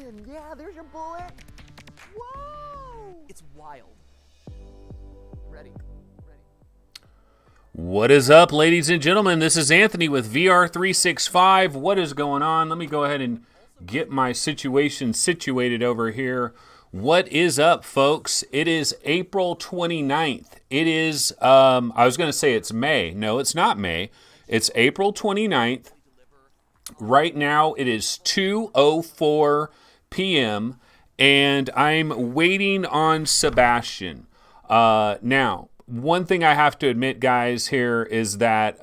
Sebastian, yeah, there's your bullet. Whoa! It's wild. Ready. What is up, ladies and gentlemen? This is Anthony with VR 365. What is going on? Let me go ahead and get my situation situated over here. What is up, folks? It is April 29th. It is, I was going to say it's May. No, it's not May. It's April 29th. Right now, it is 2:04 p.m., and I'm waiting on Sebastian. Now, one thing I have to admit, guys, here is that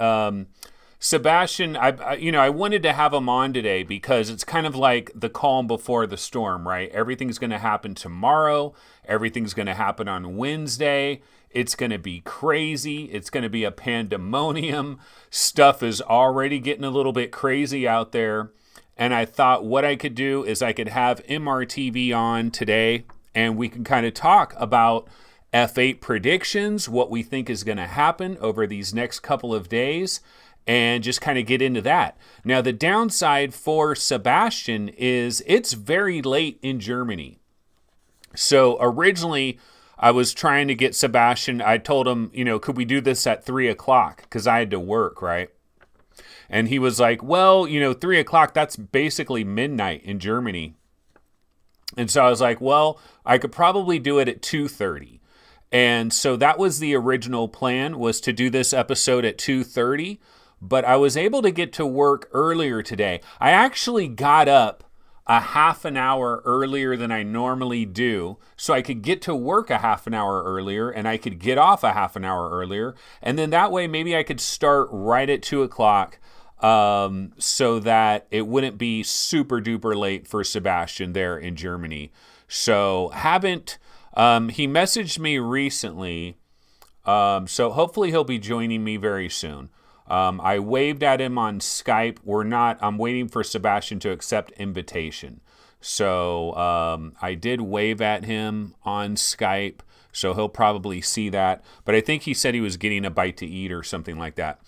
Sebastian, I wanted to have him on today because it's kind of like the calm before the storm, right? Everything's going to happen tomorrow. Everything's going to happen on Wednesday. It's going to be crazy. It's going to be a pandemonium. Stuff is already getting a little bit crazy out there. And I thought what I could do is I could have MRTV on today, and we can kind of talk about F8 predictions, what we think is going to happen over these next couple of days, and just kind of get into that. Now, the downside for Sebastian is it's very late in Germany. So originally, I was trying to get Sebastian. I told him, could we do this at 3 o'clock? Because I had to work, right? And he was like, well, 3 o'clock, that's basically midnight in Germany. And so I was like, well, I could probably do it at 2:30. And so that was the original plan, was to do this episode at 2:30. But I was able to get to work earlier today. I actually got up a half an hour earlier than I normally do, so I could get to work a half an hour earlier, and I could get off a half an hour earlier, and then that way maybe I could start right at 2 o'clock, so that it wouldn't be super duper late for Sebastian there in Germany. So he messaged me recently, so hopefully he'll be joining me very soon. I waved at him on Skype. I'm waiting for Sebastian to accept invitation. So I did wave at him on Skype, so he'll probably see that. But I think he said he was getting a bite to eat or something like that.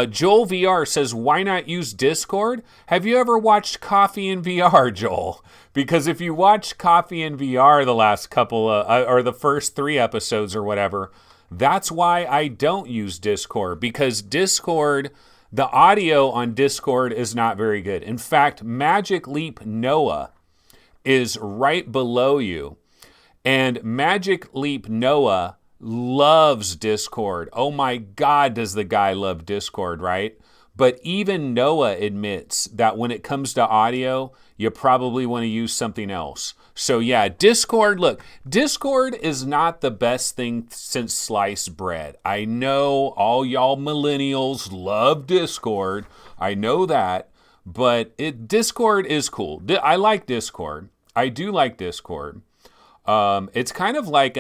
Joel VR says, why not use Discord? Have you ever watched Coffee in VR, Joel? Because if you watch Coffee in VR the last couple or the first 3 episodes or whatever, that's why I don't use Discord, because Discord, the audio on Discord is not very good. In fact, Magic Leap Noah is right below you, and Magic Leap Noah loves Discord. Oh my God, does the guy love Discord, right? But even Noah admits that when it comes to audio, you probably want to use something else. So yeah, Discord is not the best thing since sliced bread. I know all y'all millennials love Discord. I know that, but Discord is cool. I like Discord. I do like Discord. It's kind of like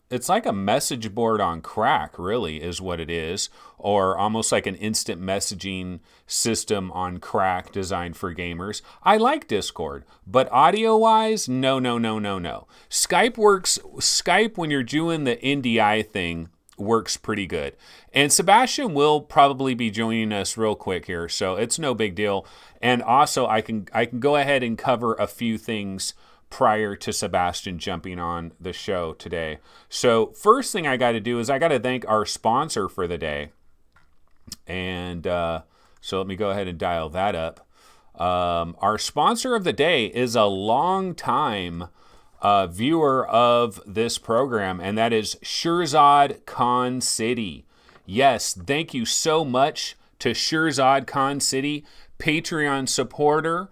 it's like a message board on crack, really, is what it is, or almost like an instant messaging system on crack designed for gamers. I like Discord, but audio-wise, no. Skype, when you're doing the NDI thing, works pretty good. And Sebastian will probably be joining us real quick here, so it's no big deal. And also, I can go ahead and cover a few things prior to Sebastian jumping on the show today. So first thing I got to do is I got to thank our sponsor for the day. And so let me go ahead and dial that up. Our sponsor of the day is a long-time viewer of this program, and that is Shirzad Khan City. Yes, thank you so much to Shirzad Khan City, Patreon supporter,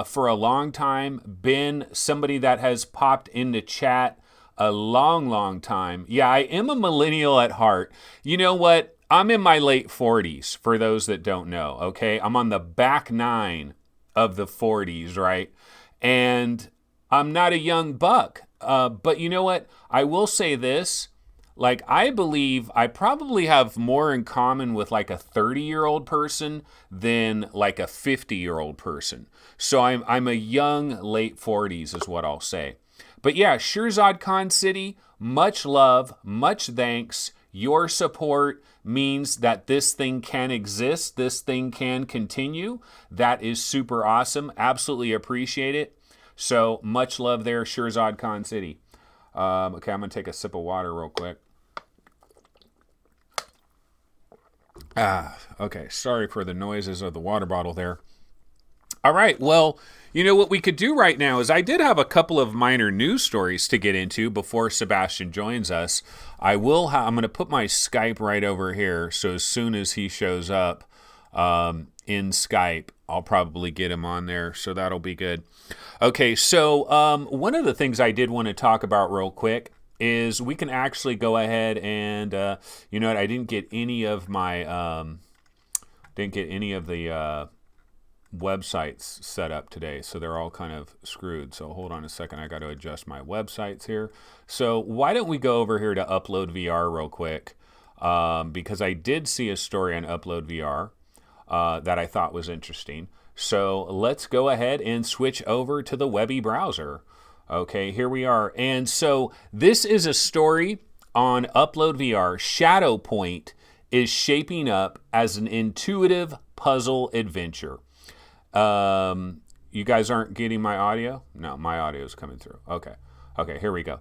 for a long time, been somebody that has popped into chat a long time. Yeah, I am a millennial at heart. You know what? I'm in my late 40s, for those that don't know, okay? I'm on the back 9 of the 40s, right? And I'm not a young buck. But you know what? I will say this. Like, I believe I probably have more in common with like a 30-year-old person than like a 50-year-old person. So I'm a young late 40s is what I'll say. But yeah, Shirzad Khan City, much love, much thanks. Your support means that this thing can exist. This thing can continue. That is super awesome. Absolutely appreciate it. So much love there, Shirzad Khan City. Okay, I'm going to take a sip of water real quick. Okay, sorry for the noises of the water bottle there. All right, well, you know what we could do right now is I did have a couple of minor news stories to get into before Sebastian joins us. I'm going to put my Skype right over here, so as soon as he shows up in Skype, I'll probably get him on there, so that'll be good. Okay, so one of the things I did want to talk about real quick is we can actually go ahead and, you know what, I didn't get any of my, websites set up today, so they're all kind of screwed. So hold on a second, I got to adjust my websites here. So why don't we go over here to Upload VR real quick, because I did see a story on Upload VR that I thought was interesting. So let's go ahead and switch over to the Webby browser. Okay, here we are. And so this is a story on Upload VR. Shadow Point is shaping up as an intuitive puzzle adventure. You guys aren't getting my audio? No, my audio is coming through. Okay, here we go.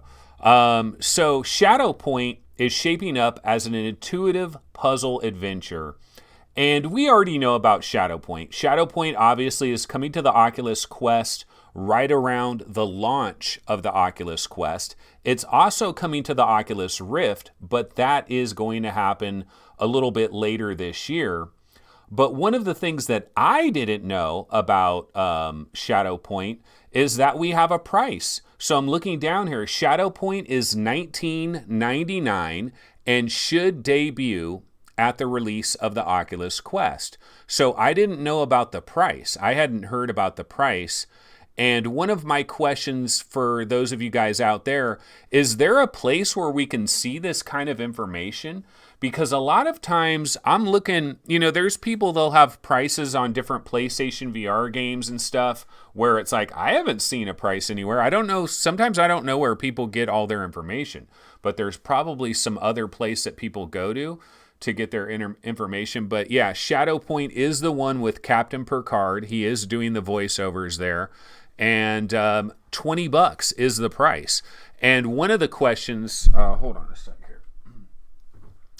So Shadow Point is shaping up as an intuitive puzzle adventure. And we already know about Shadow Point. Shadow Point obviously is coming to the Oculus Quest right around the launch of the Oculus Quest. It's also coming to the Oculus Rift, but that is going to happen a little bit later this year. But one of the things that I didn't know about Shadow Point is that we have a price. So I'm looking down here. Shadow Point is $19.99 and should debut at the release of the Oculus Quest. So I didn't know about the price. I hadn't heard about the price. And one of my questions for those of you guys out there, is there a place where we can see this kind of information? Because a lot of times I'm looking, you know, there's people, they'll have prices on different PlayStation VR games and stuff where it's like, I haven't seen a price anywhere. I don't know. Sometimes I don't know where people get all their information, but there's probably some other place that people go to get their information. But yeah, Shadow Point is the one with Captain Picard. He is doing the voiceovers there. And $20 is the price. And one of the questions, hold on a second here.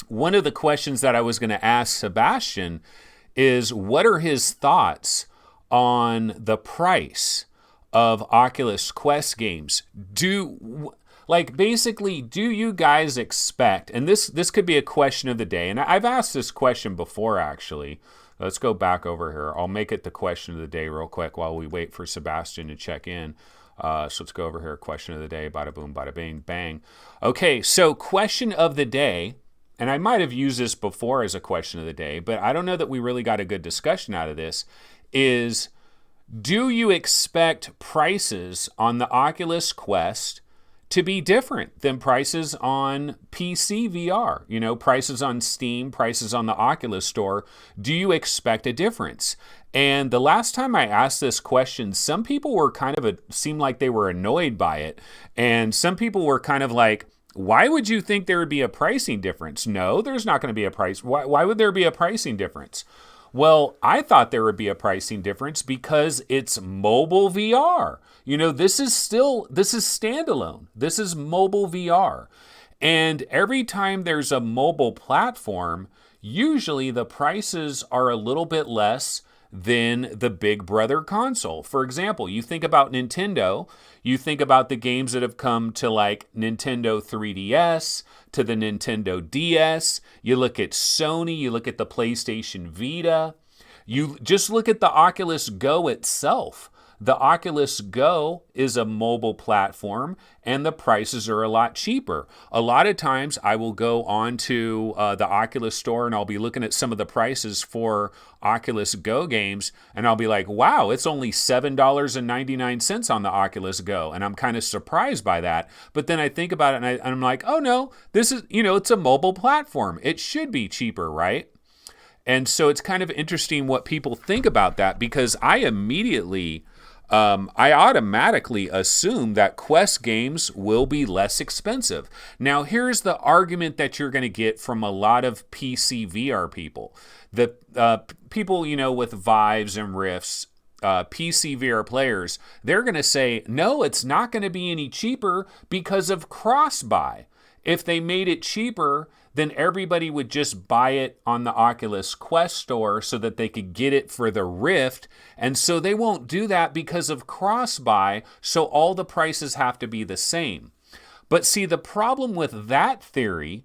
One of the questions that I was going to ask Sebastian is, what are his thoughts on the price of Oculus Quest games? Do you guys expect, and this could be a question of the day, and I've asked this question before actually. Let's go back over here. I'll make it the question of the day real quick while we wait for Sebastian to check in. So let's go over here. Question of the day. Bada boom, bada bing, bang. Okay, so question of the day, and I might have used this before as a question of the day, but I don't know that we really got a good discussion out of this, is do you expect prices on the Oculus Quest to be different than prices on PC VR, you know, prices on Steam, prices on the Oculus Store? Do you expect a difference? And the last time I asked this question, some people were seemed like they were annoyed by it. And some people were kind of like, why would you think there would be a pricing difference? No, there's not going to be a price. Why would there be a pricing difference? Well, I thought there would be a pricing difference because it's mobile VR. You know, this is standalone. This is mobile VR. And every time there's a mobile platform, usually the prices are a little bit less than the Big Brother console. For example, you think about Nintendo, you think about the games that have come to like Nintendo 3DS, to the Nintendo DS, you look at Sony, you look at the PlayStation Vita, you just look at the Oculus Go itself. The Oculus Go is a mobile platform and the prices are a lot cheaper. A lot of times I will go onto the Oculus Store and I'll be looking at some of the prices for Oculus Go games and I'll be like, wow, it's only $7.99 on the Oculus Go. And I'm kind of surprised by that. But then I think about it and I'm like, oh no, this is, you know, it's a mobile platform. It should be cheaper, right? And so it's kind of interesting what people think about that, because I automatically assume that Quest games will be less expensive. Now, here's the argument that you're going to get from a lot of PC VR people. The people, you know, with Vives and Rifts, PC VR players, they're going to say, no, it's not going to be any cheaper because of cross-buy. If they made it cheaper, then everybody would just buy it on the Oculus Quest store so that they could get it for the Rift. And so they won't do that because of cross-buy, so all the prices have to be the same. But see, the problem with that theory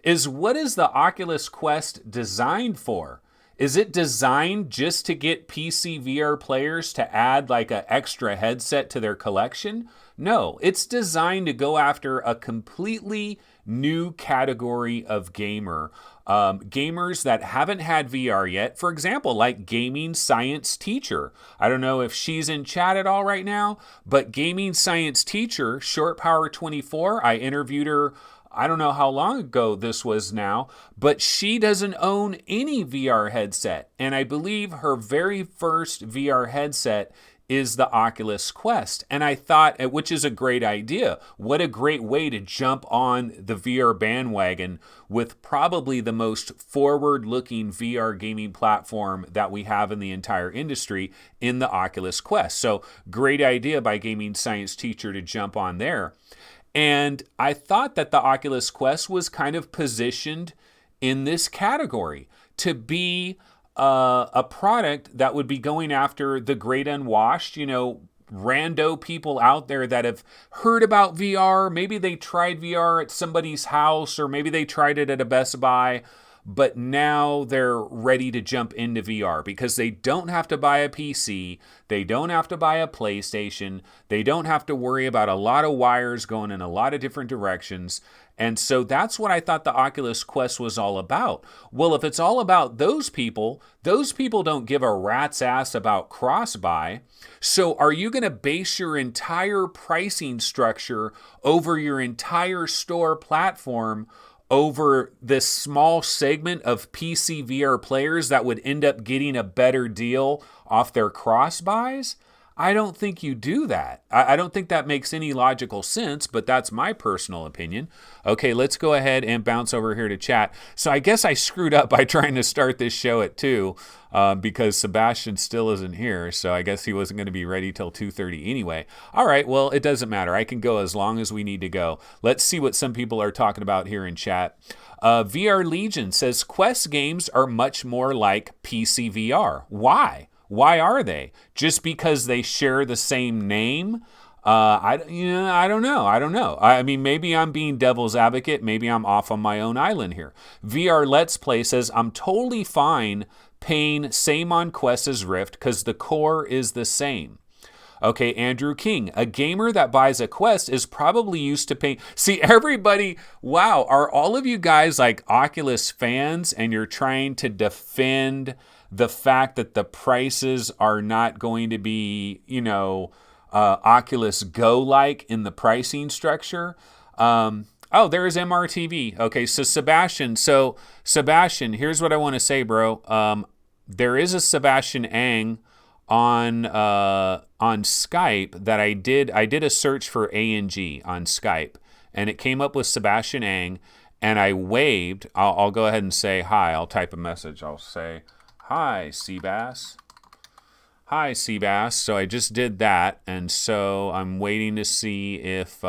is, what is the Oculus Quest designed for? Is it designed just to get PC VR players to add like an extra headset to their collection? No, it's designed to go after a completely new category of gamer. Gamers that haven't had VR yet. For example, like Gaming Science Teacher. I don't know if she's in chat at all right now, but Gaming Science Teacher, Short Power 24, I interviewed her, I don't know how long ago this was now, but she doesn't own any VR headset. And I believe her very first VR headset is the Oculus Quest. And I thought, which is a great idea. What a great way to jump on the VR bandwagon with probably the most forward-looking VR gaming platform that we have in the entire industry in the Oculus Quest. So great idea by Gaming Science Teacher to jump on there. And I thought that the Oculus Quest was kind of positioned in this category to be a product that would be going after the great unwashed, rando people out there that have heard about VR. Maybe they tried VR at somebody's house, or maybe they tried it at a Best Buy, but now they're ready to jump into VR because they don't have to buy a PC, they don't have to buy a PlayStation, they don't have to worry about a lot of wires going in a lot of different directions. And so that's what I thought the Oculus Quest was all about. Well, if it's all about those people don't give a rat's ass about cross-buy. So are you going to base your entire pricing structure over your entire store platform over this small segment of PC VR players that would end up getting a better deal off their cross-buys? I don't think you do that. I don't think that makes any logical sense, but that's my personal opinion. Okay, let's go ahead and bounce over here to chat. So I guess I screwed up by trying to start this show at 2 because Sebastian still isn't here, so I guess he wasn't going to be ready till 2:30 anyway. All right, well, it doesn't matter. I can go as long as we need to go. Let's see what some people are talking about here in chat. VR Legion says Quest games are much more like PC VR. Why? Why are they? Just because they share the same name? I don't know. I mean, maybe I'm being devil's advocate. Maybe I'm off on my own island here. VR Let's Play says, I'm totally fine paying same on Quest as Rift because the core is the same. Okay, Andrew King, a gamer that buys a Quest is probably used to paying. See, everybody, wow, are all of you guys like Oculus fans and you're trying to defend the fact that the prices are not going to be, Oculus Go-like in the pricing structure? Oh, there is MRTV. Okay, so Sebastian, here's what I want to say, bro. There is a Sebastian Ang on Skype that I did a search for ANG on Skype, and it came up with Sebastian Ang, and I waved. I'll go ahead and say hi. I'll type a message. I'll say, hi, Seabass. Hi, Seabass. So I just did that, and so I'm waiting to see if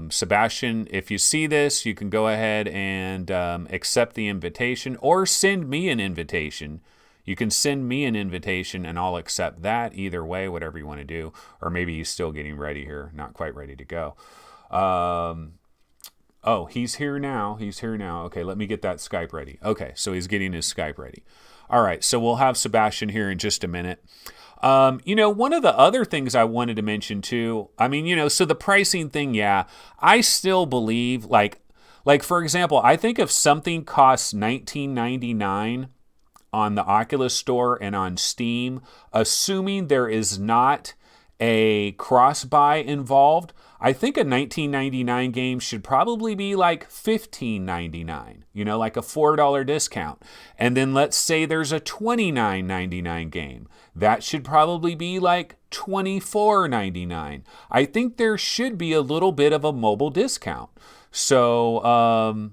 Sebastian, if you see this, you can go ahead and accept the invitation or send me an invitation. You can send me an invitation and I'll accept that. Either way, whatever you want to do. Or maybe he's still getting ready here, not quite ready to go. Oh, he's here now. Okay, let me get that Skype ready. Okay, so he's getting his Skype ready. All right, so we'll have Sebastian here in just a minute. One of the other things I wanted to mention too, so the pricing thing, yeah, I still believe, like for example, I think if something costs $19.99 on the Oculus Store and on Steam, assuming there is not a cross-buy involved, I think a $19.99 game should probably be like $15.99, like a $4 discount. And then let's say there's a $29.99 game. That should probably be like $24.99. I think there should be a little bit of a mobile discount. So,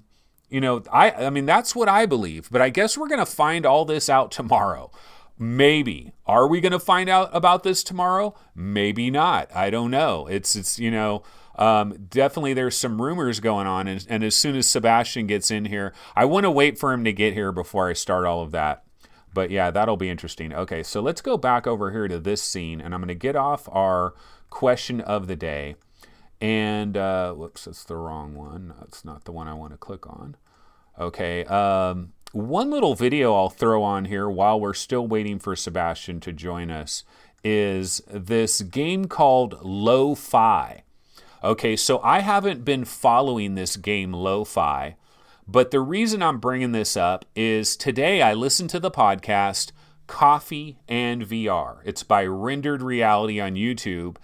I mean, that's what I believe. But I guess we're going to find all this out tomorrow. Maybe. Are we going to find out about this tomorrow? Maybe not. I don't know. It's definitely there's some rumors going on. And as soon as Sebastian gets in here, I want to wait for him to get here before I start all of that. But yeah, that'll be interesting. Okay, so let's go back over here to this scene, and I'm going to get off our question of the day. And, whoops, that's the wrong one. That's not the one I want to click on. Okay, one little video I'll throw on here while we're still waiting for Sebastian to join us is this game called Lo-Fi. Okay, so I haven't been following this game Lo-Fi, but the reason I'm bringing this up is today I listened to the podcast Coffee and VR. It's by Rendered Reality on YouTube.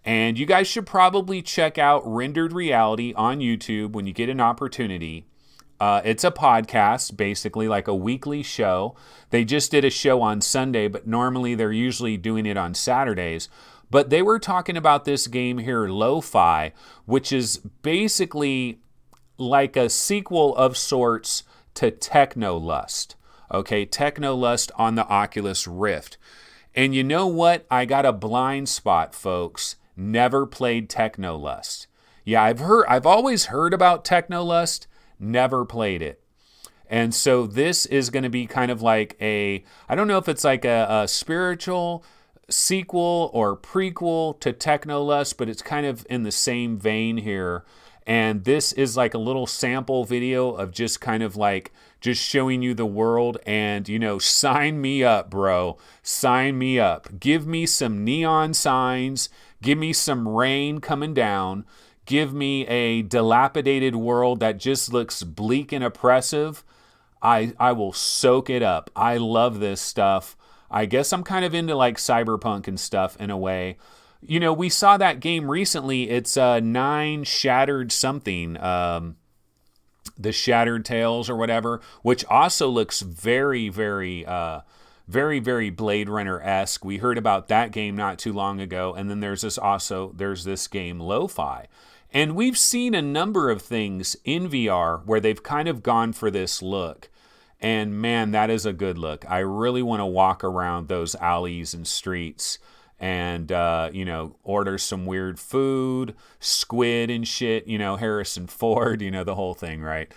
And you guys should probably check out Rendered Reality on YouTube when you get an opportunity. It's a podcast, basically like a weekly show. They just did a show on Sunday, but normally they're usually doing it on Saturdays. But they were talking about this game here, Lo-Fi, which is basically like a sequel of sorts to Technolust. Okay, Technolust on the Oculus Rift. And you know what? I got a blind spot, folks. Never played Technolust. Yeah, I've always heard about Technolust, never played it. And so this is going to be kind of like I don't know if it's like a spiritual sequel or prequel to Technolust, but it's kind of in the same vein here. And this is like a little sample video of just kind of like just showing you the world. And, sign me up, bro. Sign me up. Give me some neon signs. Give me some rain coming down. Give me a dilapidated world that just looks bleak and oppressive. I will soak it up. I love this stuff. I guess I'm kind of into like cyberpunk and stuff in a way. We saw that game recently. It's 9 Shattered something, the Shattered Tales or whatever, which also looks very, very, very, very Blade Runner-esque. We heard about that game not too long ago. And then there's this game Lo-Fi. And we've seen a number of things in VR where they've kind of gone for this look. And man, that is a good look. I really want to walk around those alleys and streets and, order some weird food, squid and shit, Harrison Ford, the whole thing, right?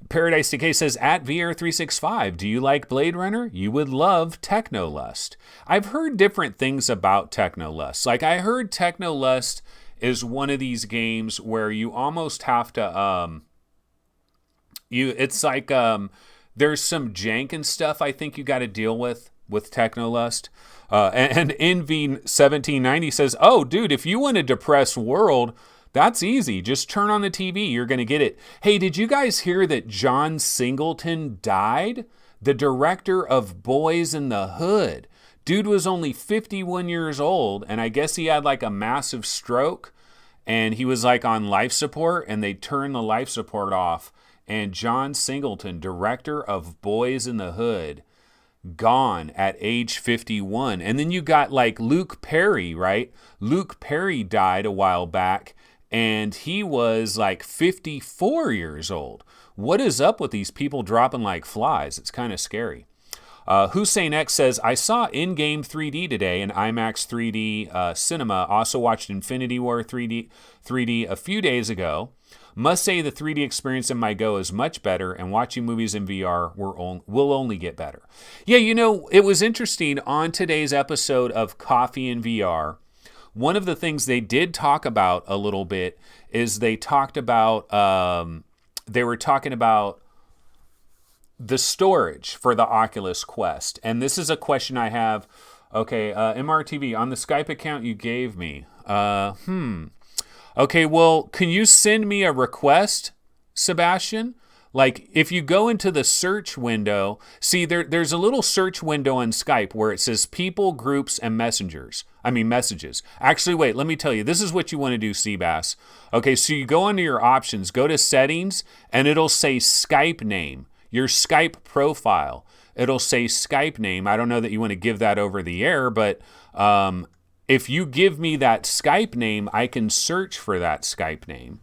Paradise Decay says, at VR365, do you like Blade Runner? You would love Technolust. I've heard different things about Technolust. Like I heard Technolust is one of these games where you almost have to, it's like there's some jank and stuff I think you got to deal with Technolust. And NV1790 says, oh, dude, if you want a depressed world, that's easy. Just turn on the TV. You're going to get it. Hey, did you guys hear that John Singleton died? The director of Boys in the Hood. Dude was only 51 years old, and I guess he had like a massive stroke, and he was like on life support, and they turned the life support off. And John Singleton, director of Boys in the Hood, gone at age 51. And then you got like Luke Perry, right? Luke Perry died a while back, and he was like 54 years old. What is up with these people dropping like flies? It's kind of scary. Hussein X says, I saw in-game 3D today in IMAX 3D cinema. Also watched Infinity War 3D a few days ago. Must say the 3D experience in my Go is much better, and watching movies in VR will only get better. Yeah, it was interesting on today's episode of Coffee and VR. One of the things they did talk about a little bit is they were talking about the storage for the Oculus Quest. And this is a question I have. Okay, MRTV, on the Skype account you gave me. Okay, well, can you send me a request, Sebastian? Like, if you go into the search window, see, there's a little search window on Skype where it says people, groups, and messages. Actually, wait, let me tell you. This is what you want to do, Seabass. Okay, so you go into your options, go to settings, and it'll say Skype name, your Skype profile. It'll say Skype name. I don't know that you want to give that over the air, but if you give me that Skype name, I can search for that Skype name.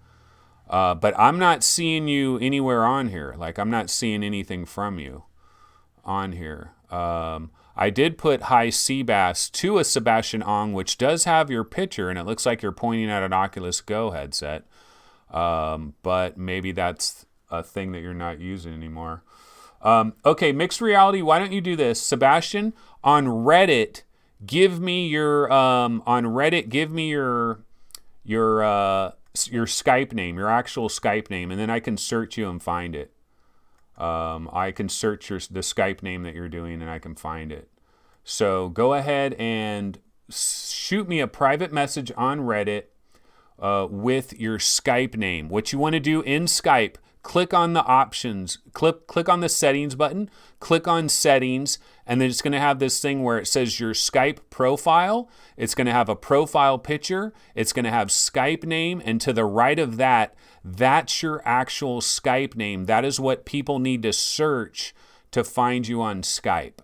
But I'm not seeing you anywhere on here. Like, I'm not seeing anything from you on here. I did put hi Seabass to a Sebastian Ong, which does have your picture, and it looks like you're pointing at an Oculus Go headset. But maybe that's a thing that you're not using anymore. Okay, mixed reality. Why don't you do this, Sebastian? On Reddit, give me your your Skype name, your actual Skype name, and then I can search you and find it. I can search the Skype name that you're doing, and I can find it. So go ahead and shoot me a private message on Reddit with your Skype name. What you want to do in Skype, click on the options, click on the settings button, click on settings, and then it's going to have this thing where it says your Skype profile. It's going to have a profile picture. It's going to have Skype name, and to the right of that, that's your actual Skype name. That is what people need to search to find you on Skype.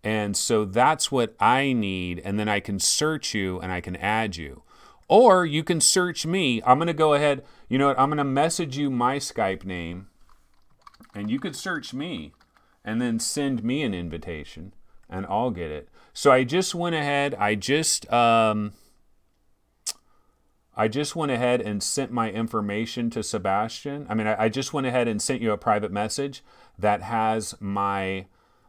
And so that's what I need, and then I can search you and I can add you. Or you can search me. I'm going to go ahead, you know what, I'm going to message you my Skype name, and you could search me and then send me an invitation, and I'll get it. So I just went ahead, I just went ahead and sent my information to Sebastian. I just went ahead and sent you a private message that has my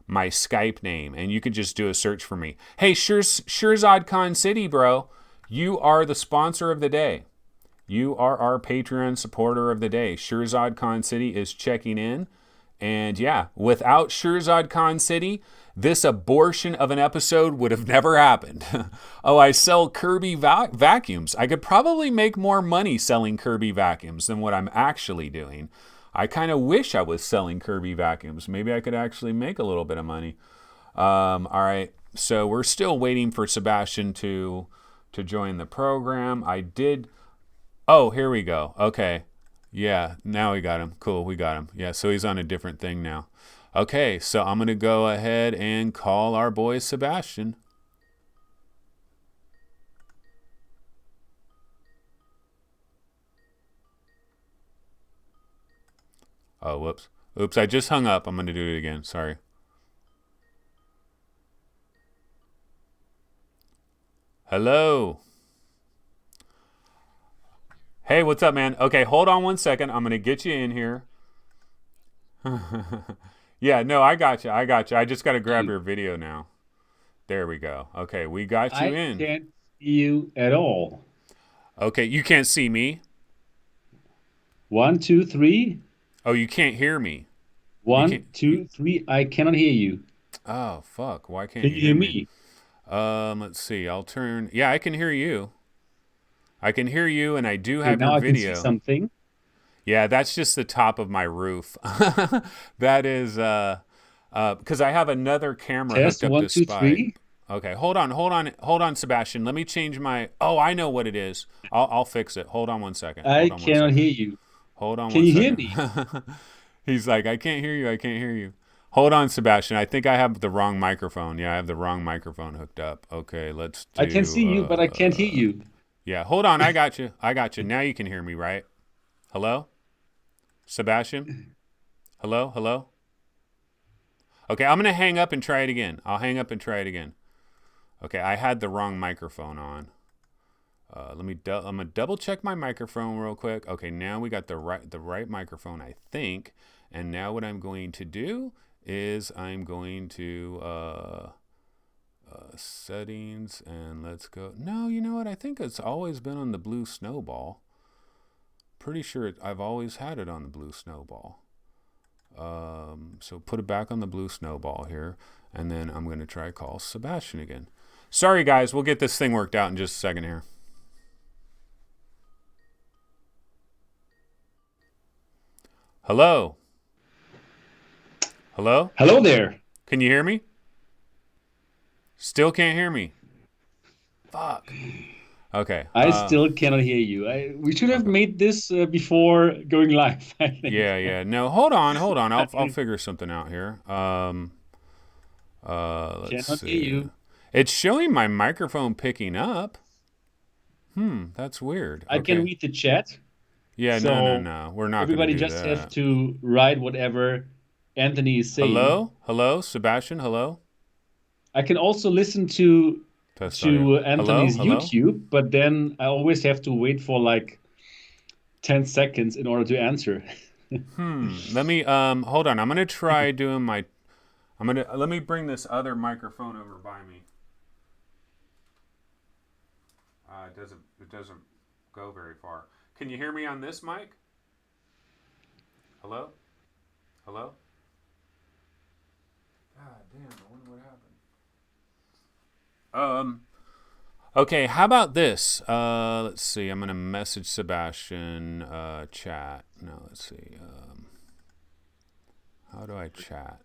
Skype name, and you could just do a search for me. Hey, Shirzad Khan City, bro. You are the sponsor of the day. You are our Patreon supporter of the day. Shirzad Khan City is checking in. And yeah, without Shirzad Khan City, this abortion of an episode would have never happened. Oh, I sell Kirby vacuums. I could probably make more money selling Kirby vacuums than what I'm actually doing. I kind of wish I was selling Kirby vacuums. Maybe I could actually make a little bit of money. All right, so we're still waiting for Sebastian to join the program. Oh, here we go. Okay. Yeah, now we got him. Cool, we got him. Yeah, so he's on a different thing now. Okay, so I'm going to go ahead and call our boy Sebastian. Oh, whoops. Oops, I just hung up. I'm going to do it again. Sorry. Hello. Hey, what's up, man? Okay, hold on one second. I'm going to get you in here. Yeah, no, I got you. I just got to grab your video now. There we go. Okay, we got you in. I can't see you at all. Okay, you can't see me? 1, 2, 3. Oh, you can't hear me? 1, 2, 3. I cannot hear you. Oh, fuck. Why can't Can you you hear me? Let's see. I'll turn. Yeah, I can hear you. I can hear you, and I do Okay, have now your I can video. see something. Yeah, that's just the top of my roof. That is because I have another camera Test hooked up 1, to 2, Spike. 3. Okay, hold on, Sebastian. Let me change my. Oh, I know what it is. I'll fix it. Hold on one second. I Hold on one cannot second. hear you. Hold on Can one you hear second. me? He's like, I can't hear you. I can't hear you. Hold on, Sebastian. I think I have the wrong microphone. Yeah, I have the wrong microphone hooked up. Okay, let's do. I can see you, but I can't hear you. Yeah, hold on. I got you. I got you. Now you can hear me, right? Hello? Sebastian? Hello? Hello? Okay, I'm going to hang up and try it again. I'll hang up and try it again. Okay, I had the wrong microphone on. I'm going to double check my microphone real quick. Okay, now we got the right microphone, I think. And now what I'm going to do is I'm going to settings, and let's go. No, you know what? I think it's always been on the blue snowball. Pretty sure I've always had it on the blue snowball. So put it back on the blue snowball here, and then I'm going to try call Sebastian again. Sorry, guys. We'll get this thing worked out in just a second here. Hello? Hello? Hello there. Can you hear me? Still can't hear me. Fuck. Okay. I still cannot hear you. We should have made this before going live, I think. Yeah. No, hold on. I'll figure something out here. Let's Cannot see. hear you. It's showing my microphone picking up. That's weird. I can read the chat. Yeah, So no. We're not going to everybody do just have that. to write whatever Anthony is saying. Hello, Sebastian. Hello. I can also listen to Test audio. Anthony's Hello. YouTube, but then I always have to wait for like 10 seconds in order to answer. Let me hold on. I'm gonna try doing my. Let me bring this other microphone over by me. It doesn't go very far. Can you hear me on this mic? Hello. God damn! I wonder what happened. Okay, how about this? Let's see. I'm gonna message Sebastian. Chat. No, let's see. How do I chat?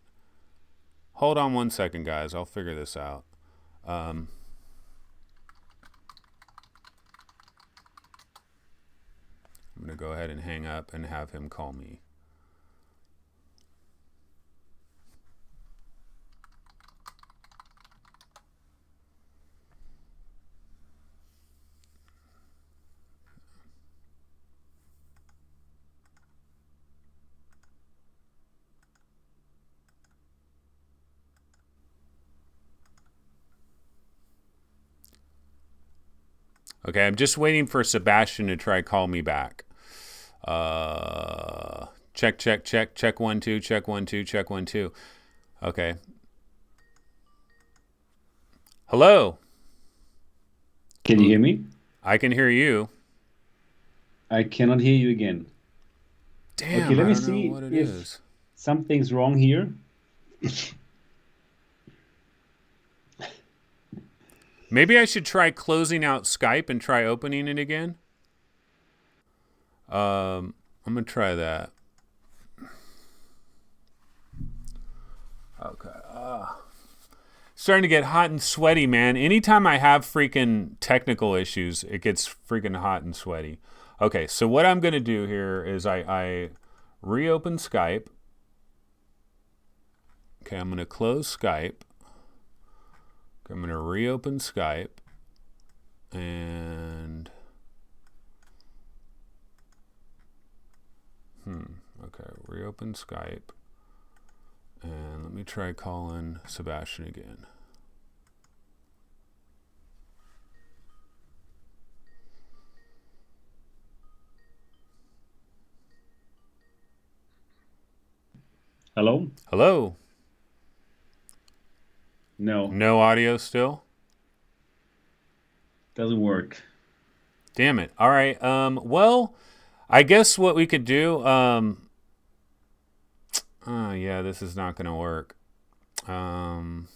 Hold on 1 second, guys. I'll figure this out. I'm gonna go ahead and hang up and have him call me. Okay, I'm just waiting for Sebastian to try call me back. Check 1 2, check 1 2, check 1 2. Okay. Hello. Can you hear me? I can hear you. I cannot hear you again. Damn, Okay, let I me don't see know what it if is. something's wrong here. Maybe I should try closing out Skype and try opening it again. I'm gonna try that. Okay. Starting to get hot and sweaty, man. Anytime I have freaking technical issues, it gets freaking hot and sweaty. Okay, so what I'm gonna do here is I reopen Skype. Okay, I'm gonna close Skype. I'm going to reopen Skype and okay, reopen Skype and let me try calling Sebastian again. Hello? Hello? No. No audio still? Doesn't work. Damn it. All right. Well, I guess what we could do yeah, this is not going to work. Can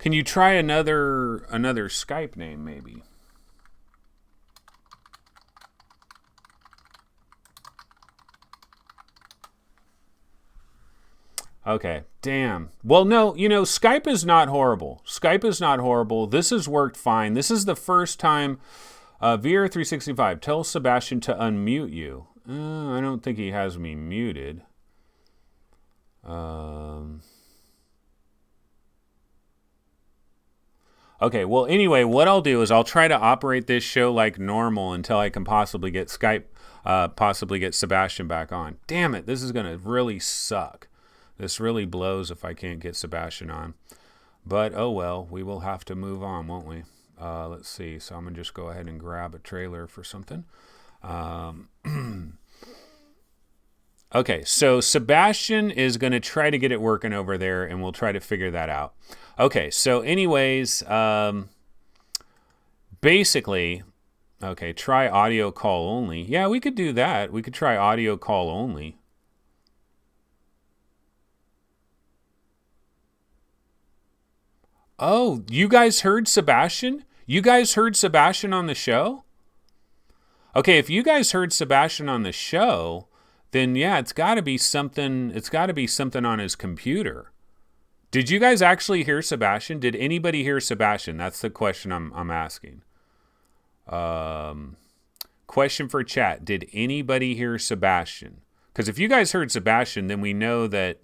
you try another Skype name maybe? Okay, damn. Well, no, Skype is not horrible. This has worked fine. This is the first time. VR365, tell Sebastian to unmute you. I don't think he has me muted. Okay, well, anyway, what I'll do is I'll try to operate this show like normal until I can possibly get Sebastian back on. Damn it, this is going to really suck. This really blows if I can't get Sebastian on. But, oh well, we will have to move on, won't we? Let's see. So I'm going to just go ahead and grab a trailer for something. Okay, so Sebastian is going to try to get it working over there, and we'll try to figure that out. Okay, so anyways, basically, okay, try audio call only. Yeah, we could do that. We could try audio call only. Oh, you guys heard Sebastian? You guys heard Sebastian on the show? Okay, if you guys heard Sebastian on the show, then yeah, it's got to be something on his computer. Did you guys actually hear Sebastian? Did anybody hear Sebastian? That's the question I'm asking. Question for chat. Did anybody hear Sebastian? Because if you guys heard Sebastian, then we know that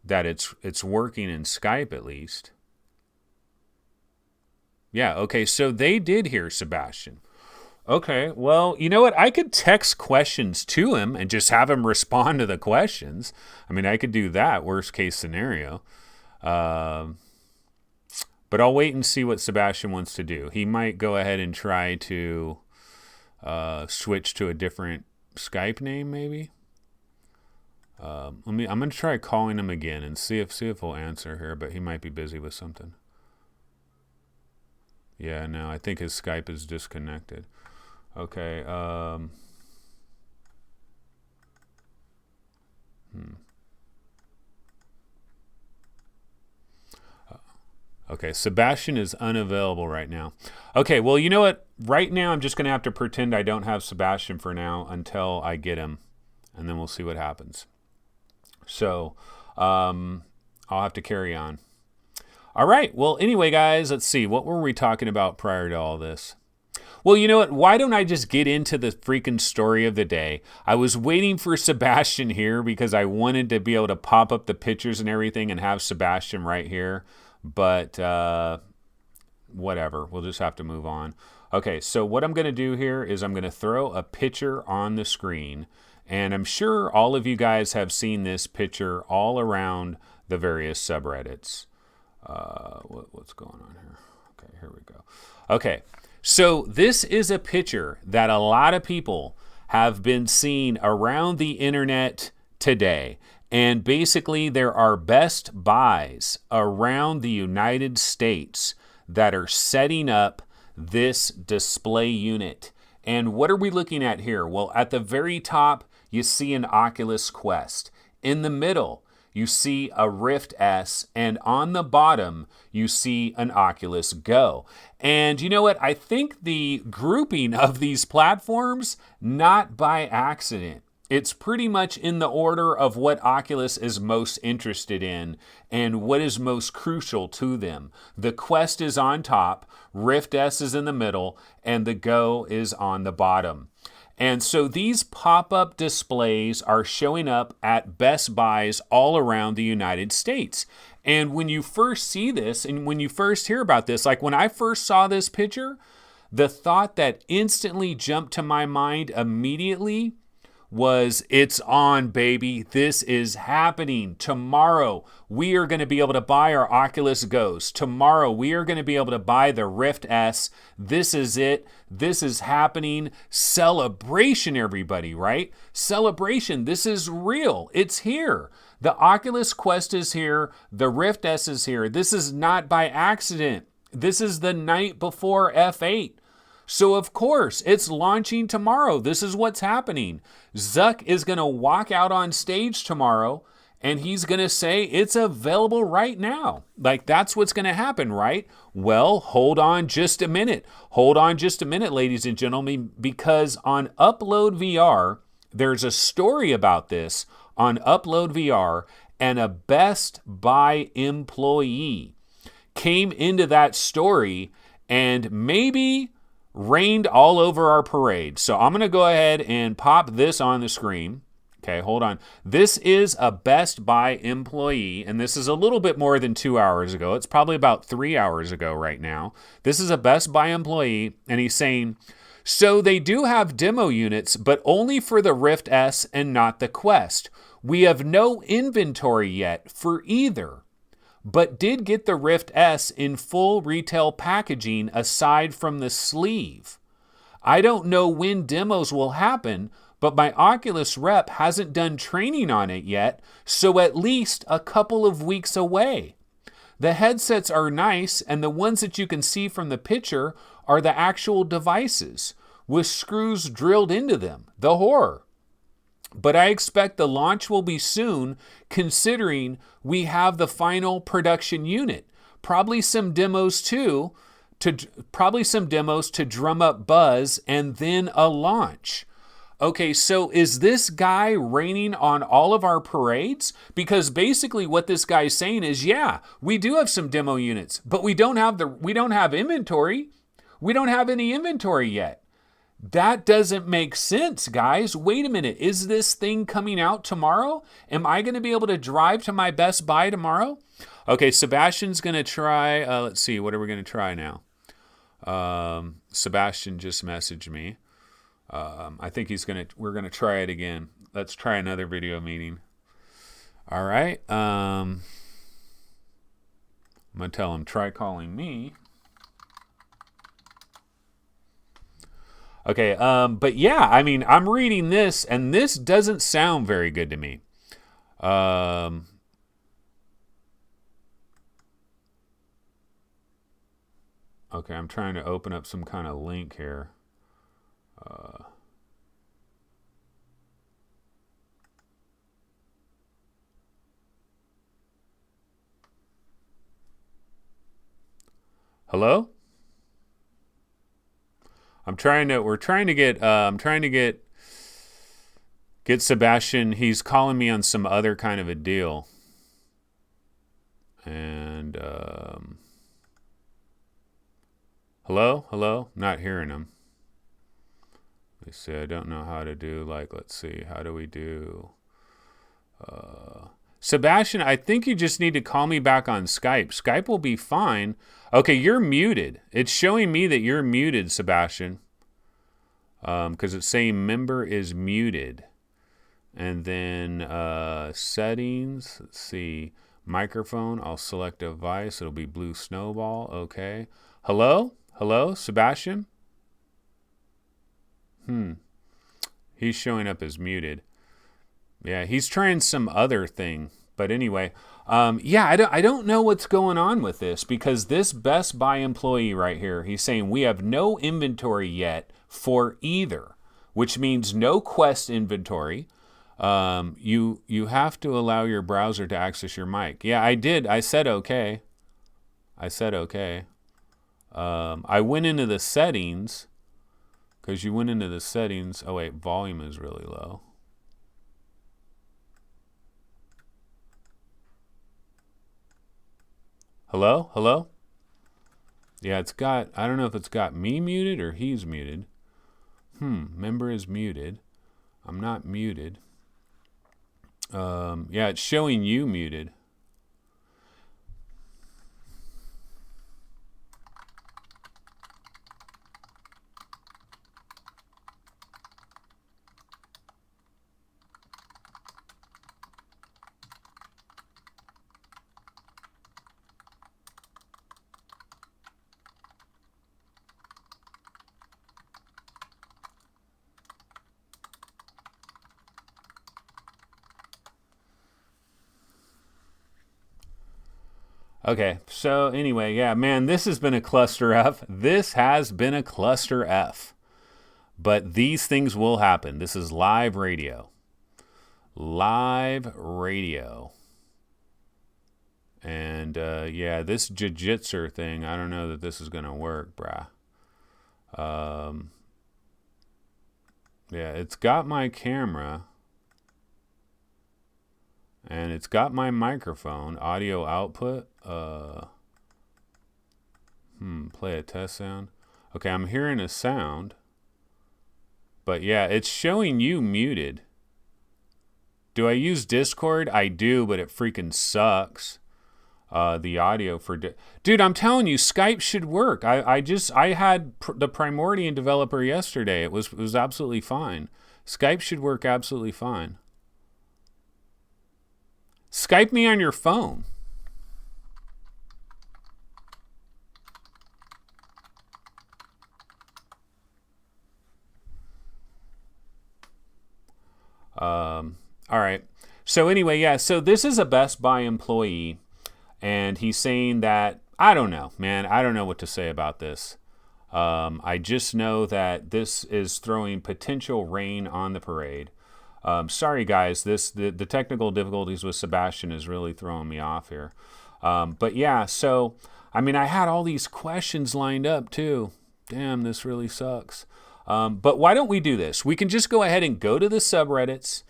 it's working in Skype at least. Yeah, okay, so they did hear Sebastian. Okay, well, you know what? I could text questions to him and just have him respond to the questions. I mean, I could do that, worst case scenario. But I'll wait and see what Sebastian wants to do. He might go ahead and try to switch to a different Skype name, maybe. I'm going to try calling him again and see if he'll answer here, but he might be busy with something. Yeah, no, I think his Skype is disconnected. Okay. Okay, Sebastian is unavailable right now. Okay, well, you know what? Right now, I'm just going to have to pretend I don't have Sebastian for now until I get him, and then we'll see what happens. So, I'll have to carry on. All right, well, anyway, guys, let's see. What were we talking about prior to all this? Well, you know what? Why don't I just get into the freaking story of the day? I was waiting for Sebastian here because I wanted to be able to pop up the pictures and everything and have Sebastian right here. But whatever. We'll just have to move on. Okay, so what I'm going to do here is I'm going to throw a picture on the screen. And I'm sure all of you guys have seen this picture all around the various subreddits. What's going on here? Okay, here we go. Okay. So this is a picture that a lot of people have been seeing around the internet today. And basically there are Best Buys around the United States that are setting up this display unit. And what are we looking at here? Well, at the very top, you see an Oculus Quest. In the middle, you see a Rift S, and on the bottom, you see an Oculus Go. And you know what? I think the grouping of these platforms, not by accident. It's pretty much in the order of what Oculus is most interested in and what is most crucial to them. The Quest is on top, Rift S is in the middle, and the Go is on the bottom. And so these pop-up displays are showing up at Best Buys all around the United States. And when you first see this and when you first hear about this, like when I first saw this picture, the thought that instantly jumped to my mind immediately was, it's on, baby. This is happening. Tomorrow, we are going to be able to buy our Oculus Go's. Tomorrow, we are going to be able to buy the Rift S. This is it. This is happening. Celebration, everybody, right? Celebration. This is real. It's here. The Oculus Quest is here. The Rift S is here. This is not by accident. This is the night before F8. So of course, it's launching tomorrow. This is what's happening. Zuck is going to walk out on stage tomorrow and he's going to say it's available right now. Like that's what's going to happen, right? Well, hold on just a minute. Hold on just a minute, ladies and gentlemen, because on Upload VR, there's a story about this on Upload VR, and a Best Buy employee came into that story and maybe rained all over our parade. So I'm going to go ahead and pop this on the screen. Okay, hold on. This is a Best Buy employee, and this is a little bit more than 2 hours ago. It's probably about 3 hours ago right now. This is a Best Buy employee, and he's saying, so they do have demo units, but only for the Rift S and not the Quest. We have no inventory yet for either, but did get the Rift S in full retail packaging aside from the sleeve. I don't know when demos will happen, but my Oculus rep hasn't done training on it yet, so at least a couple of weeks away. The headsets are nice, and the ones that you can see from the picture are the actual devices, with screws drilled into them. The horror. But I expect the launch will be soon, considering we have the final production unit. Probably some demos to drum up buzz, and then a launch. Okay, so is this guy raining on all of our parades? Because basically what this guy's saying is, yeah, we do have some demo units, but we don't have inventory. We don't have any inventory yet. That doesn't make sense, guys. Wait a minute. Is this thing coming out tomorrow? Am I going to be able to drive to my Best Buy tomorrow? Okay, Sebastian's going to try. Let's see. What are we going to try now? Sebastian just messaged me. I think we're gonna try it again. Let's try another video meeting. All right. I'm gonna tell him try calling me. Okay. But yeah, I mean, I'm reading this, and this doesn't sound very good to me. Okay, I'm trying to open up some kind of link here. Hello? I'm trying to get Sebastian. He's calling me on some other kind of a deal. And, hello? Not hearing him. They say I don't know how to do, like, let's see, how do we do? Sebastian, I think you just need to call me back on Skype. Skype will be fine. Okay, you're muted. It's showing me that you're muted, Sebastian. Because it's saying member is muted. And then settings, let's see, microphone, I'll select device. It'll be blue snowball. Okay. Hello, Sebastian? He's showing up as muted. Yeah, he's trying some other thing. But anyway, yeah, I don't know what's going on with this, because this Best Buy employee right here, he's saying we have no inventory yet for either, which means no Quest inventory. You have to allow your browser to access your mic. Yeah, I did. I said okay. I went into the settings, because you went into the settings. Oh wait, volume is really low. Hello? Yeah, I don't know if it's got me muted or he's muted. Member is muted. I'm not muted. Yeah, it's showing you muted. Okay, so anyway, yeah, man, this has been a cluster F. But these things will happen. This is live radio. And yeah, this jiu-jitsu thing, I don't know that this is going to work, brah. Yeah, it's got my camera. And it's got my microphone, audio output. Play a test sound. Okay, I'm hearing a sound. But yeah, it's showing you muted. Do I use Discord? I do, but it freaking sucks. The audio for... Dude, I'm telling you, Skype should work. I had the Primordian developer yesterday. It was absolutely fine. Skype should work absolutely fine. Skype me on your phone. All right. So anyway, yeah, so this is a Best Buy employee, and he's saying that, I don't know, man. I don't know what to say about this. I just know that this is throwing potential rain on the parade. Sorry, guys. The technical difficulties with Sebastian is really throwing me off here. But yeah, so, I mean, I had all these questions lined up too. Damn, this really sucks. But why don't we do this? We can just go ahead and go to the subreddits.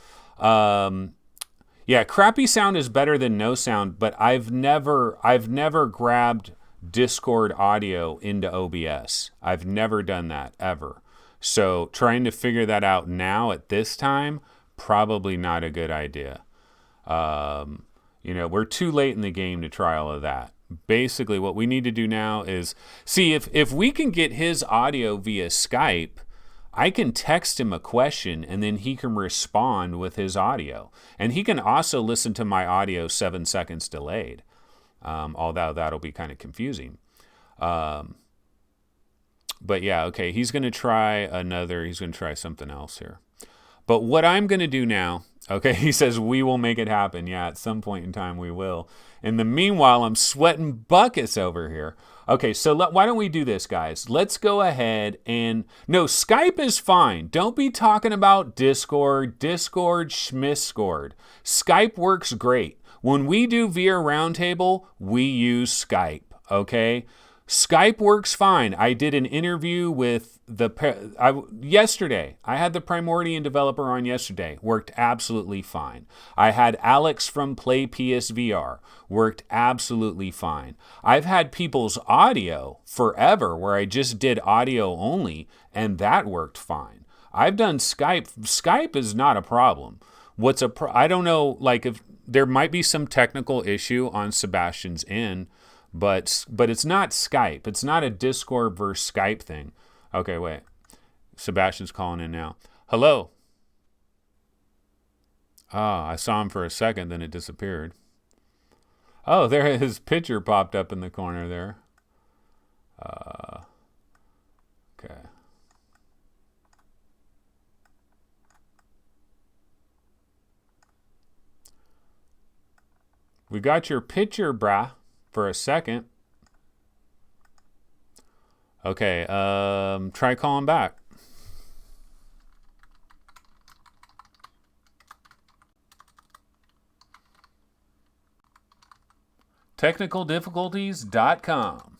Yeah, crappy sound is better than no sound, but I've never grabbed Discord audio into OBS. I've never done that, ever. So trying to figure that out now at this time, probably not a good idea. We're too late in the game to try all of that. Basically, what we need to do now is see if we can get his audio via Skype. I can text him a question and then he can respond with his audio. And he can also listen to my audio 7 seconds delayed, although that'll be kind of confusing. But yeah, okay, he's going to try something else here. But what I'm going to do now, okay, he says we will make it happen. Yeah, at some point in time we will. In the meanwhile, I'm sweating buckets over here. Okay, so why don't we do this, guys? Let's go ahead and... No, Skype is fine. Don't be talking about Discord, Schmiscord. Skype works great. When we do VR Roundtable, we use Skype, okay? Skype works fine. I did an interview with yesterday. I had the Primordian developer on yesterday. Worked absolutely fine. I had Alex from Play PSVR. Worked absolutely fine. I've had people's audio forever where I just did audio only, and that worked fine. I've done Skype. Skype is not a problem. I don't know, like if there might be some technical issue on Sebastian's end, but it's not Skype. It's not a Discord versus Skype thing. Okay, wait. Sebastian's calling in now. Hello. I saw him for a second, then it disappeared. Oh, there his picture popped up in the corner there. Okay. We got your picture, brah, for a second. Okay, try calling back. Technicaldifficulties.com.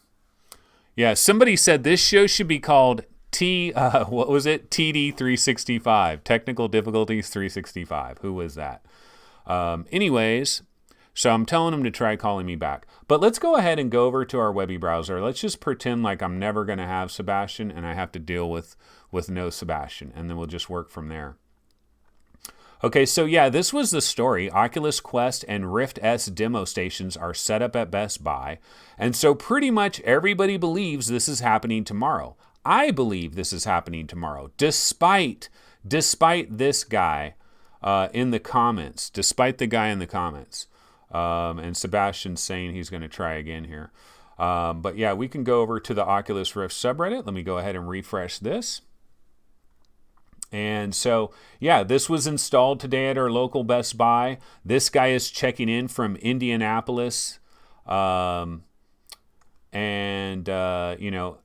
Yeah, somebody said this show should be called TD365. Technical Difficulties 365. Who was that? Anyways, so I'm telling him to try calling me back. But let's go ahead and go over to our Webby browser. Let's just pretend like I'm never going to have Sebastian and I have to deal with no Sebastian. And then we'll just work from there. Okay, so yeah, this was the story. Oculus Quest and Rift S demo stations are set up at Best Buy. And so pretty much everybody believes this is happening tomorrow. I believe this is happening tomorrow, despite this guy in the comments. Despite the guy in the comments. And Sebastian's saying he's going to try again here. But yeah, we can go over to the Oculus Rift subreddit. Let me go ahead and refresh this. And so, yeah, this was installed today at our local Best Buy. This guy is checking in from Indianapolis. You know,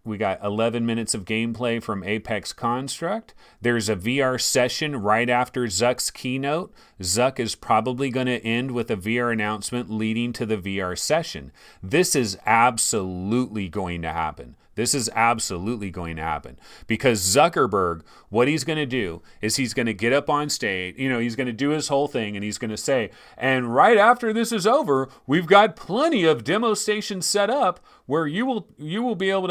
we got 11 minutes of gameplay from Apex Construct. There's a VR session right after Zuck's keynote. Zuck is probably going to end with a VR announcement leading to the VR session. This is absolutely going to happen. This is absolutely going to happen because Zuckerberg, what he's going to do is he's going to get up on stage, you know, he's going to do his whole thing and he's going to say, and right after this is over, we've got plenty of demo stations set up where you will be able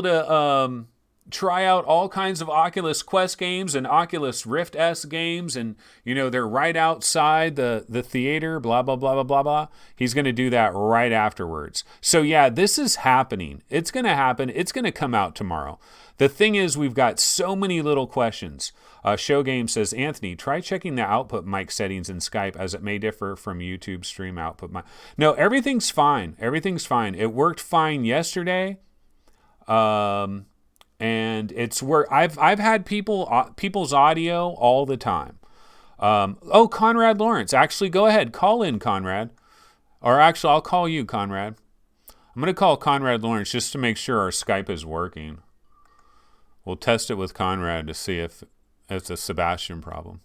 to try out all kinds of Oculus Quest games and Oculus Rift S games, and you know they're right outside the theater, blah blah blah blah blah blah. He's going to do that right afterwards. So yeah, this is happening. It's going to happen. It's going to come out tomorrow. The thing is, we've got so many little questions. Show Game says, Anthony, try checking the output mic settings in Skype as it may differ from YouTube stream output mic. No, everything's fine. Everything's fine. It worked fine yesterday. And it's where I've had people's audio all the time. Conrad Lawrence, actually go ahead, call in Conrad. Or actually, I'll call you, Conrad. I'm going to call Conrad Lawrence just to make sure our Skype is working. We'll test it with Conrad to see if it's a Sebastian problem.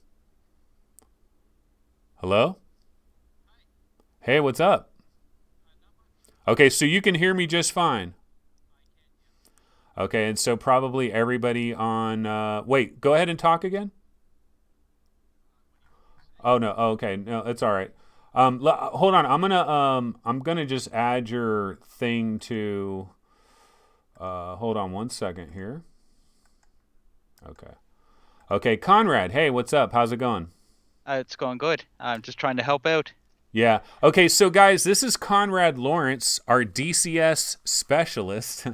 Hello? Hey, what's up? Okay, so you can hear me just fine. Okay, and so probably everybody on... wait, go ahead and talk again? Oh, no, okay, no, it's all right. Hold on, I'm gonna just add your thing to... hold on one second here. Okay. Okay, Conrad, hey, what's up? How's it going? It's going good. I'm just trying to help out. Yeah. Okay, so guys, this is Conrad Lawrence, our DCS specialist.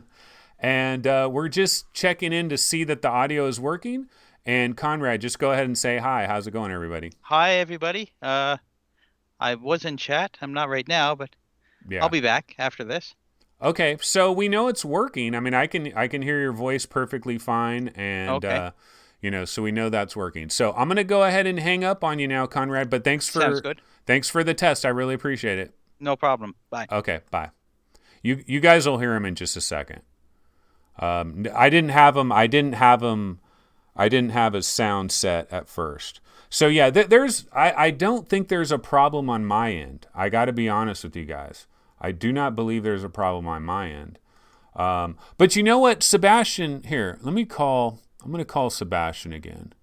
And we're just checking in to see that the audio is working. And Conrad, just go ahead and say hi. How's it going, everybody? Hi, everybody. I was in chat. I'm not right now, but Yeah. I'll be back after this. Okay, so we know it's working. I mean, I can hear your voice perfectly fine, and Okay. so we know that's working. So I'm gonna go ahead and hang up on you now, Conrad. But Sounds good. thanks for the test. I really appreciate it. No problem. Bye. Okay, bye. You guys will hear him in just a second. I didn't have a sound set at first. So yeah, I don't think there's a problem on my end. I got to be honest with you guys. I do not believe there's a problem on my end. But you know what, Sebastian, here, I'm going to call Sebastian again,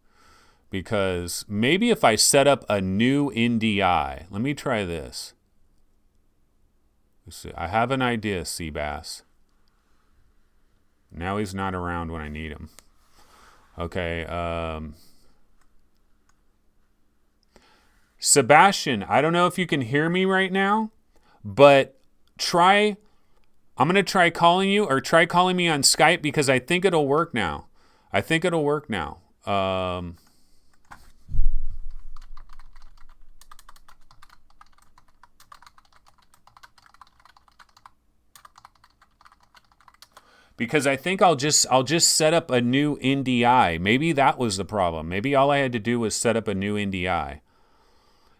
because maybe if I set up a new NDI, let me try this. Let's see. I have an idea, Seabass. Now he's not around when I need him. Okay. Sebastian, I don't know if you can hear me right now, but I'm going to try calling you, or try calling me on Skype, because I think it'll work now. Because I think I'll just set up a new NDI. Maybe that was the problem. Maybe all I had to do was set up a new NDI.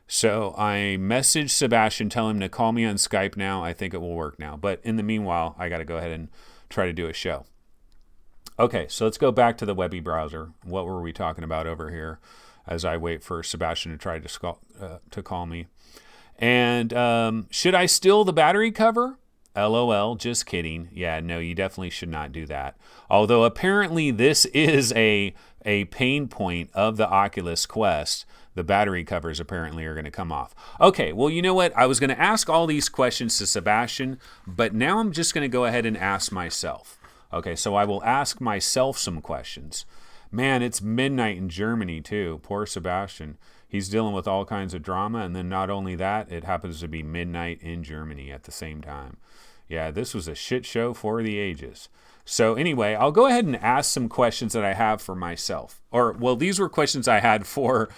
So I messaged Sebastian, tell him to call me on Skype now. I think it will work now. But in the meanwhile, I got to go ahead and try to do a show. Okay, so let's go back to the Webby browser. What were we talking about over here as I wait for Sebastian to try to call me? And should I steal the battery cover? LOL, just kidding. Yeah, no, you definitely should not do that. Although apparently this is a pain point of the Oculus Quest. The battery covers apparently are going to come off. Okay, well, you know what? I was going to ask all these questions to Sebastian, but now I'm just going to go ahead and ask myself. Okay, so I will ask myself some questions. Man, it's midnight in Germany too. Poor Sebastian. He's dealing with all kinds of drama, and then not only that, it happens to be midnight in Germany at the same time. Yeah, this was a shit show for the ages. So anyway, I'll go ahead and ask some questions that I have for myself. These are questions I had for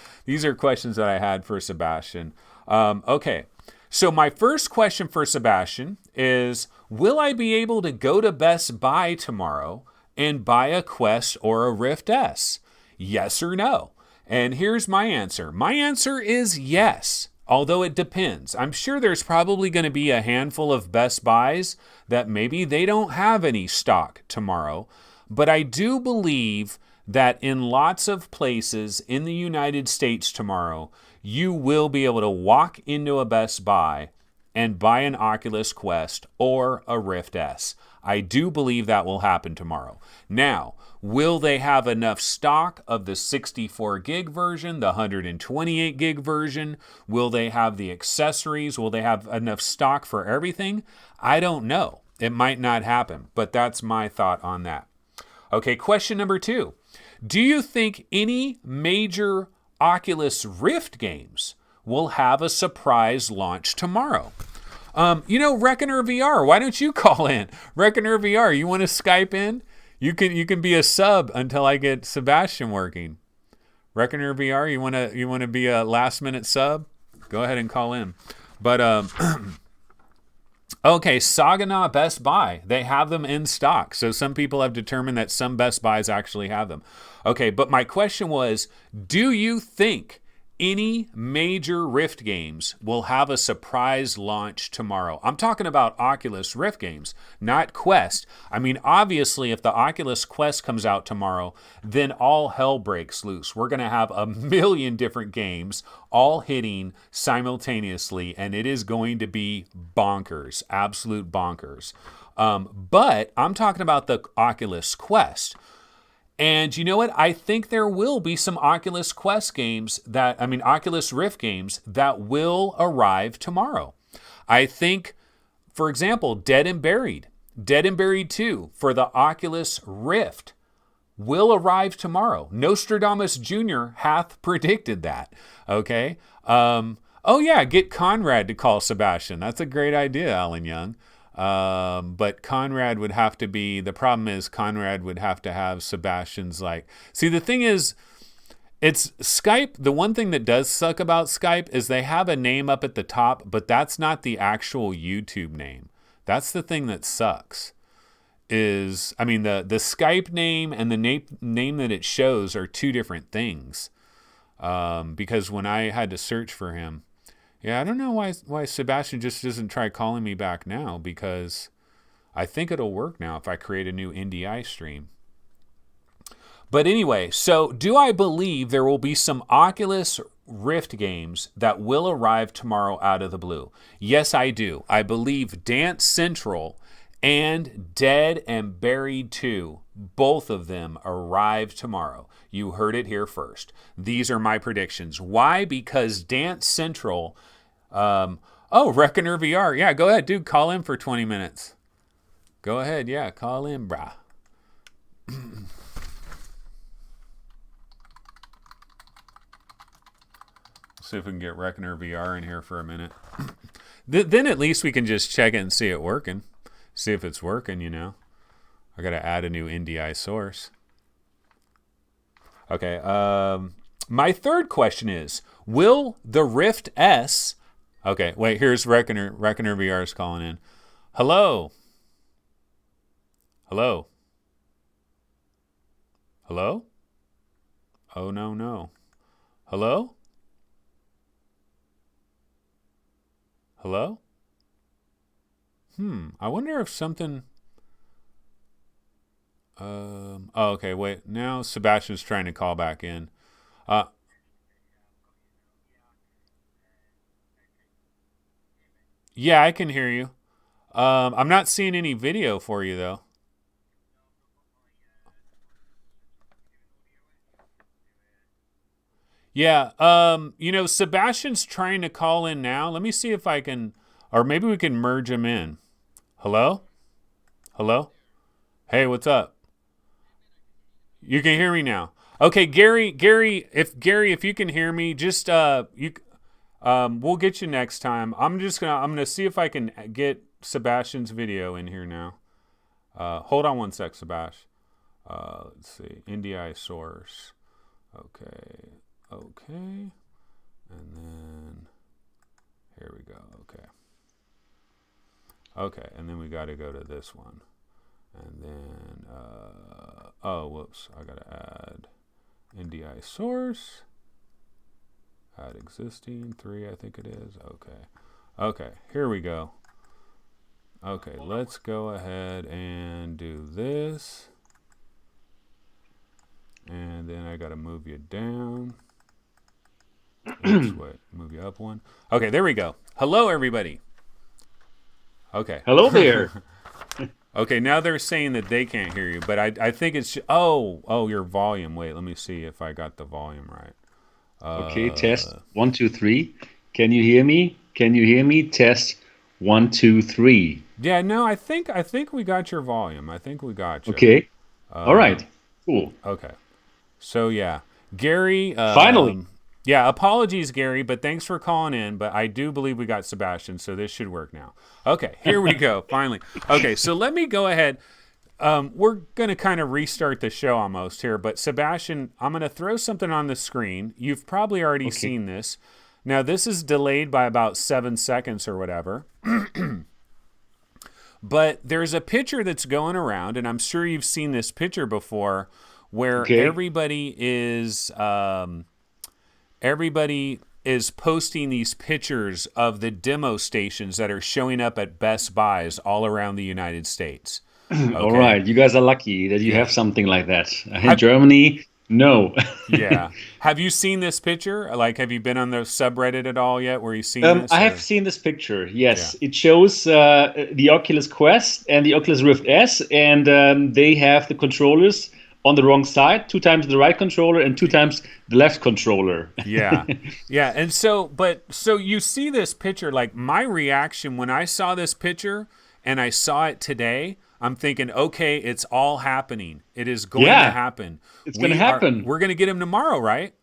Sebastian. Okay, so my first question for Sebastian is, will I be able to go to Best Buy tomorrow and buy a Quest or a Rift S? Yes or no? And here's my answer. My answer is yes, although it depends. I'm sure there's probably going to be a handful of Best Buys that maybe they don't have any stock tomorrow, but I do believe that in lots of places in the United States tomorrow, you will be able to walk into a Best Buy and buy an Oculus Quest or a Rift S. I do believe that will happen tomorrow. Now, will they have enough stock of the 64 gig version, the 128 gig version? Will they have the accessories? Will they have enough stock for everything? I don't know. It might not happen, but that's my thought on that. Okay, question number 2. Do you think any major Oculus Rift games will have a surprise launch tomorrow? Reckoner VR, why don't you call in? Reckoner VR, you want to Skype in? You can be a sub until I get Sebastian working. Reckoner VR, you want to be a last minute sub? Go ahead and call in. But okay, Saginaw Best Buy, they have them in stock. So some people have determined that some Best Buys actually have them. Okay, but my question was, do you think any major Rift games will have a surprise launch tomorrow? I'm talking about Oculus Rift games, not Quest. I mean, obviously, if the Oculus Quest comes out tomorrow, then all hell breaks loose. We're going to have a million different games all hitting simultaneously, and it is going to be bonkers, absolute bonkers. But I'm talking about the Oculus Quest. And you know what? I think there will be some Oculus Rift games that will arrive tomorrow. I think, for example, Dead and Buried 2 for the Oculus Rift will arrive tomorrow. Nostradamus Jr. hath predicted that. Okay. Get Conrad to call Sebastian. That's a great idea, Alan Young. But Conrad would have to be, the problem is Conrad would have to have Sebastian's like, see, the thing is, it's Skype. The one thing that does suck about Skype is they have a name up at the top, but that's not the actual YouTube name. That's the thing that sucks. Is, I mean, the Skype name and the name that it shows are two different things. Because when I had to search for him, yeah, I don't know why Sebastian just doesn't try calling me back now, because I think it'll work now if I create a new NDI stream. But anyway, so do I believe there will be some Oculus Rift games that will arrive tomorrow out of the blue? Yes, I do. I believe Dance Central and Dead and Buried 2, both of them arrive tomorrow. You heard it here first. These are my predictions. Why? Because Dance Central... Reckoner VR. Yeah, go ahead, dude. Call in for 20 minutes. Go ahead. Yeah, call in, brah. See if we can get Reckoner VR in here for a minute. Then at least we can just check it and see it working. See if it's working, you know. I got to add a new NDI source. Okay. My third question is, will the Rift S... Okay, wait, here's Reckoner. Reckoner VR is calling in. Hello? Hello? Hello? Oh, no. Hello? Hello? I wonder if something... okay, wait. Now Sebastian's trying to call back in. Yeah, I can hear you. I'm not seeing any video for you, though. Yeah, Sebastian's trying to call in now. Let me see if I can, or maybe we can merge him in. Hello? Hello? Hey, what's up? You can hear me now. Okay, Gary, if you can hear me, just we'll get you next time. I'm gonna see if I can get Sebastian's video in here now. Hold on one sec, Sebastian. Let's see, NDI source. Okay, and then here we go. Okay, and then we got to go to this one, and then whoops, I got to add NDI source. Add existing 3, I think it is. Okay, here we go. Okay, let's go ahead and do this. And then I got to move you down. Oops, wait, move you up one. Okay, there we go. Hello, everybody. Okay. Hello there. Okay, now they're saying that they can't hear you, but I think it's... Oh, your volume. Wait, let me see if I got the volume right. Okay, test 1, 2, 3. Can you hear me? Can you hear me? Test 1, 2, 3. Yeah, no, I think we got your volume. I think we got you. Okay. All right. Cool. Okay. So yeah, Gary. Finally. Yeah, apologies, Gary, but thanks for calling in. But I do believe we got Sebastian, so this should work now. Okay, here we go. Finally. Okay, so let me go ahead. We're going to kind of restart the show almost here, but Sebastian, I'm going to throw something on the screen. You've probably already seen this. Now, this is delayed by about 7 seconds or whatever. But there's a picture that's going around, and I'm sure you've seen this picture before, where everybody is posting these pictures of the demo stations that are showing up at Best Buys all around the United States. Okay. All right, you guys are lucky that you have something like that. In Germany, no. Yeah. Have you seen this picture? Like, have you been on the subreddit at all yet where you've seen this? I have seen this picture, yes. Yeah. It shows the Oculus Quest and the Oculus Rift S, and they have the controllers on the wrong side, 2 times the right controller and 2 times the left controller. Yeah. Yeah. And so you see this picture, like my reaction when I saw this picture and I saw it today, I'm thinking, okay, it's all happening. It is going to happen. It's going to happen. We're going to get him tomorrow, right?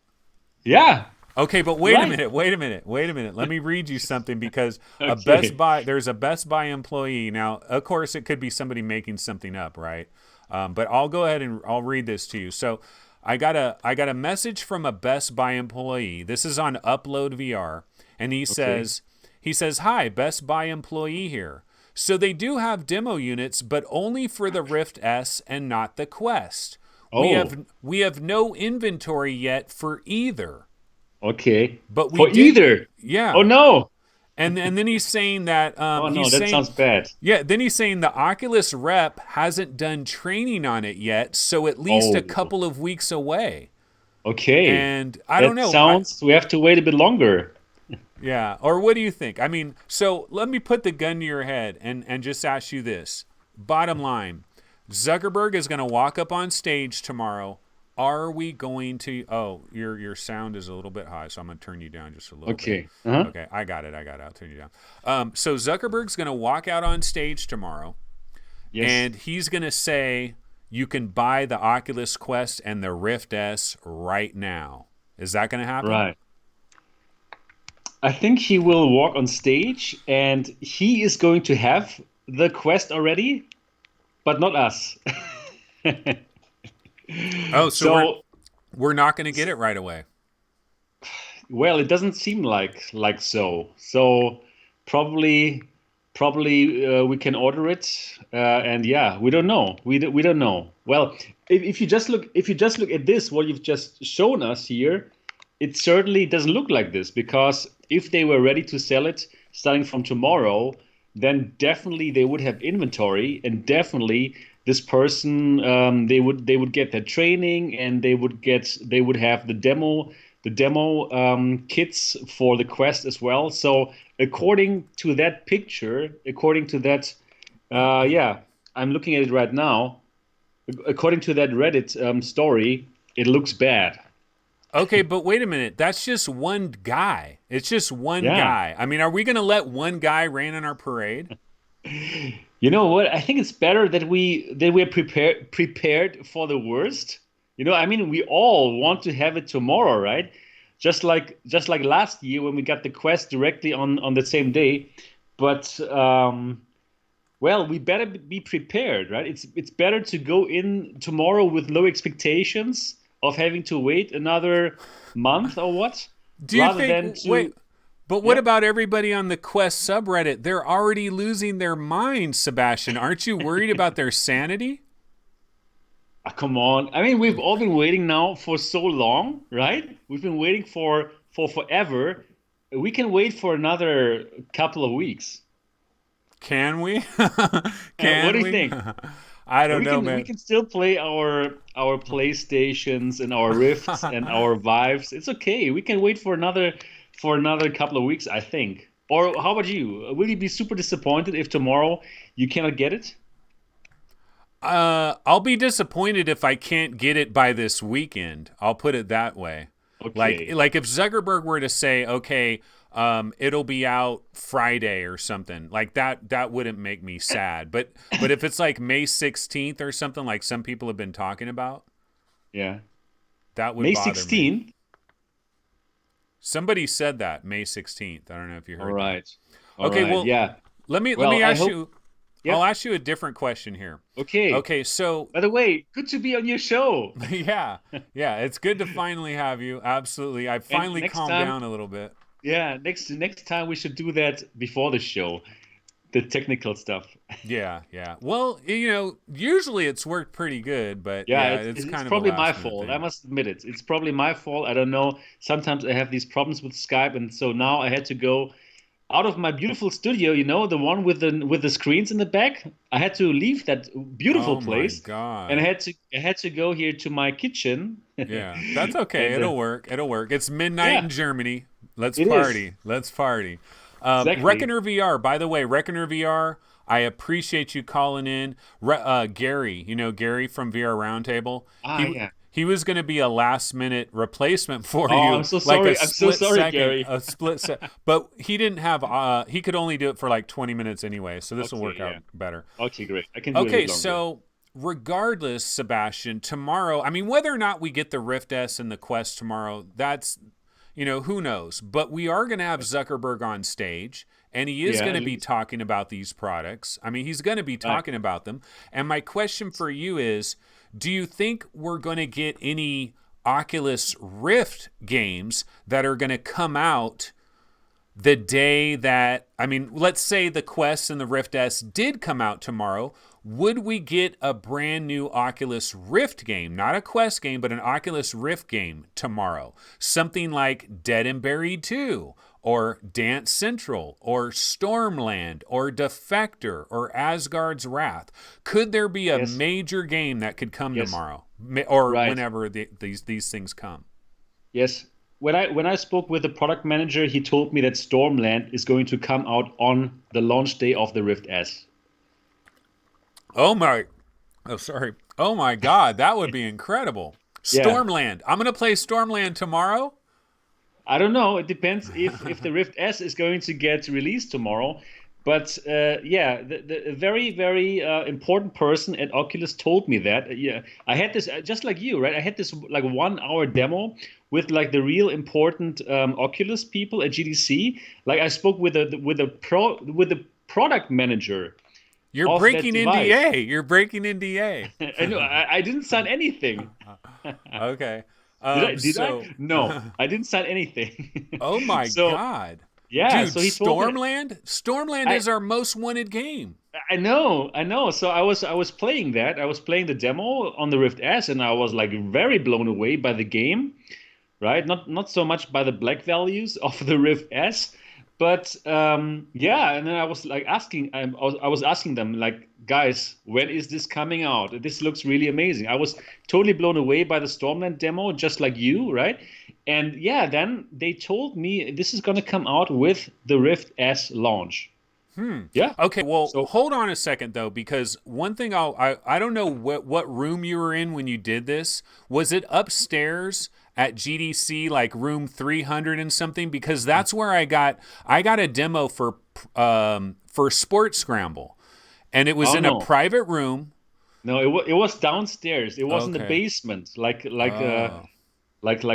Yeah. Okay, but wait a Right. minute. Let me read you something because Okay. there's a Best Buy employee. Now, of course, it could be somebody making something up, right? But I'll go ahead and I'll read this to you. So I got a message from a Best Buy employee. This is on Upload VR, and Okay. he says, "Hi, Best Buy employee here. So they do have demo units, but only for the Rift S and not the Quest. Oh, We have no inventory yet for either." okay. But we For did, either. Oh yeah. no. And then he's saying that Oh no, that sounds bad. yeah. Then he's saying the Oculus rep hasn't done training on it yet, so at least a Oh, couple of weeks away. okay. And I don't That know. sounds. We have to wait a bit longer. Yeah. Or what do you think? I mean, so let me put the gun to your head and just ask you this. Bottom line, Zuckerberg is going to walk up on stage tomorrow. Are we going to? Oh, your sound is a little bit high, so I'm going to turn you down just a little bit. Okay. Uh-huh. Okay, I got it. I'll turn you down. So Zuckerberg's going to walk out on stage tomorrow, Yes. and he's going to say, "You can buy the Oculus Quest and the Rift S right now." Is that going to happen? Right. I think he will walk on stage and he is going to have the quest already, but not us. Oh, so So, we're not going to get it right away. well, it doesn't seem like so. So probably we can order it, and yeah, we don't know. We don't know. Well, if you just look at this, what you've just shown us here, it certainly doesn't look like this because if they were ready to sell it starting from tomorrow, then definitely they would have inventory, and definitely this person they would get their training, and they would have the demo kits for the quest as well. So according to that picture, according to that, yeah, I'm looking at it right now. According to that Reddit story, it looks bad. Okay, but wait a minute. That's just one guy. It's just one Yeah. guy. I mean, are we going to let one guy rain on our parade? You know what? I think it's better that we're prepared for the worst. You know, I mean, we all want to have it tomorrow, right? Just like last year when we got the quest directly on the same day. But well, we better be prepared, right? It's better to go in tomorrow with low expectations of having to wait another month or what, Do you rather think, than wait, to but what yeah. about everybody on the Quest subreddit? They're already losing their minds, Sebastian. Aren't you worried about their sanity? Ah, come on. I mean, we've all been waiting now for so long, right? We've been waiting for forever. We can wait for another couple of weeks. Can we? What do Can you we? think? I don't know, We man. can still play our PlayStations and our Rifts and our Vives. It's okay. We can wait for another couple of weeks, I think. Or how about you? Will you be super disappointed if tomorrow you cannot get it? I'll be disappointed if I can't get it by this weekend. I'll put it that way. Okay. Like if Zuckerberg were to say, okay, it'll be out Friday or something like that, that wouldn't make me sad. But if it's like May 16th or something like some people have been talking about, Yeah. that would May bother me. 16th. Somebody said that May 16th. I don't know if you All heard that. right. All Okay, right. well, Yeah. let Well, me I ask hope. you. I'll Yep. ask you a different question here. Okay. Okay, so By the way, good to be on your show. yeah, yeah, it's good to finally have you. Absolutely, I And finally next calmed time, down a little bit. yeah, next time we should do that before the show, the technical stuff. Yeah, yeah. Well, usually it's worked pretty good, but Yeah, yeah, it's it's kind of a probably my last minute fault. I thing. must admit it. It's probably my fault. I don't know. Sometimes I have these problems with Skype, and so now I had to go out of my beautiful studio, the one with the screens in the back. I had to leave that beautiful Oh my place, and God. I had to go here to my kitchen. Yeah, that's okay. And It'll work. It'll work. It's midnight yeah, in Germany. Let's it is. party. Let's party. Exactly. Reckoner VR. By the way, Reckoner VR. I appreciate you calling in, Gary. You know Gary from VR Roundtable. Ah, He yeah. he was going to be a last minute replacement for Oh, you, I'm so like a sorry. I'm so split sorry, second, Gary. But he didn't have. He could only do it for like 20 minutes anyway, so this will Okay, work out yeah. better. Okay, great. I can do it a Okay, bit longer. so regardless, Sebastian, tomorrow, I mean, whether or not we get the Rift S and the Quest tomorrow, who knows? But we are going to have Zuckerberg on stage, and he is going to be talking about these products. I mean, he's going to be talking about them. And my question for you is, do you think we're going to get any Oculus Rift games that are going to come out the day that, I mean, let's say the Quest and the Rift S did come out tomorrow, would we get a brand new Oculus Rift game, not a Quest game, but an Oculus Rift game tomorrow? Something like Dead and Buried 2, or Dance Central, or Stormland, or Defector, or Asgard's Wrath. Could there be a major game that could come tomorrow, or whenever these things come? Yes. When I spoke with the product manager, he told me that Stormland is going to come out on the launch day of the Rift S. Oh my God, that would be incredible. Stormland. I'm going to play Stormland tomorrow. I don't know. It depends if the Rift S is going to get released tomorrow. But the very, very important person at Oculus told me that. I had this just like you, right? I had this like 1 hour demo with like the real important Oculus people at GDC. Like I spoke with the product manager. You're breaking NDA. You're breaking NDA. I know. I didn't sign anything. Okay. Did I? No, I didn't sign anything. Oh my God. Yeah, dude, so he told Stormland? Stormland is our most wanted game. I know. So I was playing that. I was playing the demo on the Rift S, and I was like very blown away by the game, right? Not so much by the black values of the Rift S, but and then I was like asking them like, guys, when is this coming out? This looks really amazing. I was totally blown away by the Stormland demo, just like you, right? And then they told me this is going to come out with the Rift S launch. Yeah. Okay. Well, hold on a second though, because one thing I don't know what room you were in when you did this. Was it upstairs at GDC, like room 300 and something? Because that's where I got a demo for Sports Scramble, and it was in a private room. No, it was downstairs. It was in the basement, like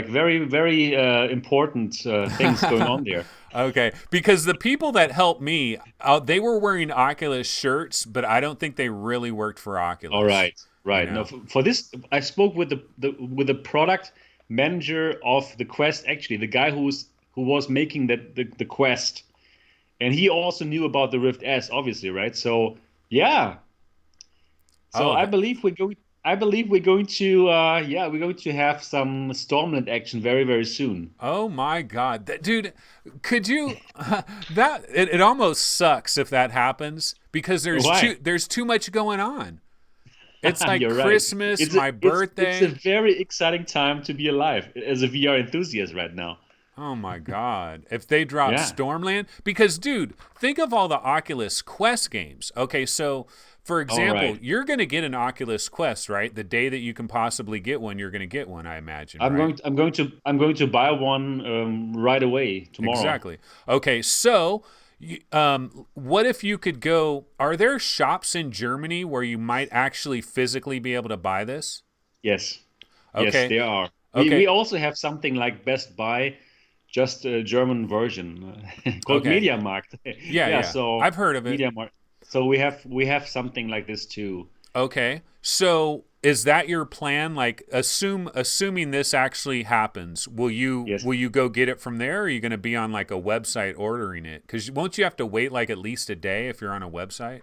very, very important things going on there. Okay, because the people that helped me, they were wearing Oculus shirts, but I don't think they really worked for Oculus. All right. No, for this, I spoke with the product manager of the Quest, actually, the guy who was making the Quest, and he also knew about the Rift S, obviously, right? So yeah. So I believe we're going to have some Stormland action very, very soon. Oh my God, dude! Could you? It almost sucks if that happens, because there's too much going on. It's like Christmas, my birthday. It's a very exciting time to be alive as a VR enthusiast right now. Oh my God! If they drop Stormland, because dude, think of all the Oculus Quest games. Okay, so. For example, you're going to get an Oculus Quest, right? The day that you can possibly get one, you're going to get one, I imagine. I'm going to buy one right away tomorrow. Exactly. Okay, so what if you could go? Are there shops in Germany where you might actually physically be able to buy this? Yes. Okay. Yes, there are. Okay. We also have something like Best Buy, just a German version called MediaMarkt. Yeah. So I've heard of it. MediaMarkt. So we have something like this too. Okay. So is that your plan? Like, assuming this actually happens, will you go get it from there? Or are you going to be on like a website ordering it? Because won't you have to wait like at least a day if you're on a website?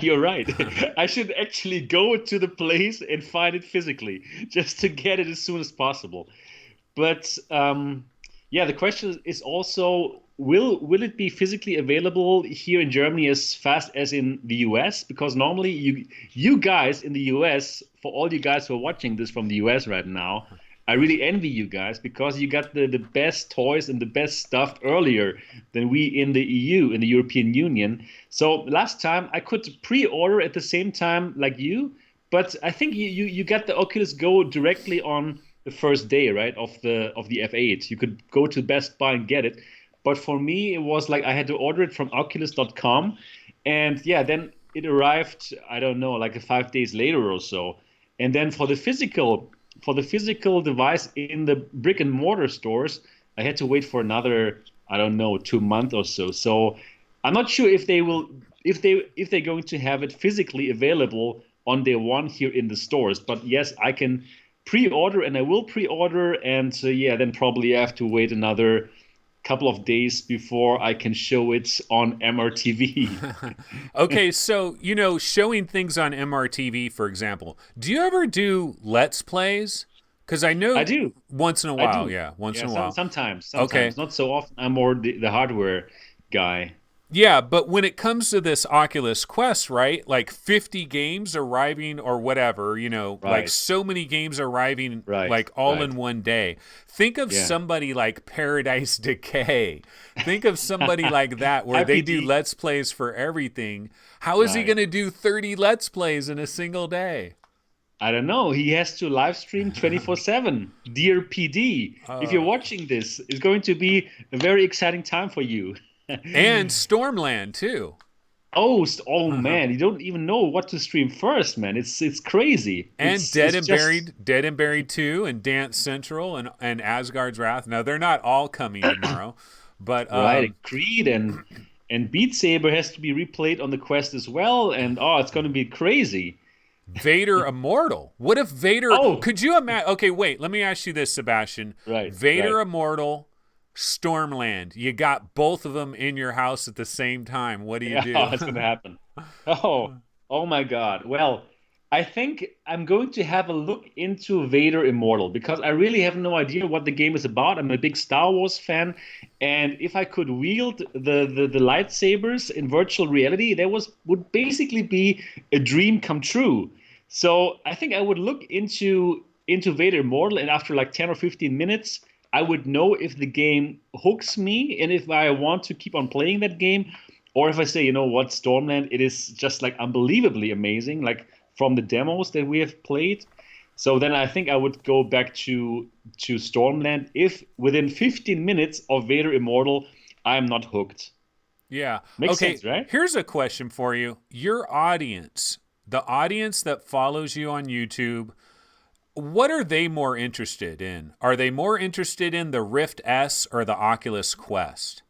You're right. I should actually go to the place and find it physically just to get it as soon as possible. But the question is also, will it be physically available here in Germany as fast as in the US? Because normally you guys in the US, for all you guys who are watching this from the US right now, I really envy you guys, because you got the best toys and the best stuff earlier than we in the EU, in the European Union. So last time I could pre-order at the same time like you, but I think you got the Oculus Go directly on the first day, right, of the F8. You could go to Best Buy and get it. But for me, it was like I had to order it from Oculus.com, and then it arrived, I don't know, like 5 days later or so. And then for the physical device in the brick and mortar stores, I had to wait for another, I don't know, 2 months or so. So I'm not sure if they will, if they're going to have it physically available on day one here in the stores. But yes, I can pre-order, and I will pre-order, and yeah, then probably I have to wait another couple of days before I can show it on MRTV. Okay, so, showing things on MRTV, for example, do you ever do Let's Plays? Because I know I do. once in a I while, do. yeah, once Yeah, in a while. sometimes, Okay. not so often. I'm more the hardware guy. Yeah, but when it comes to this Oculus Quest, right? Like 50 games arriving or whatever, like Right, so many games arriving right, like all right. in one day. Think of Yeah. somebody like Paradise Decay. Think of somebody like that where they do IPD. Let's Plays for everything. How is he Right. going to do 30 Let's Plays in a single day? I don't know. He has to live stream 24/7. Dear PD, if you're Uh, watching this, it's going to be a very exciting time for you. and Stormland, too. Oh man, you don't even know what to stream first, man. It's crazy. And It's just Dead and Buried 2 and Dance Central and Asgard's Wrath. Now, they're not all coming tomorrow, but right. And Creed and Beat Saber has to be replayed on the Quest as well, and oh, it's going to be crazy. Vader Immortal. What if Vader... Oh, Could you imagine... Okay, wait. Let me ask you this, Sebastian. right, Vader right. Immortal, Stormland. You got both of them in your house at the same time. What do you Yeah, do? it's going to happen. Oh my God. Well, I think I'm going to have a look into Vader Immortal because I really have no idea what the game is about. I'm a big Star Wars fan, and if I could wield the lightsabers in virtual reality, that would basically be a dream come true. So I think I would look into Vader Immortal, and after like 10 or 15 minutes, I would know if the game hooks me and if I want to keep on playing that game, or if I say, you know what, Stormland, it is just like unbelievably amazing, like from the demos that we have played. So then I think I would go back to Stormland if within 15 minutes of Vader Immortal, I'm not hooked. Yeah. Makes Okay, sense, right? here's a question for you. Your audience, the audience that follows you on YouTube, what are they more interested in? Are they more interested in the Rift S or the Oculus Quest?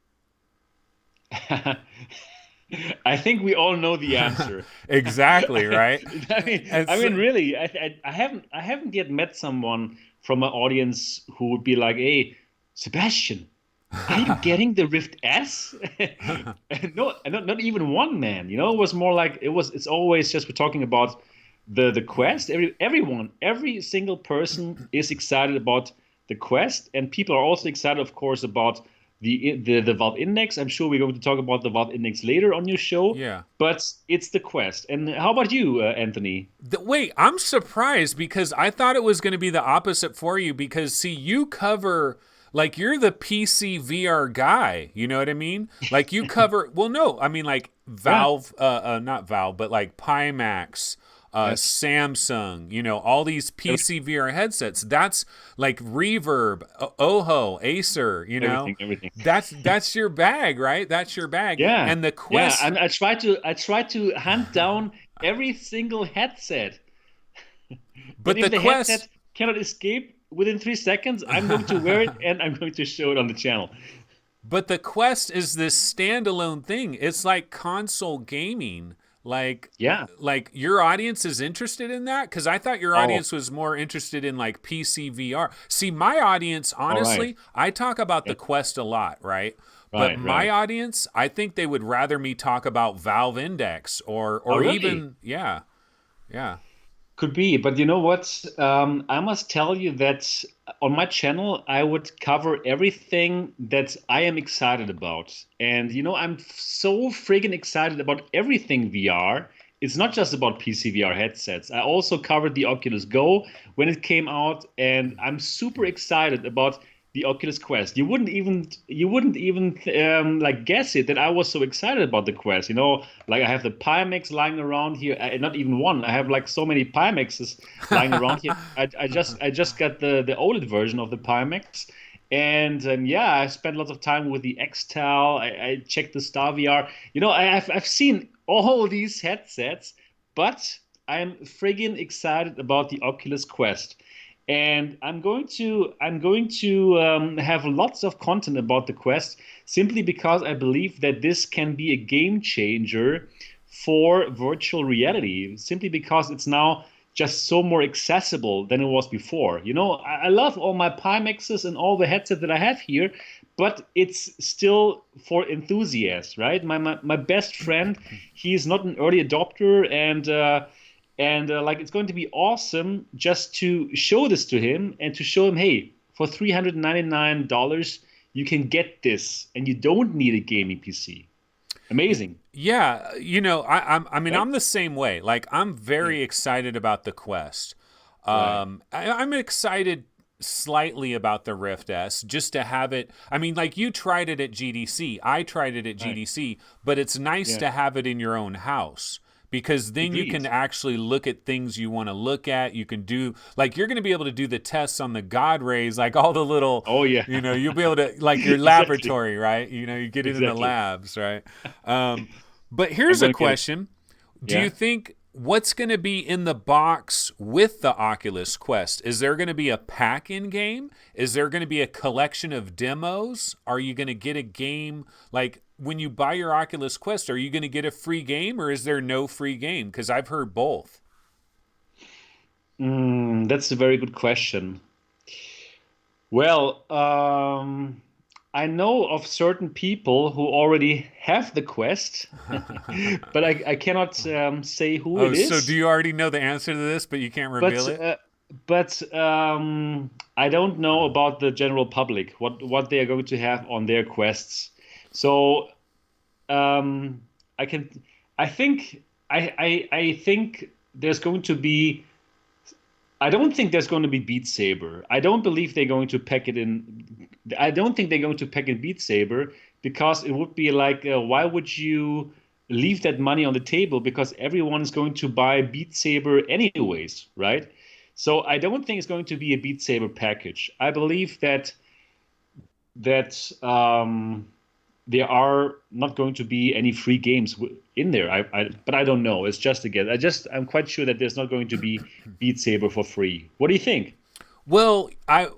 I think we all know the answer. Exactly, right? And I mean, so- really, I haven't yet met someone from my audience who would be like, "Hey, Sebastian, are you getting the Rift S?" No, not even one man. It was more like It's always just we're talking about the Quest. Every single person is excited about the Quest, and people are also excited, of course, about the Valve Index. I'm sure we're going to talk about the Valve Index later on your show. Yeah. But it's the Quest. And how about you, Anthony? Wait, I'm surprised because I thought it was going to be the opposite for you because, see, you cover, like, you're the PC VR guy. You know what I mean? Like, you cover, well, no, I mean, like, Valve, not Valve, but like Pimax, Yes. Samsung, all these PC VR headsets. That's like Reverb, Oho, Acer, Everything. That's your bag, right? That's your bag. Yeah. And the Yeah. Quest. I try to hunt down every single headset. But And if the the Quest. headset cannot escape within 3 seconds, I'm going to wear it and I'm going to show it on the channel. But the Quest is this standalone thing. It's like console gaming. Yeah. Like your audience is interested in that? Because I thought your Oh. audience was more interested in like PC VR. See, my audience, honestly, I talk about the Quest a lot, right? But Right, my right. audience, I think they would rather me talk about Valve Index or really? even, yeah. Could be, but you know what? I must tell you that on my channel, I would cover everything that I am excited about. And I'm so friggin' excited about everything VR. It's not just about PC VR headsets. I also covered the Oculus Go when it came out, and I'm super excited about the Oculus Quest. You wouldn't even like guess it that I was so excited about the Quest. Like I have the Pimax lying around here. Not even one. I have like so many Pimaxes lying around here. I just got the OLED version of the Pimax. And yeah, I spent lots of time with the X-Tal. I checked the Star VR. I've seen all these headsets, but I'm friggin' excited about the Oculus Quest. And I'm going to have lots of content about the Quest simply because I believe that this can be a game changer for virtual reality. Simply because it's now just so more accessible than it was before. I love all my Pimaxes and all the headsets that I have here, but it's still for enthusiasts, right? My best friend, he's not an early adopter, and like it's going to be awesome just to show this to him and to show him, hey, for $399 you can get this, and you don't need a gaming PC. Amazing. Yeah, I mean, Right? I'm the same way. Like, I'm very Yeah. excited about the Quest. Right. I'm excited slightly about the Rift S, just to have it. I mean, like, you tried it at GDC, I tried it at Right. GDC, but it's nice Yeah. to have it in your own house. Because then you can Agreed. actually look at things you want to look at. You can do, like, you're going to be able to do the tests on the God rays, like all the little, Oh yeah. you'll be able to, like your Exactly. laboratory, right? You get it in the Exactly. labs, right? But I'm here's a going to get it. question. Do you Yeah. think what's going to be in the box with the Oculus Quest? Is there going to be a pack-in game? Is there going to be a collection of demos? Are you going to get a game? Like, when you buy your Oculus Quest, are you going to get a free game, or is there no free game? Because I've heard both. That's a very good question. Well, I know of certain people who already have the Quest, but I cannot say who Oh, it so do is. you already know the answer to this, but you can't reveal But it? I don't know about the general public what they are going to have on their quests. So um, I can I think I think there's going to be. I don't think there's going to be Beat Saber. I don't believe they're going to pack it in. I don't think they're going to pack in Beat Saber because it would be like, why would you leave that money on the table? Because everyone is going to buy Beat Saber anyways, right? So I don't think it's going to be a Beat Saber package. I believe that there are not going to be any free games in there. But I don't know. It's just a guess. I'm quite sure that there's not going to be Beat Saber for free. What do you think? Well, I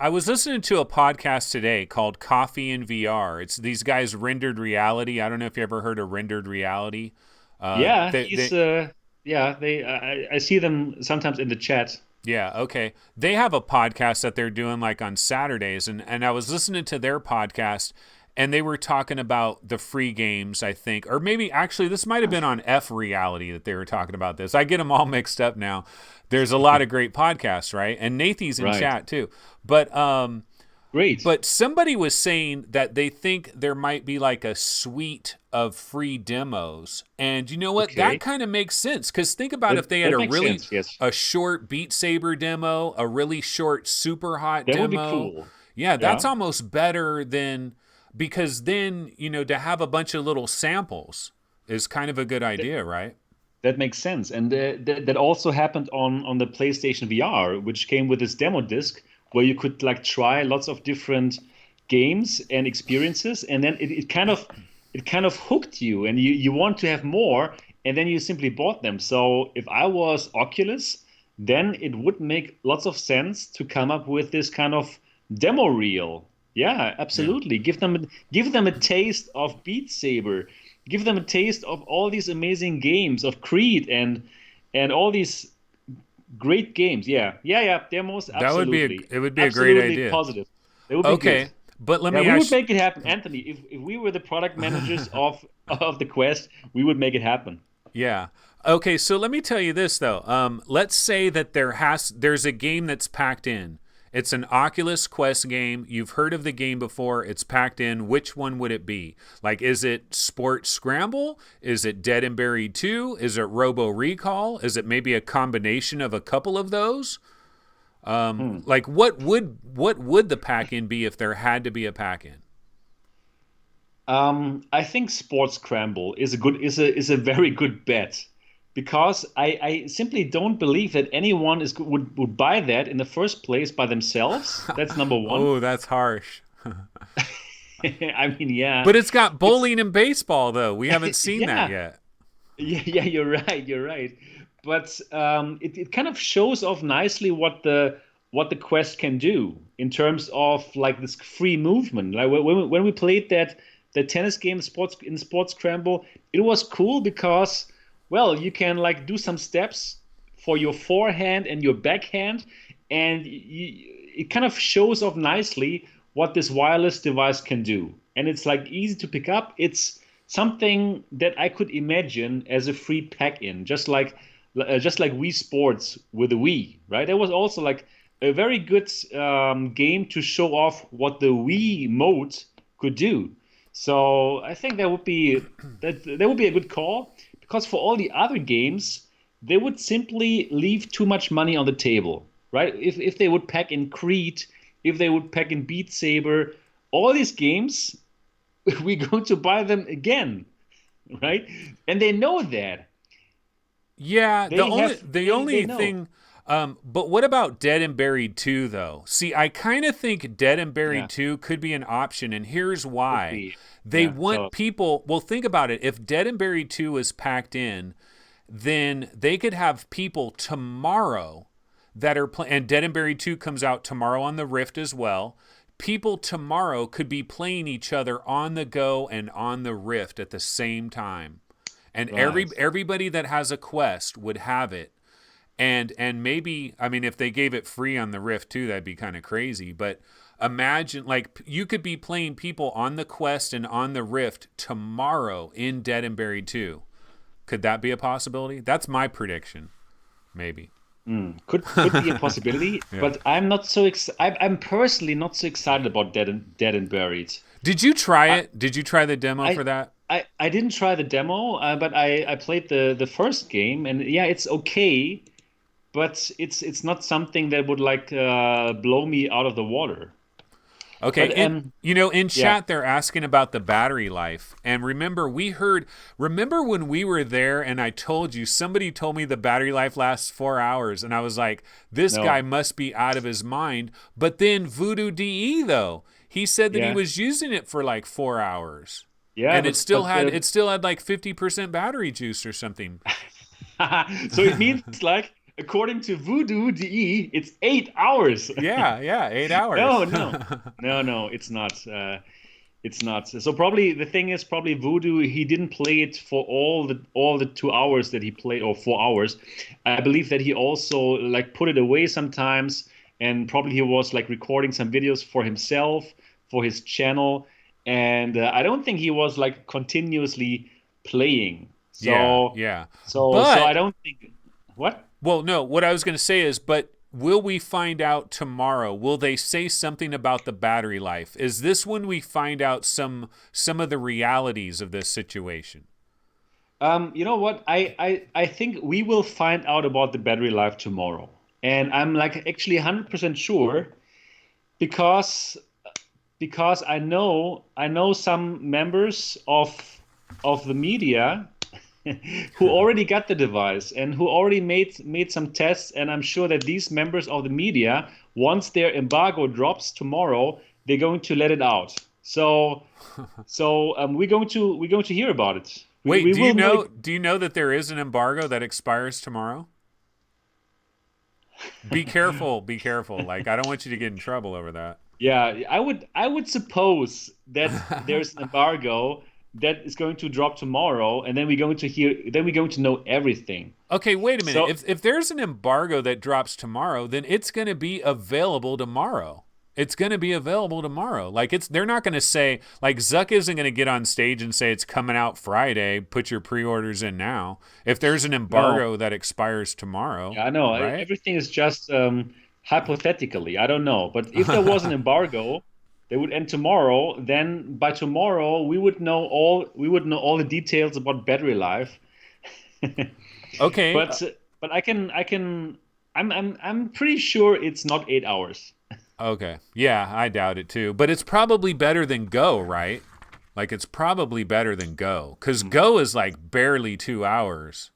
was listening to a podcast today called Coffee and VR. It's these guys rendered reality. I don't know if you ever heard of rendered reality. Yeah, They yeah. I see them sometimes in the chat. Yeah, okay. They have a podcast that they're doing like on Saturdays, and I was listening to their podcast, and they were talking about the free games, I think. Or maybe actually this might have been on F Reality that they were talking about this. I get them all mixed up now. There's a lot of great podcasts, right? And Nathy's in Right. chat too. But Great. somebody was saying that they think there might be like a suite of free demos. And you know what? That Okay. kind of makes sense. Because think about if That they had that a makes really sense. Yes. a short Beat Saber demo, a really short Super Hot That would be demo. cool. Yeah, that's Yeah. almost better than because then, to have a bunch of little samples is kind of a good idea, right? That makes sense. And that also happened on the PlayStation VR, which came with this demo disc where you could like try lots of different games and experiences, and then it kind of hooked you, and you want to have more, and then you simply bought them. So if I was Oculus, then it would make lots of sense to come up with this kind of demo reel. Yeah, Yeah. absolutely. Give them a taste of Beat Saber. Give them a taste of all these amazing games of Creed and all these great games. Yeah, yeah, yeah. Demos, That would be absolutely, it would be a great absolutely idea. positive. That would be good. Okay, but let Yeah, me we would ask make it happen, Anthony. If we were the product managers of the Quest, we would make it happen. Yeah. Okay, so let me tell you this though. Let's say that there's a game that's packed in. It's an Oculus Quest game. You've heard of the game before. It's packed in. Which one would it be? Like, is it Sport Scramble? Is it Dead and Buried 2? Is it Robo Recall? Is it maybe a combination of a couple of those? Like, what would the pack in be if there had to be a pack in? I think Sports Scramble is a very good bet because I simply don't believe that anyone would buy that in the first place by themselves. That's number one. Oh, that's harsh. I mean, yeah, But it's got bowling and baseball though. We haven't seen that yeah, yet. yeah, you're right, you're right. But it kind of shows off nicely what the what the Quest can do in terms of like this free movement. Like when we played the tennis game Sports Scramble, it was cool because, well, you can like do some steps for your forehand and your backhand, and it kind of shows off nicely what this wireless device can do. And it's like easy to pick up. It's something that I could imagine as a free pack-in, just like Wii Sports with the Wii, right? There was also like a very good game to show off what the Wii mode could do. So I think that would be a good call, because for all the other games, they would simply leave too much money on the table, right? If they would pack in Creed, if they would pack in Beat Saber, all these games, we're going to buy them again, right? And they know that. Yeah, the only they know. thing. But what about Dead and Buried 2, though? See, I kind of think Dead and Buried Yeah. 2 could be an option, and here's why. be. They Yeah, want so- people. Well, think about it. If Dead and Buried 2 is packed in, then they could have people tomorrow that are playing. And Dead and Buried 2 comes out tomorrow on the Rift as well. People tomorrow could be playing each other on the go and on the Rift at the same time. And Right. everybody that has a Quest would have it. And maybe, I mean, if they gave it free on the Rift too, that'd be kind of crazy. But imagine, like, you could be playing people on the Quest and on the Rift tomorrow in Dead and Buried 2. Could that be a possibility? That's my prediction. Maybe. Could be a possibility, but I'm not so I'm personally not so excited about Dead and Buried. Did you try it? Did you try the demo for that? I didn't try the demo, but I played the first game, and yeah, it's okay, but it's not something that would like blow me out of the water. Okay, But, and in chat they're asking about the battery life. And remember when we were there and I told you, somebody told me the battery life lasts 4 hours, and I was like, this No. guy must be out of his mind. But then Voodoo DE though, he said that he Yeah. was using it for like 4 hours. Yeah, And but- it still but, had like 50% battery juice or something. so it means like according to Voodoo DE, it's 8 hours. Yeah, 8 hours. No, it's not. It's not. So probably the thing is probably Voodoo. He didn't play it for all the 2 hours that he played, or 4 hours. I believe that he also like put it away sometimes, and probably he was like recording some videos for himself, for his channel, and I don't think he was like continuously playing. So yeah. So But- I don't think what. Well, no, what I was going to say is, but will we find out tomorrow? Will they say something about the battery life? Is this when we find out some of the realities of this situation? You know what? I think we will find out about the battery life tomorrow. And I'm like actually 100% sure because I know some members of the media who already got the device and who already made some tests, and I'm sure that these members of the media, once their embargo drops tomorrow, they're going to let it out. So we're going to hear about it. Wait, We do you will do you know that there is an embargo that expires tomorrow? Be careful. Like, I don't want you to get in trouble over that. Yeah, I would suppose that there's an embargo that is going to drop tomorrow, and then we're going to know everything. Okay, wait a minute. So- If there's an embargo that drops tomorrow, then it's going to be available tomorrow. It's going to be available tomorrow. Like, they're not going to say, like, Zuck isn't going to get on stage and say it's coming out Friday, put your pre-orders in now. If there's an embargo that expires tomorrow. Yeah, I know. Right? Everything is just hypothetically. I don't know, but if there was an embargo, they would end tomorrow. Then by tomorrow, we would know all the details about battery life. Okay. But I'm pretty sure it's not 8 hours. Okay. Yeah, I doubt it too. But it's probably better than Go, right? Like, it's probably better than Go. Because Go is like barely 2 hours.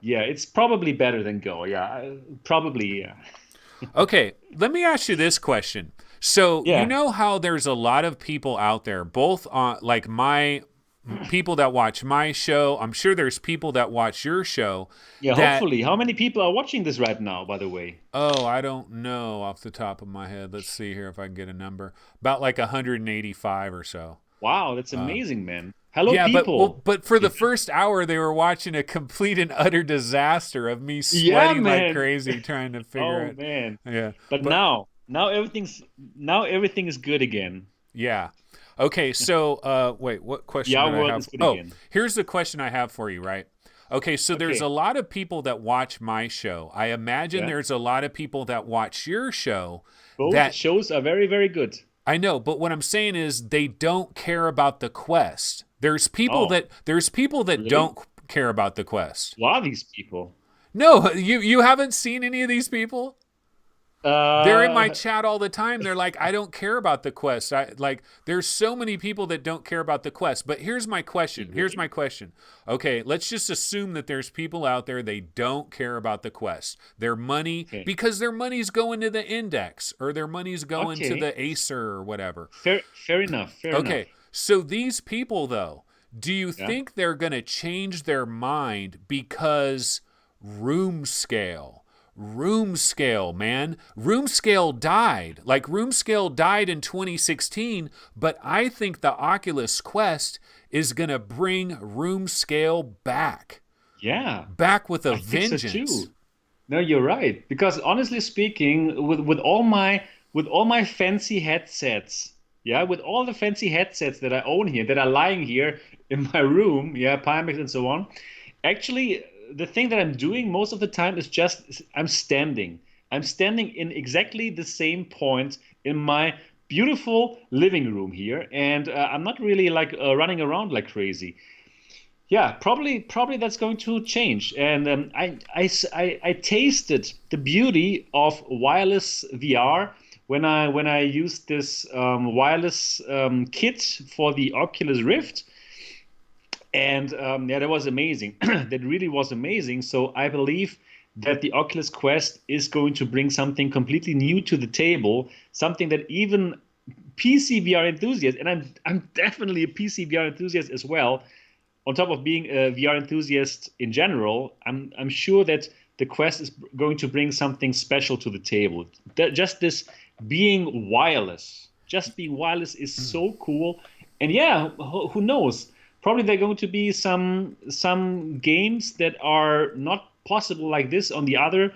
Yeah, it's probably better than Go. Yeah, probably. Yeah. Okay, let me ask you this question. So, Yeah. you know how there's a lot of people out there, both on like my people that watch my show. I'm sure there's people that watch your show. Yeah, that, hopefully. How many people are watching this right now, by the way? Oh, I don't know off the top of my head. Let's see here if I can get a number. About like 185 or so. Wow, that's amazing, man. Hello, Yeah, people. but for the first hour, they were watching a complete and utter disaster of me sweating like man. crazy trying to figure it. Oh man. Yeah. But now everything is good again. Yeah. Okay, so wait, what question Yeah, did I world have? is good Oh, again. here's the question I have for you, right? Okay, so there's Okay. a lot of people that watch my show. I imagine Yeah. there's a lot of people that watch your show. Both that shows are very, very good. I know, but what I'm saying is they don't care about the Quest. There's people Oh. that Really? don't care about the Quest. Who are these people? No, you haven't seen any of these people? They're in my chat all the time. They're like, I don't care about the Quest. There's so many people that don't care about the Quest. But here's my question. Okay, let's just assume that there's people out there, they don't care about the Quest. Their money, because their money's going to the Index, or their money's going to the Acer or whatever. Fair enough. Okay, so these people, though, do you think they're going to change their mind because room scale, man. Room scale died. Like, room scale died in 2016, but I think the Oculus Quest is going to bring room scale back. Yeah. Back with a I think vengeance. so too. No, you're right. Because honestly speaking, with all my fancy headsets, with all the fancy headsets that I own here, that are lying here in my room, Pimax and so on, actually, the thing that I'm doing most of the time is just I'm standing. I'm standing in exactly the same point in my beautiful living room here, and I'm not really like running around like crazy. Yeah, probably that's going to change. And I tasted the beauty of wireless VR when I used this wireless kit for the Oculus Rift. And that was amazing. That really was amazing. So I believe that the Oculus Quest is going to bring something completely new to the table, something that even PC VR enthusiasts, and I'm definitely a PC VR enthusiast as well, on top of being a VR enthusiast in general, I'm sure that the Quest is going to bring something special to the table. Just this being wireless, is so cool. And yeah, who knows? Probably there are going to be some games that are not possible like this on the other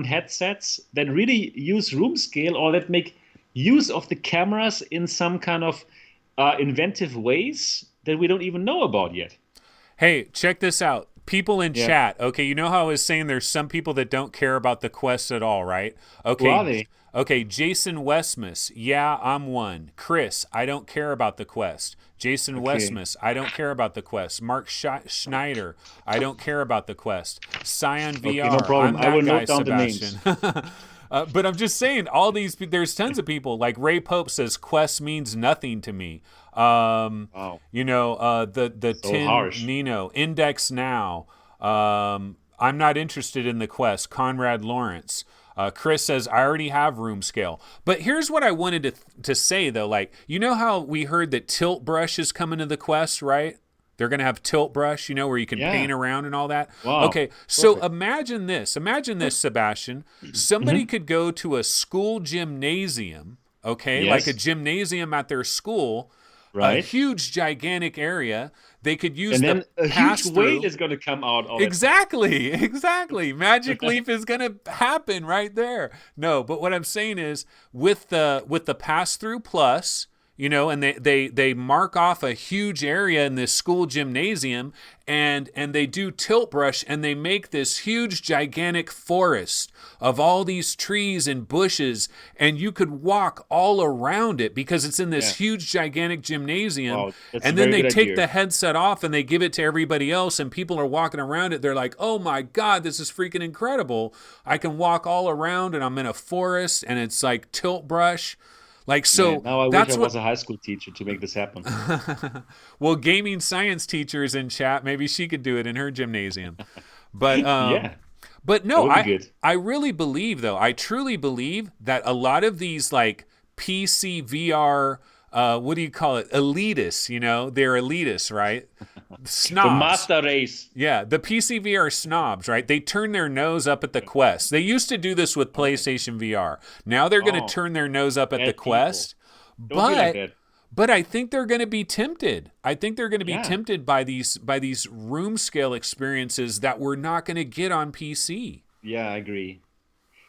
headsets that really use room scale, or that make use of the cameras in some kind of inventive ways that we don't even know about yet. Hey, check this out. People in chat. Okay, you know how I was saying there's some people that don't care about the Quest at all, right? Okay. Who are they? Okay, Jason Westmus. Yeah, I'm one. Chris, I don't care about the Quest. Jason Westmus, I don't care about the Quest. Mark Schneider, I don't care about the Quest. Cyan VR, no problem. I'm that I will guy, note down the Sebastian. But I'm just saying, there's tons of people. Like Ray Pope says, Quest means nothing to me. Wow. You know, the So 10 harsh. Nino, Index Now. I'm not interested in the Quest. Conrad Lawrence. Chris says, I already have room scale. But here's what I wanted to say, though. Like, you know how we heard that Tilt Brush is coming to the Quest, right? They're going to have Tilt Brush, you know, where you can paint around and all that. Wow. Okay, so imagine this. Imagine this, Sebastian. Somebody could go to a school gymnasium, okay, like a gymnasium at their school, a huge, gigantic area. They could use and then a huge pass-through. wave is going to come out of it. Exactly. Magic Leap is going to happen right there. No, but what I'm saying is with the pass-through plus, you know, and they mark off a huge area in this school gymnasium, and they do tilt brush, and they make this huge gigantic forest of all these trees and bushes, and you could walk all around it because it's in this huge gigantic gymnasium. Wow, that's and a then very they good take idea. the headset off and they give it to everybody else, and people are walking around it. They're like, oh my God, this is freaking incredible. I can walk all around and I'm in a forest and it's like tilt brush. Like, so Man, now I that's wish I what was a high school teacher to make this happen. well, gaming science teacher is in chat. Maybe she could do it in her gymnasium. But but no, That would be good. I really believe, though, I truly believe that a lot of these like PC VR what do you call it? Elitists, you know, they're elitists, right? Snobs. The master race. Yeah, the PCVR snobs, right? They turn their nose up at the Quest. They used to do this with PlayStation VR. Now they're going to turn their nose up at the Quest. Don't be like that. But I think they're going to be tempted. I think they're going to be tempted by these room scale experiences that we're not going to get on PC. Yeah, I agree.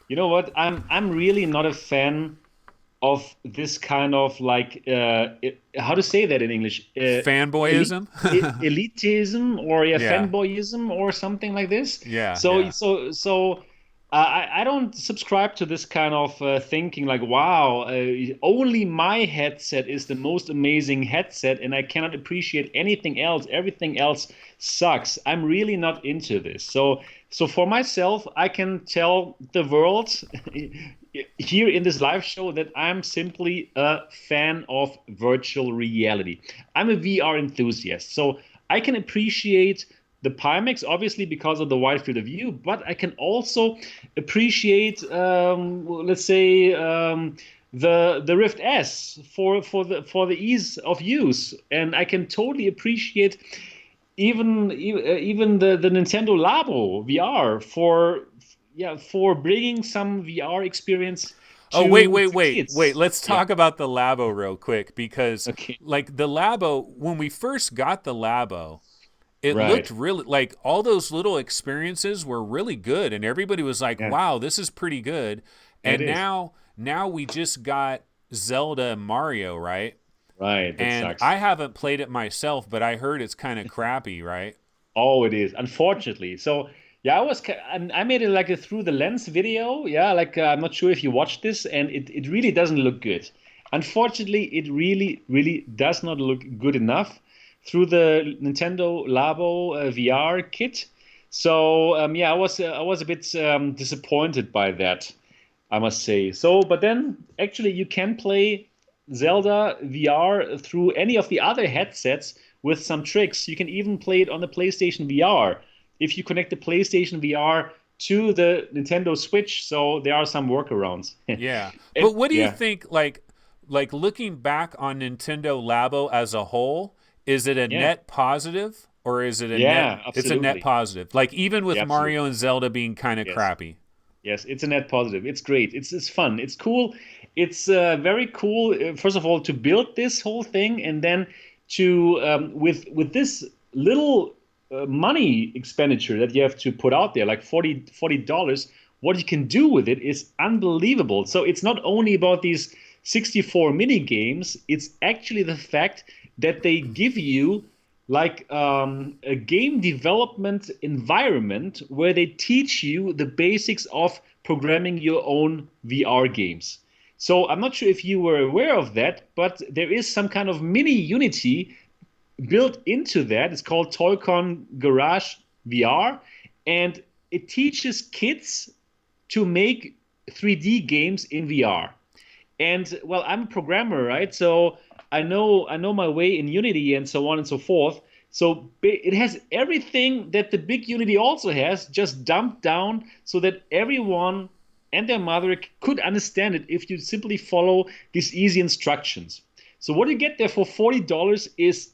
You know what? I'm really not a fan of this kind of like how to say that in English? Fanboyism, elitism, or fanboyism, or something like this. Yeah. So I don't subscribe to this kind of thinking like, wow, only my headset is the most amazing headset and I cannot appreciate anything else. Everything else sucks. I'm really not into this. So for myself, I can tell the world here in this live show that I'm simply a fan of virtual reality. I'm a VR enthusiast, so I can appreciate the Pimax, obviously, because of the wide field of view, but I can also appreciate, let's say, the Rift S for the ease of use, and I can totally appreciate even the Nintendo Labo VR for bringing some VR experience. Wait. Let's talk about the Labo real quick, because like the Labo, when we first got the Labo, it looked really like all those little experiences were really good, and everybody was like, "Wow, this is pretty good." And now we just got Zelda and Mario, right? Right. And sucks. I haven't played it myself, but I heard it's kind of crappy, right? Oh, it is, unfortunately. So yeah, I made it like a through the lens video. Yeah, like I'm not sure if you watched this, and it really doesn't look good. Unfortunately, it really does not look good enough through the Nintendo Labo VR kit. So I was a bit disappointed by that, I must say. So, but then actually you can play Zelda VR through any of the other headsets with some tricks. You can even play it on the PlayStation VR if you connect the PlayStation VR to the Nintendo Switch. So there are some workarounds. Yeah. But what do you think, like looking back on Nintendo Labo as a whole, is it a net positive, or is it a net? Absolutely. It's a net positive. Like even with Mario and Zelda being kind of crappy. Yes, it's a net positive. It's great. It's fun. It's cool. It's very cool. First of all, to build this whole thing, and then to with this little money expenditure that you have to put out there, like $40, what you can do with it is unbelievable. So it's not only about these 64 mini games. It's actually the fact that they give you like a game development environment where they teach you the basics of programming your own VR games. So I'm not sure if you were aware of that, but there is some kind of mini Unity built into that. It's called Toy-Con Garage VR, and it teaches kids to make 3D games in VR. And well, I'm a programmer, right? So I know my way in Unity and so on and so forth. So it has everything that the big Unity also has, just dumped down so that everyone and their mother could understand it if you simply follow these easy instructions. So what you get there for $40 is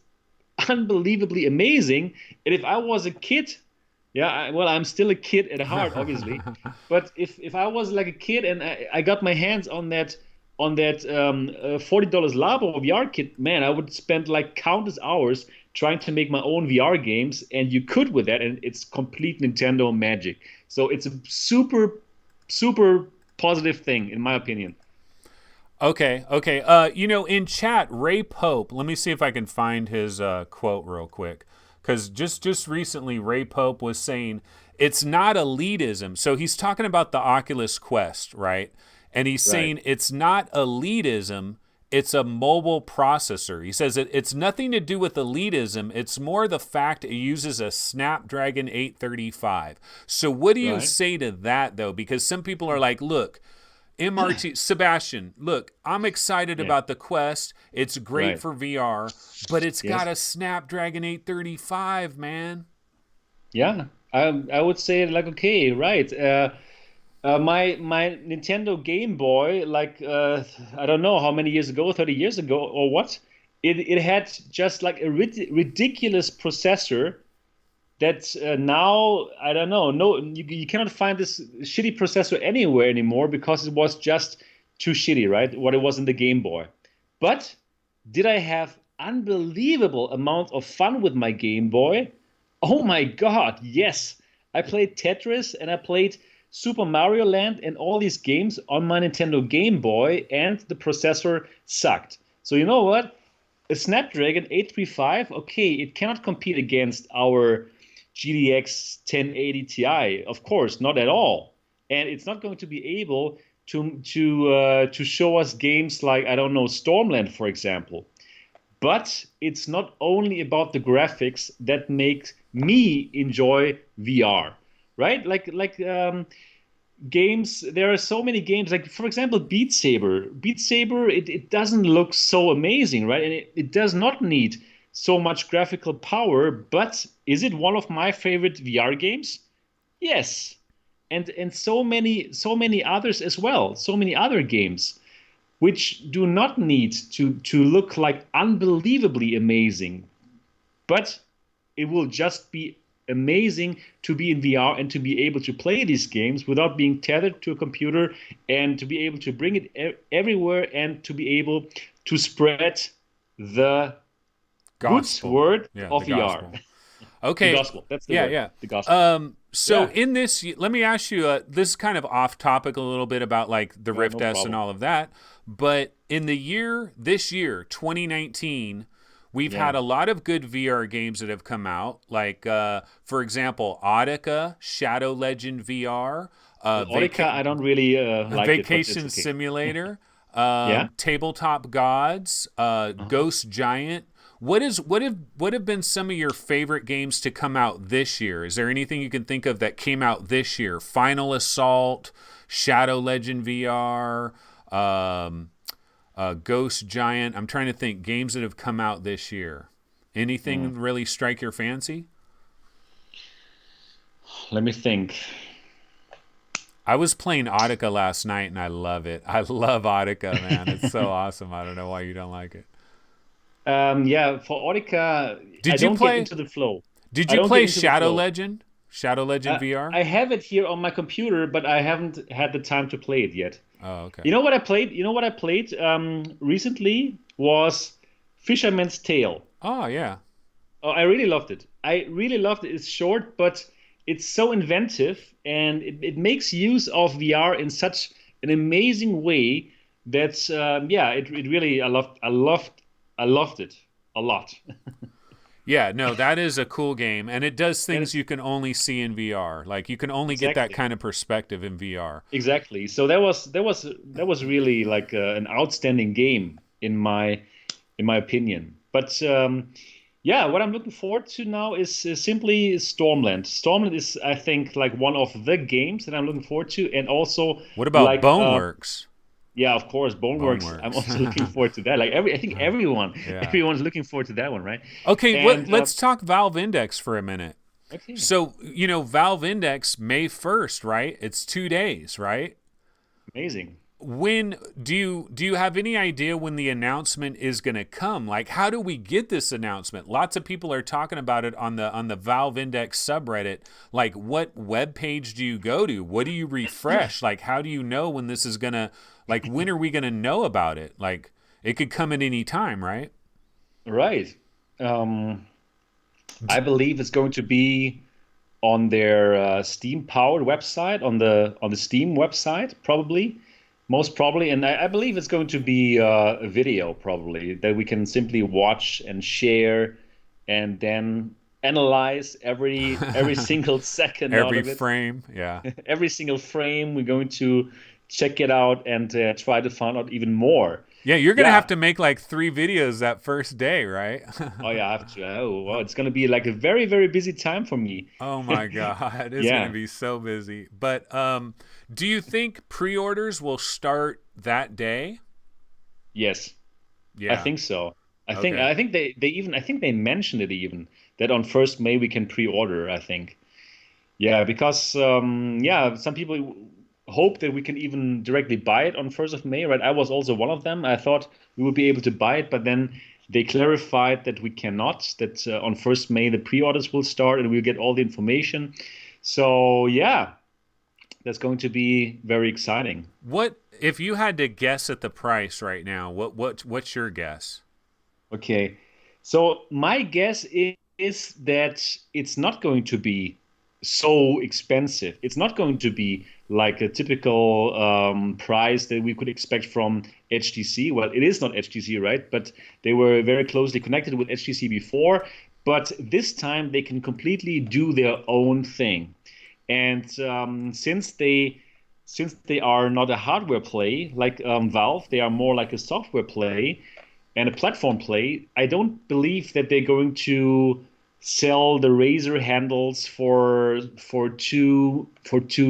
unbelievably amazing. And if I was a kid, I'm still a kid at heart, obviously. But if I was like a kid and I got my hands on that $40 Labo VR kit, man, I would spend like countless hours trying to make my own VR games, and you could with that, and it's complete Nintendo magic. So it's a super, super positive thing, in my opinion. Okay. In chat, Ray Pope, let me see if I can find his quote real quick. Because just recently, Ray Pope was saying it's not elitism. So he's talking about the Oculus Quest, right? And he's saying it's not elitism, it's a mobile processor. He says it's nothing to do with elitism. It's more the fact it uses a Snapdragon 835. So what do you say to that, though? Because some people are like, look, Sebastian, look, I'm excited about the Quest. It's great for VR, but it's got a Snapdragon 835, man. Yeah, I would say like, okay, right. My Nintendo Game Boy, like I don't know how many years ago, 30 years ago or what, it had just like a ridiculous processor that now I don't know. No, you cannot find this shitty processor anywhere anymore because it was just too shitty, right? What it was in the Game Boy. But did I have unbelievable amount of fun with my Game Boy? Oh my God, yes. I played Tetris and I played Super Mario Land and all these games on my Nintendo Game Boy, and the processor sucked. So you know what? A Snapdragon 835, okay, it cannot compete against our GTX 1080 Ti, of course, not at all. And it's not going to be able to show us games like, I don't know, Stormland, for example. But it's not only about the graphics that makes me enjoy VR, right? Like games. There are so many games. Like for example, Beat Saber. Beat Saber. It doesn't look so amazing, right? And it does not need so much graphical power. But is it one of my favorite VR games? Yes. And so many others as well. So many other games which do not need to look like unbelievably amazing, but it will just be amazing to be in VR and to be able to play these games without being tethered to a computer, and to be able to bring it everywhere, and to be able to spread the Gospel. good word Yeah, of the VR. gospel. Okay. The gospel. That's the Yeah, word. yeah. The gospel. So Yeah. in this, let me ask you, this is kind of off topic a little bit about like the Rift no S and problem. all of that. But in this year, 2019, we've had a lot of good VR games that have come out. Like, for example, Audica, Shadow Legend VR, Audica, I don't really like Vacation it, but it's okay. Simulator, Yeah. Tabletop Gods, Ghost Giant. What have been some of your favorite games to come out this year? Is there anything you can think of that came out this year? Final Assault, Shadow Legend VR, Ghost Giant. I'm trying to think games that have come out this year. Anything really strike your fancy? Let me think. I was playing Audica last night and I love it. I love Audica, man. It's so awesome. I don't know why you don't like it. Yeah, for Audica, Did I you don't play- get into the flow. Did I you don't play get into the Shadow flow. Legend? Shadow Legend VR? I have it here on my computer, but I haven't had the time to play it yet. Oh, okay. You know what I played? Recently was Fisherman's Tale. Oh, yeah. Oh, I really loved it. I really loved it. It's short, but it's so inventive, and it makes use of VR in such an amazing way that it really I loved it a lot. Yeah, no, that is a cool game, and it does things you can only see in VR. Like you can only get that Exactly. kind of perspective in VR. Exactly. So that was really like an outstanding game in my opinion. But what I'm looking forward to now is simply Stormland. Stormland is, I think, like one of the games that I'm looking forward to, and also What about like Boneworks? yeah, of course, Boneworks. Boneworks. I'm also looking forward to that. Like I think everyone's looking forward to that one, right? Okay, And, let's talk Valve Index for a minute. Okay. So, Valve Index, May 1st, right? It's 2 days, right? Amazing. When do you have any idea when the announcement is going to come? Like, how do we get this announcement? Lots of people are talking about it on the Valve Index subreddit. Like, what web page do you go to? What do you refresh? Like, how do you know when this is going to, like, when are we going to know about it? Like, it could come at any time, right? Right. I believe it's going to be on their Steam-powered website, on the Steam website, probably, most probably, and I believe it's going to be a video, probably, that we can simply watch and share, and then analyze every single second out Every of it. frame, yeah. Every single frame. We're going to check it out and try to find out even more. Yeah, you're going to Yeah. have to make like 3 videos that first day, right? Oh yeah, I have to. Oh, well, it's going to be like a very, very busy time for me. Oh my God, it's Yeah. going to be so busy. But do you think pre-orders will start that day? Yes, Yeah, I think so. Okay. I think they mentioned it even that on 1st May we can pre-order, I think. Yeah, because some people hope that we can even directly buy it on 1st of May, right? I was also one of them. I thought we would be able to buy it, but then they clarified that we cannot, that on 1st May the pre-orders will start and we'll get all the information. So yeah, that's going to be very exciting. What if you had to guess at the price right now? What's your guess? Okay. So my guess is that it's not going to be so expensive. It's not going to be like a typical price that we could expect from HTC. Well, it is not HTC, right? But they were very closely connected with HTC before. But this time they can completely do their own thing. And since they are not a hardware play like Valve, they are more like a software play and a platform play. I don't believe that they're going to sell the Razer handles for too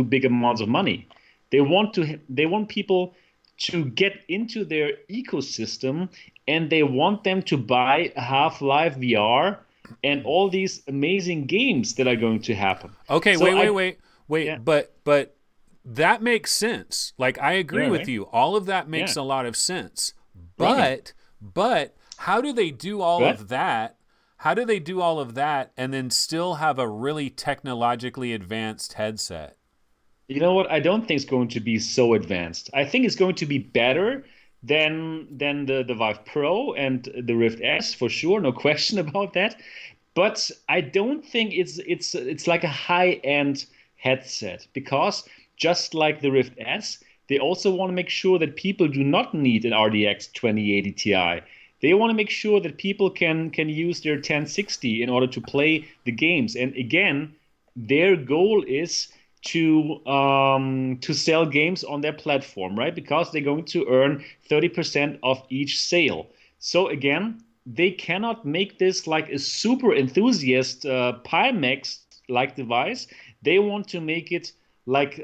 big amounts of money. They want people to get into their ecosystem, and they want them to buy Half-Life VR and all these amazing games that are going to happen. Okay, So wait. Yeah. But that makes sense. Like I agree Yeah, with right? you. All of that makes Yeah. a lot of sense. Right. But how do they do all But of that? How do they do all of that and then still have a really technologically advanced headset? you know what? I don't think it's going to be so advanced. I think it's going to be better than the Vive Pro and the Rift S for sure, no question about that. But I don't think it's like a high-end headset, because just like the Rift S, they also want to make sure that people do not need an RTX 2080 Ti. They want to make sure that people can use their 1060 in order to play the games. And again, their goal is to sell games on their platform, right? Because they're going to earn 30% of each sale. So again, they cannot make this like a super enthusiast Pimax like device. They want to make it like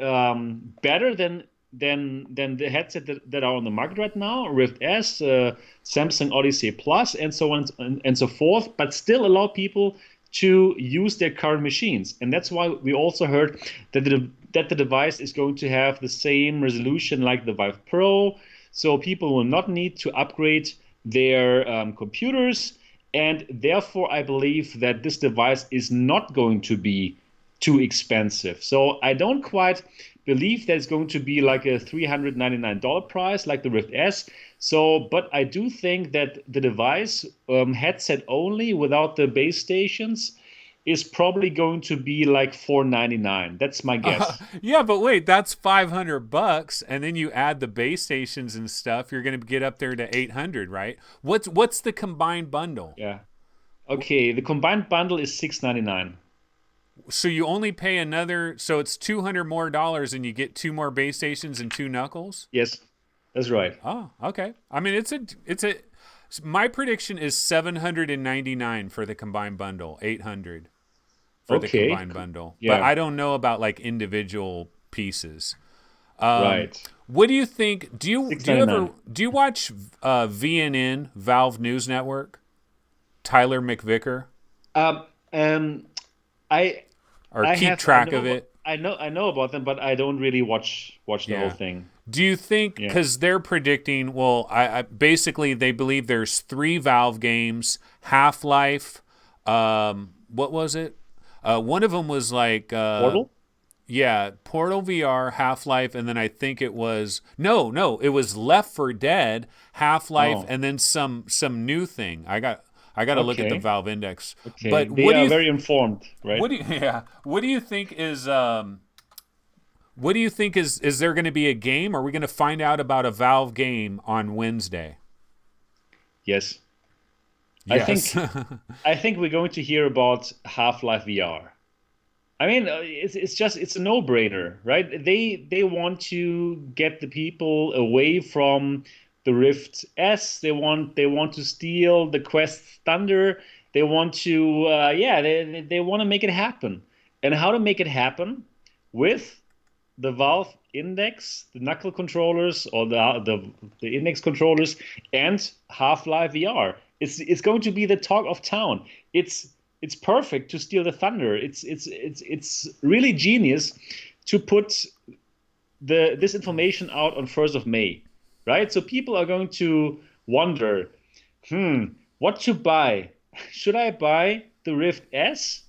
better than the headset that are on the market right now, Rift S, Samsung Odyssey Plus, and so on and so forth, but still allow people to use their current machines. And that's why we also heard that the device is going to have the same resolution like the Vive Pro, so people will not need to upgrade their computers. And therefore, I believe that this device is not going to be too expensive. So I don't quite believe that it's going to be like a $399 price like the Rift S. So, but I do think that the device, headset only without the base stations, is probably going to be like $499. That's my guess. Yeah, but wait, that's $500, and then you add the base stations and stuff. You're going to get up there to 800, right? What's the combined bundle? Yeah. Okay, the combined bundle is $699. So you only pay another. So it's $200 more, and you get 2 more base stations and 2 knuckles. Yes, that's right. Oh, okay. I mean, it's a. My prediction is $799 for the combined bundle, $800 for the Okay. combined bundle. Yeah. But I don't know about like individual pieces. Right. What do you think? Do you $6.99. watch VNN, Valve News Network? Tyler McVicker, Um, um, I or I keep have track I know, of it? I know about them, but I don't really watch the Yeah. whole thing. Do you think, because they're predicting, well, I basically they believe there's 3 Valve games, Half-Life, what was it? One of them was like Portal? yeah, Portal VR, Half-Life, and then I think it was no, it was Left 4 Dead, Half-Life, Oh. and then some new thing. I got to look at the Okay. Valve Index. Okay. But They what do are you very informed, right? what do you think is is there going to be a game? Are we going to find out about a Valve game on Wednesday? Yes. Yes. I think we're going to hear about Half-Life VR. I mean, it's a no-brainer, right? They want to get the people away from the Rift S. They want to steal the Quest Thunder. They want to they want to make it happen. And how to make it happen? With the Valve Index, the knuckle controllers, or the Index controllers, and Half-Life VR. It's going to be the talk of town. It's perfect to steal the thunder. It's really genius to put this information out on 1st of May, right? So people are going to wonder, what to buy? Should I buy the Rift S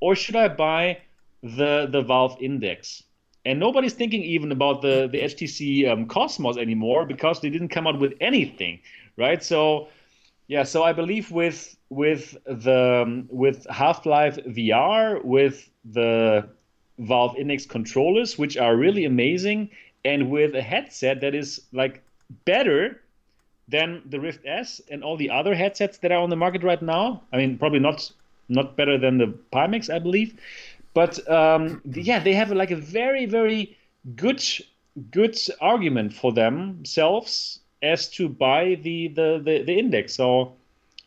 or should I buy the Valve Index? And nobody's thinking even about the HTC Cosmos anymore because they didn't come out with anything, right? So yeah, so I believe with Half-Life VR, with the Valve Index controllers, which are really amazing, and with a headset that is like better than the Rift S and all the other headsets that are on the market right now. I mean, probably not better than the Pimax, I believe, but yeah, they have like a very very good argument for themselves as to buy the Index. So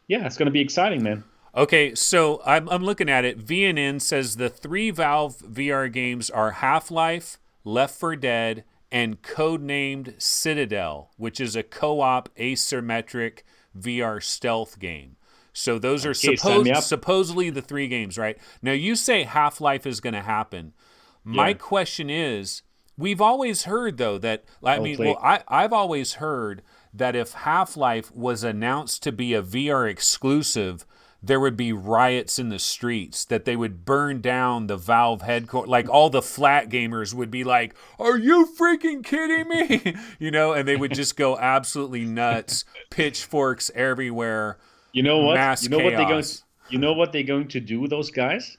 yeah, it's going to be exciting, man. Okay, so I'm looking at it. VNN says the 3 Valve VR games are Half-Life, Left 4 Dead, and codenamed Citadel, which is a co-op asymmetric VR stealth game. So those are supposedly the 3 games, right? Now you say Half-Life is going to happen. My question is, we've always heard though that I've always heard that if Half-Life was announced to be a VR exclusive, there would be riots in the streets, that they would burn down the Valve headquarters. Like all the flat gamers would be like, "Are you freaking kidding me?" And they would just go absolutely nuts, pitchforks everywhere. You know what? Mass you know chaos. what they're going to do, those guys?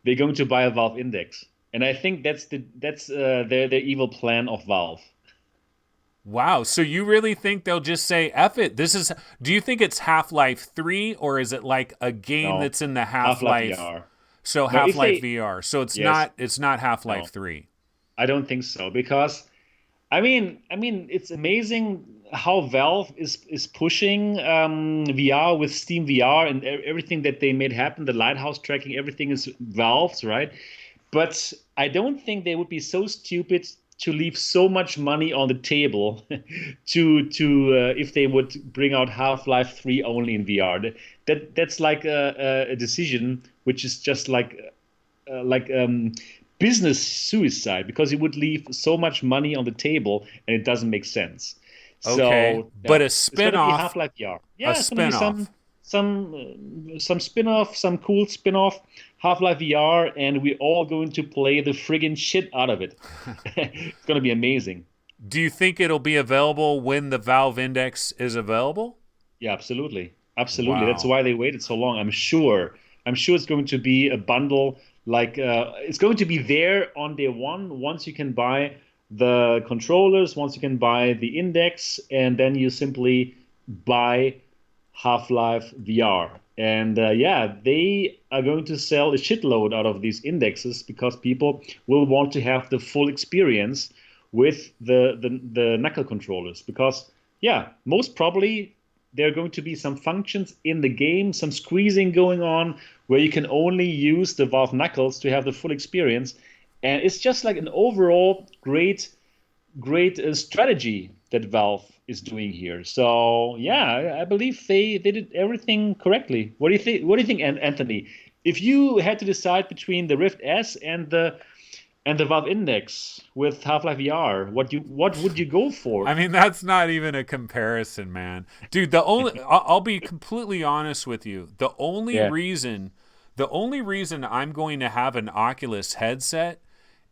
They're going to buy a Valve Index. And I think that's their evil plan of Valve. Wow. So you really think they'll just say, F it? Do you think it's Half-Life 3 or is it like a game that's in the Half-Life? VR. So Half-Life VR. So it's not Half-Life 3. I don't think so because I mean it's amazing how Valve is pushing VR with Steam VR and everything that they made happen, the lighthouse tracking, everything is Valve's, right? But I don't think they would be so stupid to leave so much money on the table to if they would bring out Half-Life 3 only in VR. That's like a decision which is just like business suicide, because you would leave so much money on the table and it doesn't make sense. Okay, So, but a it's gonna be spin-off, Half-Life VR. Yeah, a it's gonna be spin-off. some spin-off, some cool spin-off Half-Life VR, and we're all going to play the friggin' shit out of it. It's gonna be amazing. Do you think it'll be available when the Valve Index is available? Yeah, absolutely. Absolutely. Wow. That's why they waited so long. I'm sure it's going to be a bundle, like it's going to be there on day one once you can buy the controllers, once you can buy the Index, and then you simply buy Half-Life VR. And yeah, they are going to sell a shitload out of these indexes because people will want to have the full experience with the knuckle controllers. Because yeah, most probably there are going to be some functions in the game, some squeezing going on, where you can only use the Valve knuckles to have the full experience. And it's just like an overall great strategy that Valve is doing here. So yeah, I believe they did everything correctly. What do you think? What do you think, Anthony? If you had to decide between the Rift S and the Valve Index with Half-Life VR, what would you go for? I mean, that's not even a comparison, man. Dude, I'll be completely honest with you. The only reason I'm going to have an Oculus headset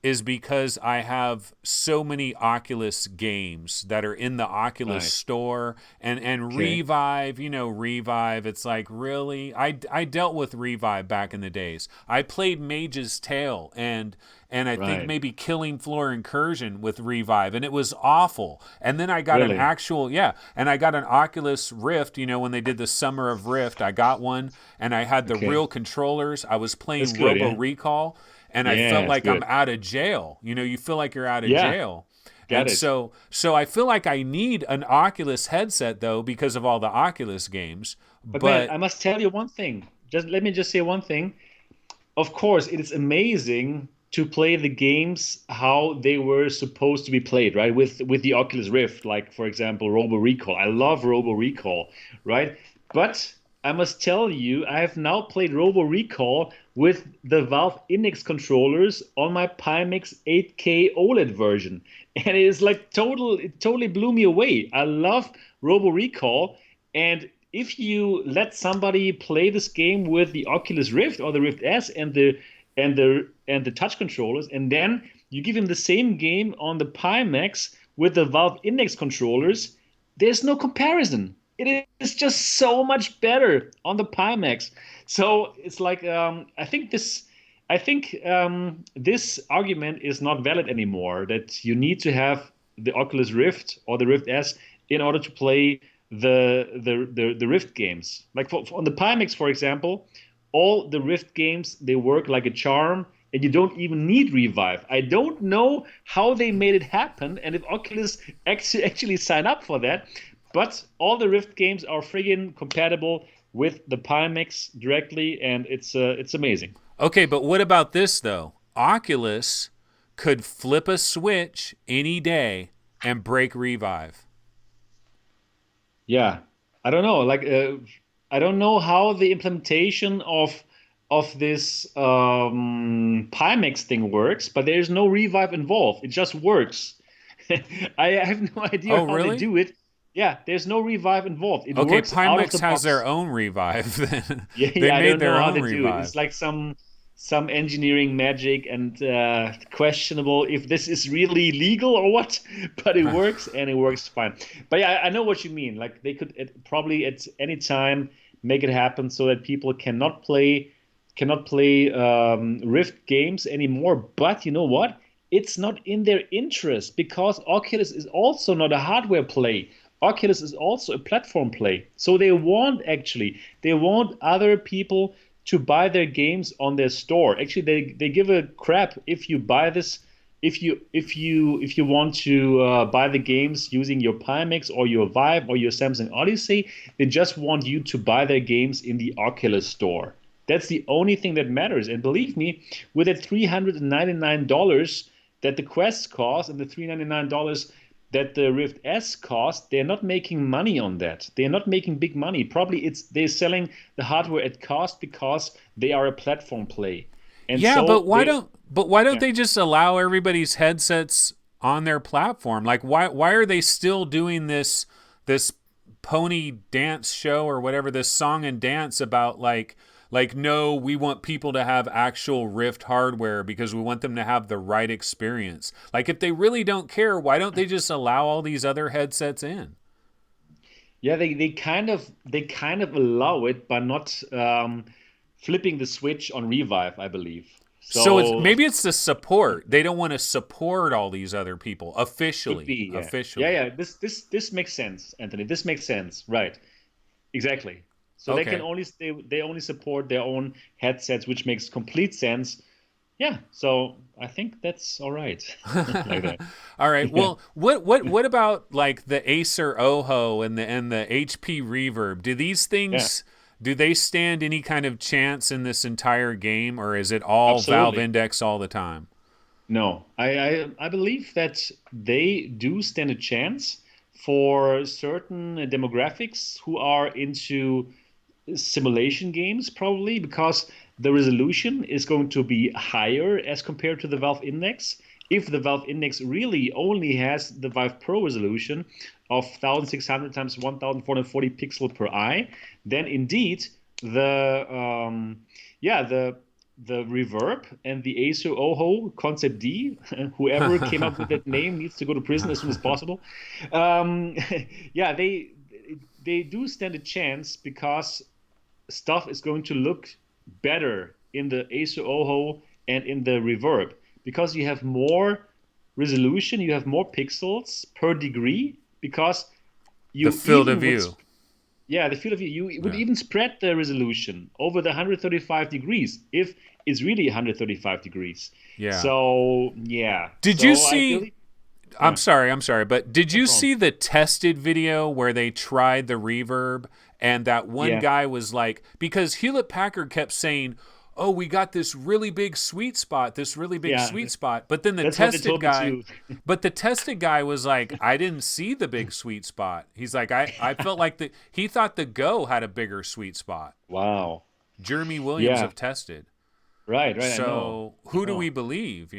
is because I have so many Oculus games that are in the Oculus store, and Revive, Revive, it's like, really? I dealt with Revive back in the days. I played Mage's Tale and I think maybe Killing Floor Incursion with Revive, and it was awful. And then I got an actual, and I got an Oculus Rift, when they did the Summer of Rift, I got one, and I had the real controllers. I was playing Robo Recall. And I felt like I'm out of jail. You feel like you're out of jail. So I feel like I need an Oculus headset, though, because of all the Oculus games. But man, I must tell you one thing. Let me just say one thing. Of course, it is amazing to play the games how they were supposed to be played, right? With the Oculus Rift, like, for example, Robo Recall. I love Robo Recall, right? But I must tell you, I have now played Robo Recall with the Valve Index controllers on my Pimax 8K OLED version, and it is like it totally blew me away. I love Robo Recall, and if you let somebody play this game with the Oculus Rift or the Rift S and the touch controllers, and then you give him the same game on the Pimax with the Valve Index controllers, there's no comparison. It is just so much better on the Pimax. So it's like this argument is not valid anymore. That you need to have the Oculus Rift or the Rift S in order to play the Rift games. Like on the Pimax, for example, all the Rift games, they work like a charm, and you don't even need revive. I don't know how they made it happen, and if Oculus actually sign up for that, but all the Rift games are friggin' compatible with the Pimax directly, and it's amazing. Okay, but what about this though? Oculus could flip a switch any day and break revive. Yeah, I don't know. I don't know how the implementation of this Pimax thing works, but there's no revive involved. It just works. I have no idea how really? they do it. Yeah, there's no revive involved. It Okay, works out of Pimax the has box. their own revive. Then Yeah, they I made don't their know how own they do it. revive. It's like some engineering magic and questionable if this is really legal or what. But it works and it works fine. But yeah, I know what you mean. Like they could probably at any time make it happen so that people cannot play Rift games anymore. But you know what? It's not in their interest because Oculus is also not a hardware play. Oculus is also a platform play. So they want other people to buy their games on their store. Actually, they give a crap if you buy this, if you want to buy the games using your Pimax or your Vive or your Samsung Odyssey. They just want you to buy their games in the Oculus store. That's the only thing that matters. And believe me, with the $399 that the Quest cost and the $399 that the Rift S cost, they're not making money on that. They're not making big money. Probably they're selling the hardware at cost because they are a platform play. And yeah, so but why don't they just allow everybody's headsets on their platform? Like why are they still doing this pony dance show or whatever, this song and dance about like no, we want people to have actual Rift hardware because we want them to have the right experience. Like if they really don't care, why don't they just allow all these other headsets in? Yeah, they kind of allow it by not flipping the switch on Revive, I believe. So maybe it's the support. They don't want to support all these other people officially. Could be, yeah. Officially. Yeah. This makes sense, Anthony. This makes sense, right? Exactly. So Okay. they only support their own headsets, which makes complete sense. Yeah, so I think that's all right. Like that. All right. Well, what about like the Acer Oho and the HP Reverb? Do these things do they stand any kind of chance in this entire game, or is it all Absolutely. Valve Index all the time? No, I believe that they do stand a chance for certain demographics who are into simulation games, probably because the resolution is going to be higher as compared to the Valve Index. If the Valve Index really only has the Vive Pro resolution of 1600 times 1440 pixel per eye, then indeed the Reverb and the Acer Oho Concept D, whoever came up with that name needs to go to prison as soon as possible. They do stand a chance because stuff is going to look better in the Acer Oho and in the Reverb because you have more resolution, you have more pixels per degree because you the field of view. The field of view. You would even spread the resolution over the 135 degrees if it's really 135 degrees. Yeah. So yeah. Did you see? I'm sorry, but did you see the tested video where they tried the Reverb and that one guy was like, because Hewlett Packard kept saying, oh, we got this really big sweet spot, but then That's what they told me too. but the tested guy was like, I didn't see the big sweet spot. He's like, I felt like he thought the Go had a bigger sweet spot. Wow. Jeremy Williams Yeah. of Tested. Right. I know. So who do we believe,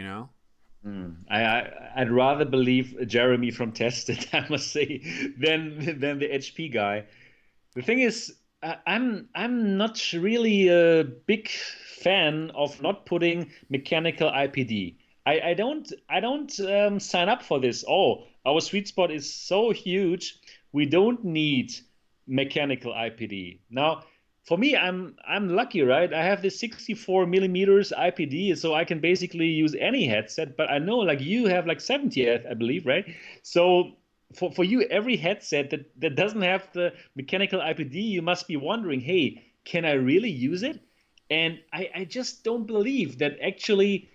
I'd rather believe Jeremy from Tested, I must say, than the HP guy. The thing is, I'm not really a big fan of not putting mechanical IPD. I don't sign up for this. Oh, our sweet spot is so huge, we don't need mechanical IPD. Now, for me, I'm lucky, right? I have this 64 millimeters IPD, so I can basically use any headset. But I know, like, you have like 70, I believe, right? So for you, every headset that doesn't have the mechanical IPD, you must be wondering, hey, can I really use it? And I just don't believe that actually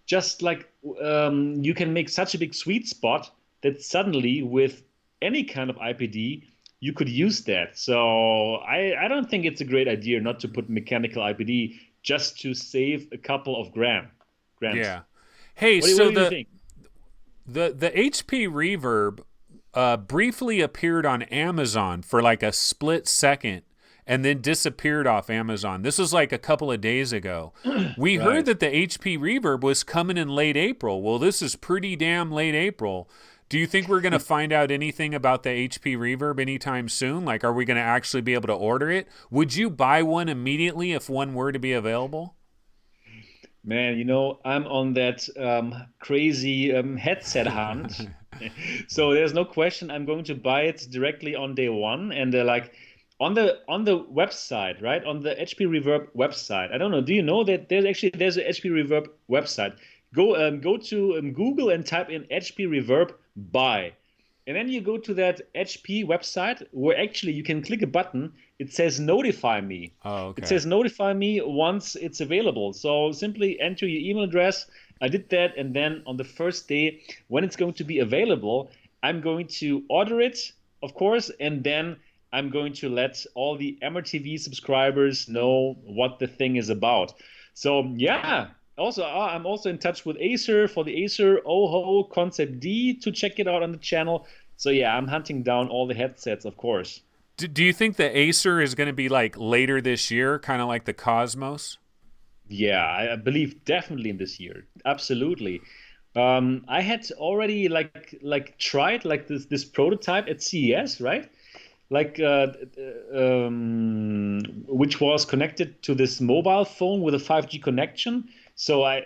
just like you can make such a big sweet spot that suddenly with any kind of IPD, you could use that. So I don't think it's a great idea not to put mechanical IPD just to save a couple of grams. Yeah. Hey, what so do you think? the HP Reverb briefly appeared on Amazon for like a split second and then disappeared off Amazon. This was like a couple of days ago. We heard that the HP Reverb was coming in late April. Well, this is pretty damn late April. Do you think we're going to find out anything about the HP Reverb anytime soon? Like, are we going to actually be able to order it? Would you buy one immediately if one were to be available? Man, I'm on that crazy headset hunt. So there's no question I'm going to buy it directly on day one. And like on the website, right? On the HP Reverb website. I don't know. Do you know that there's a HP Reverb website? Go to Google and type in HP Reverb buy. And then you go to that HP website where actually you can click a button. It says notify me. Oh, okay. It says notify me once it's available. So simply enter your email address. I did that. And then on the first day, when it's going to be available, I'm going to order it, of course. And then I'm going to let all the MRTV subscribers know what the thing is about. So yeah. Also, I'm also in touch with Acer for the Acer OHO Concept D to check it out on the channel. So yeah, I'm hunting down all the headsets, of course. Do you think the Acer is going to be like later this year, kind of like the Cosmos? Yeah, I believe definitely in this year. Absolutely. I had already tried like this prototype at CES, right? Like which was connected to this mobile phone with a 5G connection. So I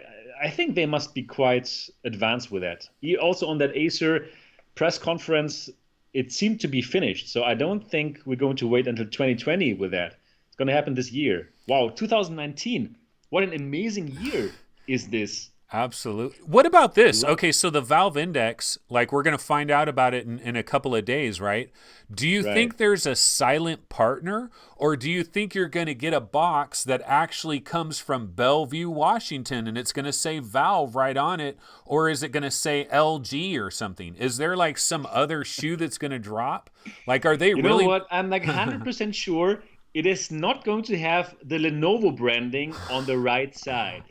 think they must be quite advanced with that. Also on that Acer press conference, it seemed to be finished. So I don't think we're going to wait until 2020 with that. It's going to happen this year. Wow, 2019. What an amazing year is this. Absolutely. What about this? Okay, so the Valve Index, like we're going to find out about it in a couple of days, right? Do you think there's a silent partner, or do you think you're going to get a box that actually comes from Bellevue, Washington, and it's going to say Valve right on it, or is it going to say LG or something? Is there like some other shoe that's going to drop? Like, are they You really? know what? I'm like 100% sure it is not going to have the Lenovo branding on the right side.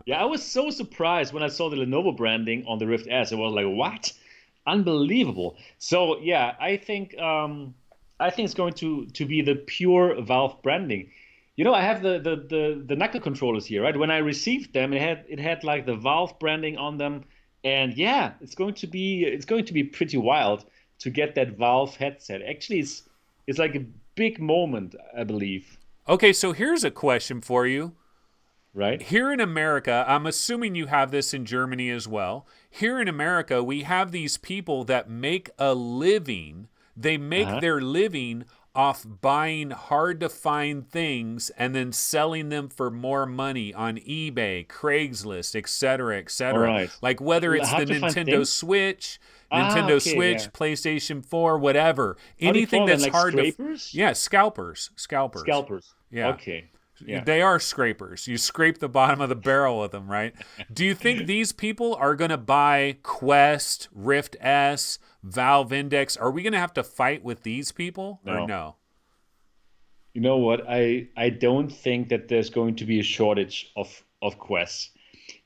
Yeah, I was so surprised when I saw the Lenovo branding on the Rift S. I was like, what? Unbelievable. So yeah, I think it's going to be the pure Valve branding. I have the knuckle controllers here, right? When I received them, it had like the Valve branding on them, and yeah, it's going to be pretty wild to get that Valve headset. Actually, it's like a big moment, I believe. Okay, so here's a question for you. Right. Here in America, I'm assuming you have this in Germany as well. Here in America, we have these people that make a living. They make their living off buying hard to find things and then selling them for more money on eBay, Craigslist, etc., etc. Right. Like whether it's the Nintendo Switch, PlayStation 4, whatever. Anything that's like hard scrapers? to... Yeah, scalpers. Yeah. Okay. Yeah. They are scrapers. You scrape the bottom of the barrel with them, right? Do you think these people are going to buy Quest, Rift S, Valve Index? Are we going to have to fight with these people or no? You know what? I don't think that there's going to be a shortage of quests.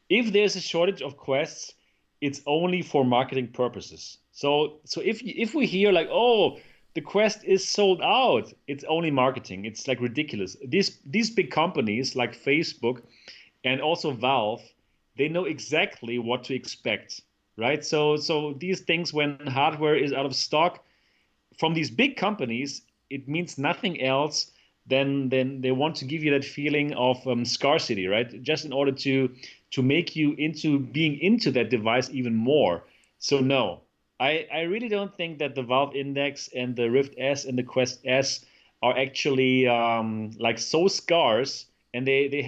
If there's a shortage of quests, it's only for marketing purposes. So if we hear like, oh, the quest is sold out, it's only marketing. It's like ridiculous. These big companies like Facebook and also Valve, they know exactly what to expect, right? So these things, when hardware is out of stock from these big companies, it means nothing else than they want to give you that feeling of scarcity, right? Just in order to make you into being into that device even more. So no, I really don't think that the Valve Index and the Rift S and the Quest S are actually like so scarce, and they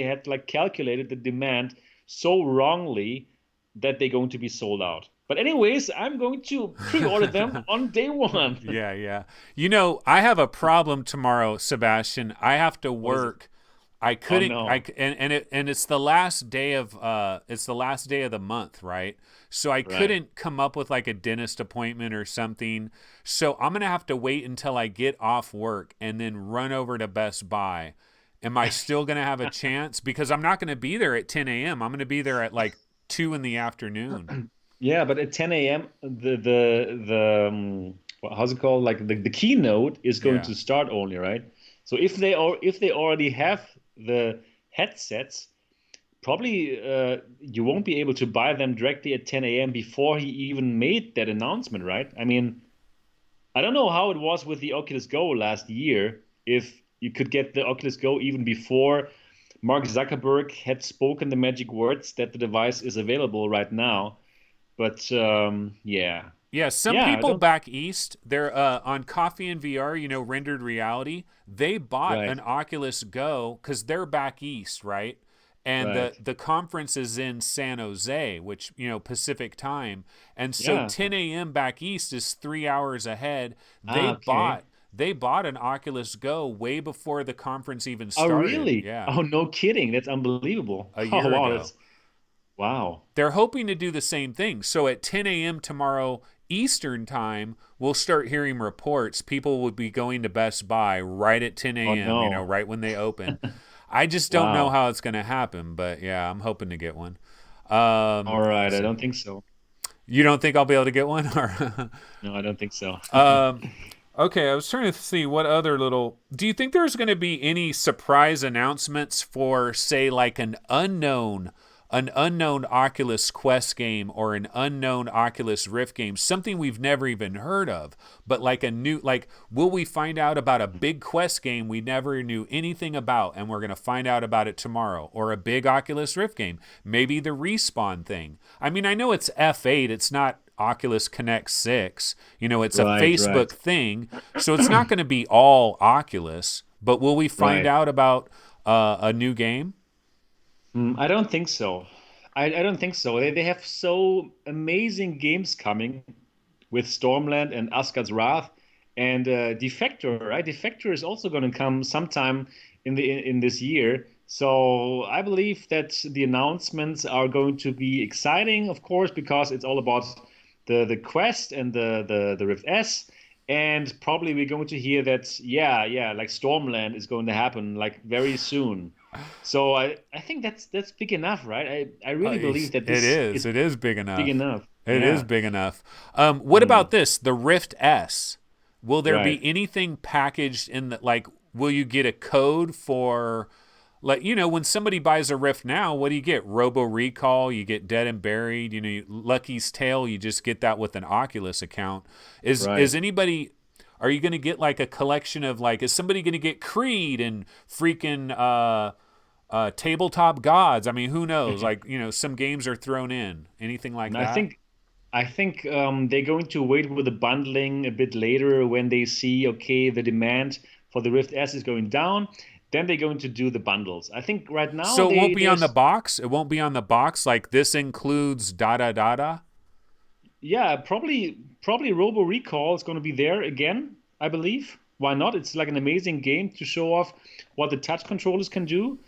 had like calculated the demand so wrongly that they're going to be sold out. But anyways, I'm going to pre-order them on day one. Yeah, yeah. You know, I have a problem tomorrow, Sebastian. I have to What is it? work. I Oh couldn't. no. And it's the last day of it's the last day of the month, right? So I Right. couldn't come up with like a dentist appointment or something. So I'm gonna have to wait until I get off work and then run over to Best Buy. Am I still gonna have a chance? Because I'm not gonna be there at 10 a.m. I'm gonna be there at like 2 in the afternoon. Yeah, but at 10 a.m. the how's it called? Like the keynote is going Yeah. to start only, right? So if they already have the headsets, probably you won't be able to buy them directly at 10 a.m. before he even made that announcement, right? I mean, I don't know how it was with the Oculus Go last year, if you could get the Oculus Go even before Mark Zuckerberg had spoken the magic words that the device is available right now. But yeah, Yeah, some yeah, I people don't. back east, they're on Coffee and VR, you know, rendered reality. They bought Right, an Oculus Go because they're back east, right? And right. the conference is in San Jose, which, you know, Pacific time. And so Yeah. 10 a.m. back east is 3 hours ahead. Ah, okay. They bought an Oculus Go way before the conference even Oh, started. really? Yeah, Oh, no kidding. That's unbelievable. a Oh, year wow. ago. That's wow. They're hoping to do the same thing. So at 10 a.m. tomorrow Eastern time, we'll start hearing reports. People would be going to Best Buy right at 10 Oh, a.m., you know, no. right when they open. I just don't know Wow. how it's going to happen, but yeah, I'm hoping to get one. All right. I So don't think so. you don't think I'll be able to get one? Or No, I don't think so. okay, I was trying to see what other little. Do you think there's going to be any surprise announcements for, say, like an unknown Oculus Quest game or an unknown Oculus Rift game, something we've never even heard of, but like a new, like, will we find out about a big Quest game we never knew anything about and we're going to find out about it tomorrow, or a big Oculus Rift game, maybe the Respawn thing? I mean, I know it's F8, it's not Oculus Connect 6, you know, it's a Right, Facebook right, thing, so it's not going to be all Oculus, but will we find right. out about a new game? I don't think so. I don't think so. They have so amazing games coming with Stormland and Asgard's Wrath and Defector, right? Defector is also going to come sometime in this year. So I believe that the announcements are going to be exciting, of course, because it's all about the Quest and the Rift S. And probably we're going to hear that, yeah, like Stormland is going to happen like very soon. So I think that's big enough, right? I really believe that It this is. is It is big big enough. enough. It is Yeah. big enough. What Mm, about this? The Rift S. Will there right. be anything packaged in the, like, will you get a code for, like, you know, when somebody buys a Rift now, what do you get? Robo Recall, you get Dead and Buried, you know, Lucky's Tale, you just get that with an Oculus account. Is Right. anybody, are you going to get like a collection of, like, is somebody going to get Creed and freaking tabletop gods? I mean, who knows? Like, you know, some games are thrown in. Anything like And I that? think I think they're going to wait with the bundling a bit later when they see, okay, the demand for the Rift S is going down. Then they're going to do the bundles. I think right now So it won't be on the there's box. It won't be on the box. Like, this includes da da da da. yeah, probably Robo Recall is going to be there again, I believe. Why not? It's like an amazing game to show off what the touch controllers can do.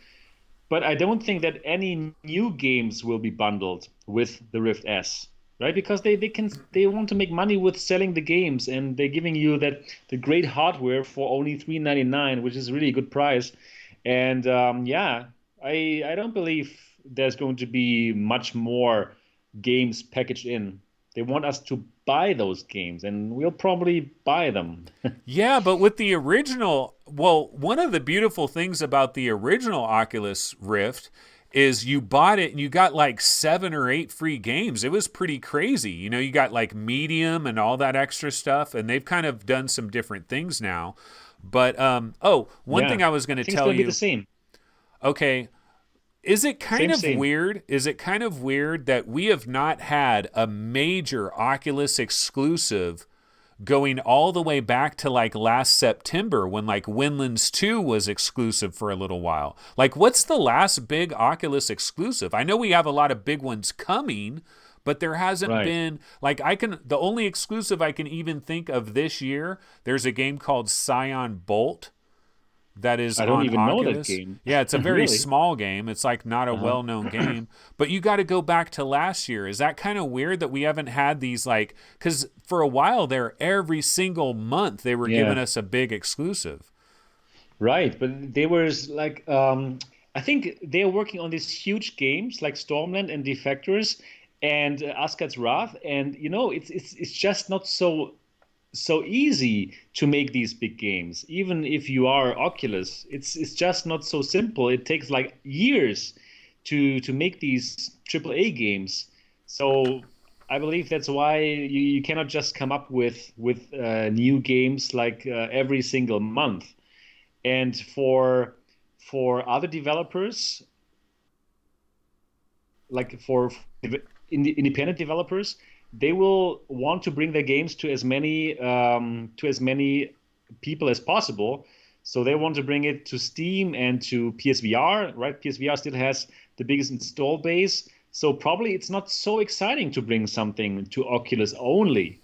But I don't think that any new games will be bundled with the Rift S. right? Because they want to make money with selling the games, and they're giving you that the great hardware for only 399, which is really a good price. And yeah, I don't believe there's going to be much more games packaged in. They want us to buy those games, and we'll probably buy them. Yeah, but with the original, well, one of the beautiful things about the original Oculus Rift is you bought it and you got like 7 or 8 free games. It was pretty crazy. You know, you got like Medium and all that extra stuff, and they've kind of done some different things now. But one thing Yeah, I was going I to think it's tell going to be the you. same. Okay, is it kind Same, of same. weird? Is it kind of weird that we have not had a major Oculus exclusive going all the way back to like last September when like Windlands 2 was exclusive for a little while? Like, what's the last big Oculus exclusive? I know we have a lot of big ones coming, but there hasn't Right. been like the only exclusive I can even think of this year, there's a game called Scion Bolt that is I don't on even know that Oculus. game. Yeah, it's a very Really? small game. It's like not a Uh-huh. well-known game, but you got to go back to last year. Is that kind of weird that we haven't had these like cuz for a while there every single month they were giving Yeah. us a big exclusive. Right, but they were like I think they're working on these huge games like Stormland and Defectors and Asgard's Wrath, and you know it's just not so easy to make these big games. Even if you are Oculus, it's just not so simple. It takes like years to make these AAA games. So I believe that's why you cannot just come up with new games like every single month. And for other developers, like for independent developers, they will want to bring their games to as many people as possible. So they want to bring it to Steam and to PSVR, right? PSVR still has the biggest install base. So probably it's not so exciting to bring something to Oculus only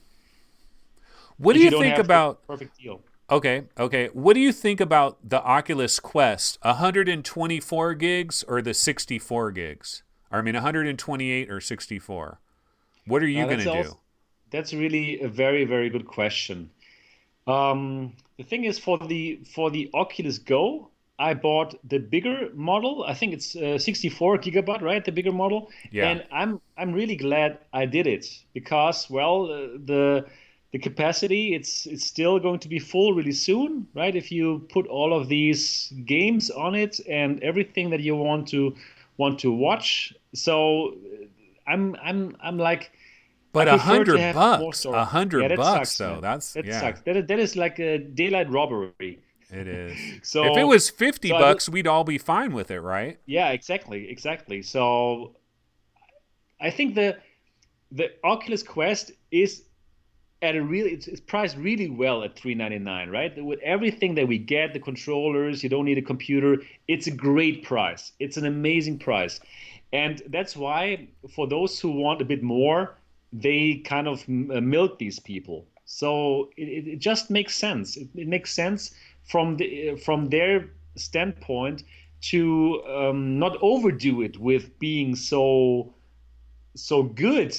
What do if you you don't think have the about perfect deal. Okay. What do you think about the Oculus Quest? 124 gigs or the 64 gigs? Or, I mean 128 or 64? What are you going That's to also do? that's really a very, very good question. The thing is, for the Oculus Go, I bought the bigger model. I think it's 64 gigabyte, right? The bigger model, Yeah. and I'm really glad I did it because, well, the capacity it's still going to be full really soon, right? If you put all of these games on it and everything that you want to watch, so I'm like. I But a prefer to hundred have more bucks, a storage. Yeah, hundred that bucks sucks, though. man. That's That yeah, sucks. That is like a daylight robbery. it is. If it So, was 50 so I will. bucks, we'd all be fine with it, right? Yeah, exactly, exactly. So I think the Oculus Quest is at a really it's priced really well at 399, right? With everything that we get, the controllers, you don't need a computer. It's a great price. It's an amazing price. And that's why for those who want a bit more, they kind of milk these people. So it just makes sense. It makes sense from their standpoint to not overdo it with being so good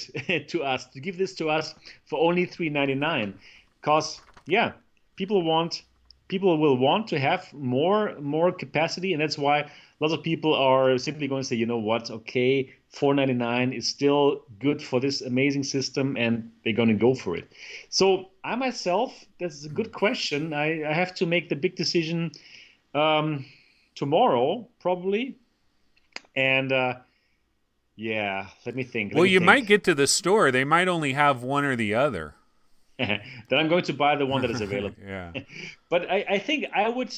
to us to give this to us for only 399 because yeah people will want to have more capacity, and that's why lots of people are simply going to say, you know what, okay, 499 is still good for this amazing system, and they're going to go for it. So I myself, that's a good question. I have to make the big decision um, tomorrow probably, and yeah, let me think. Let Well, me you might think. get to the store. They might only have one or the other. Then I'm going to buy the one that is available. Yeah. But I think I would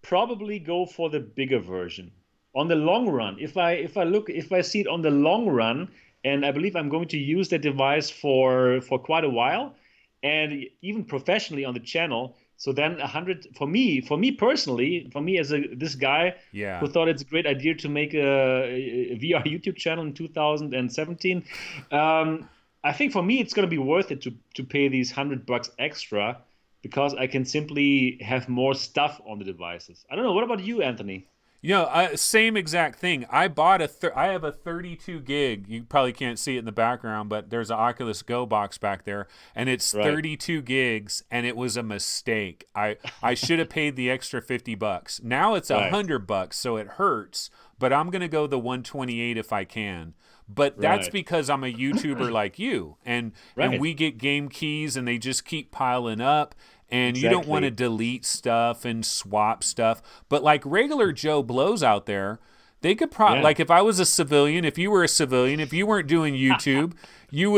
probably go for the bigger version. On the long run, if I see it on the long run, and I believe I'm going to use that device for quite a while, and even professionally on the channel. So then 100 for me personally, for me as this guy Yeah. who thought it's a great idea to make a VR YouTube channel in 2017. I think for me it's going to be worth it to pay these $100 extra because I can simply have more stuff on the devices. I don't know. What about you, Anthony? Same exact thing. I bought I have a 32 gig. You probably can't see it in the background, but there's an Oculus Go box back there, and it's Right. 32 gigs, and it was a mistake. I should have paid the extra $50. Now it's Right. $100, so it hurts. But I'm gonna go the 128 if I can. But that's Right. because I'm a YouTuber like you, and Right. we get game keys, and they just keep piling up. And you don't want to Exactly. delete stuff and swap stuff. But like regular Joe Blows out there, they could probably, Yeah. like if I was a civilian, if you were a civilian, if you weren't doing YouTube, you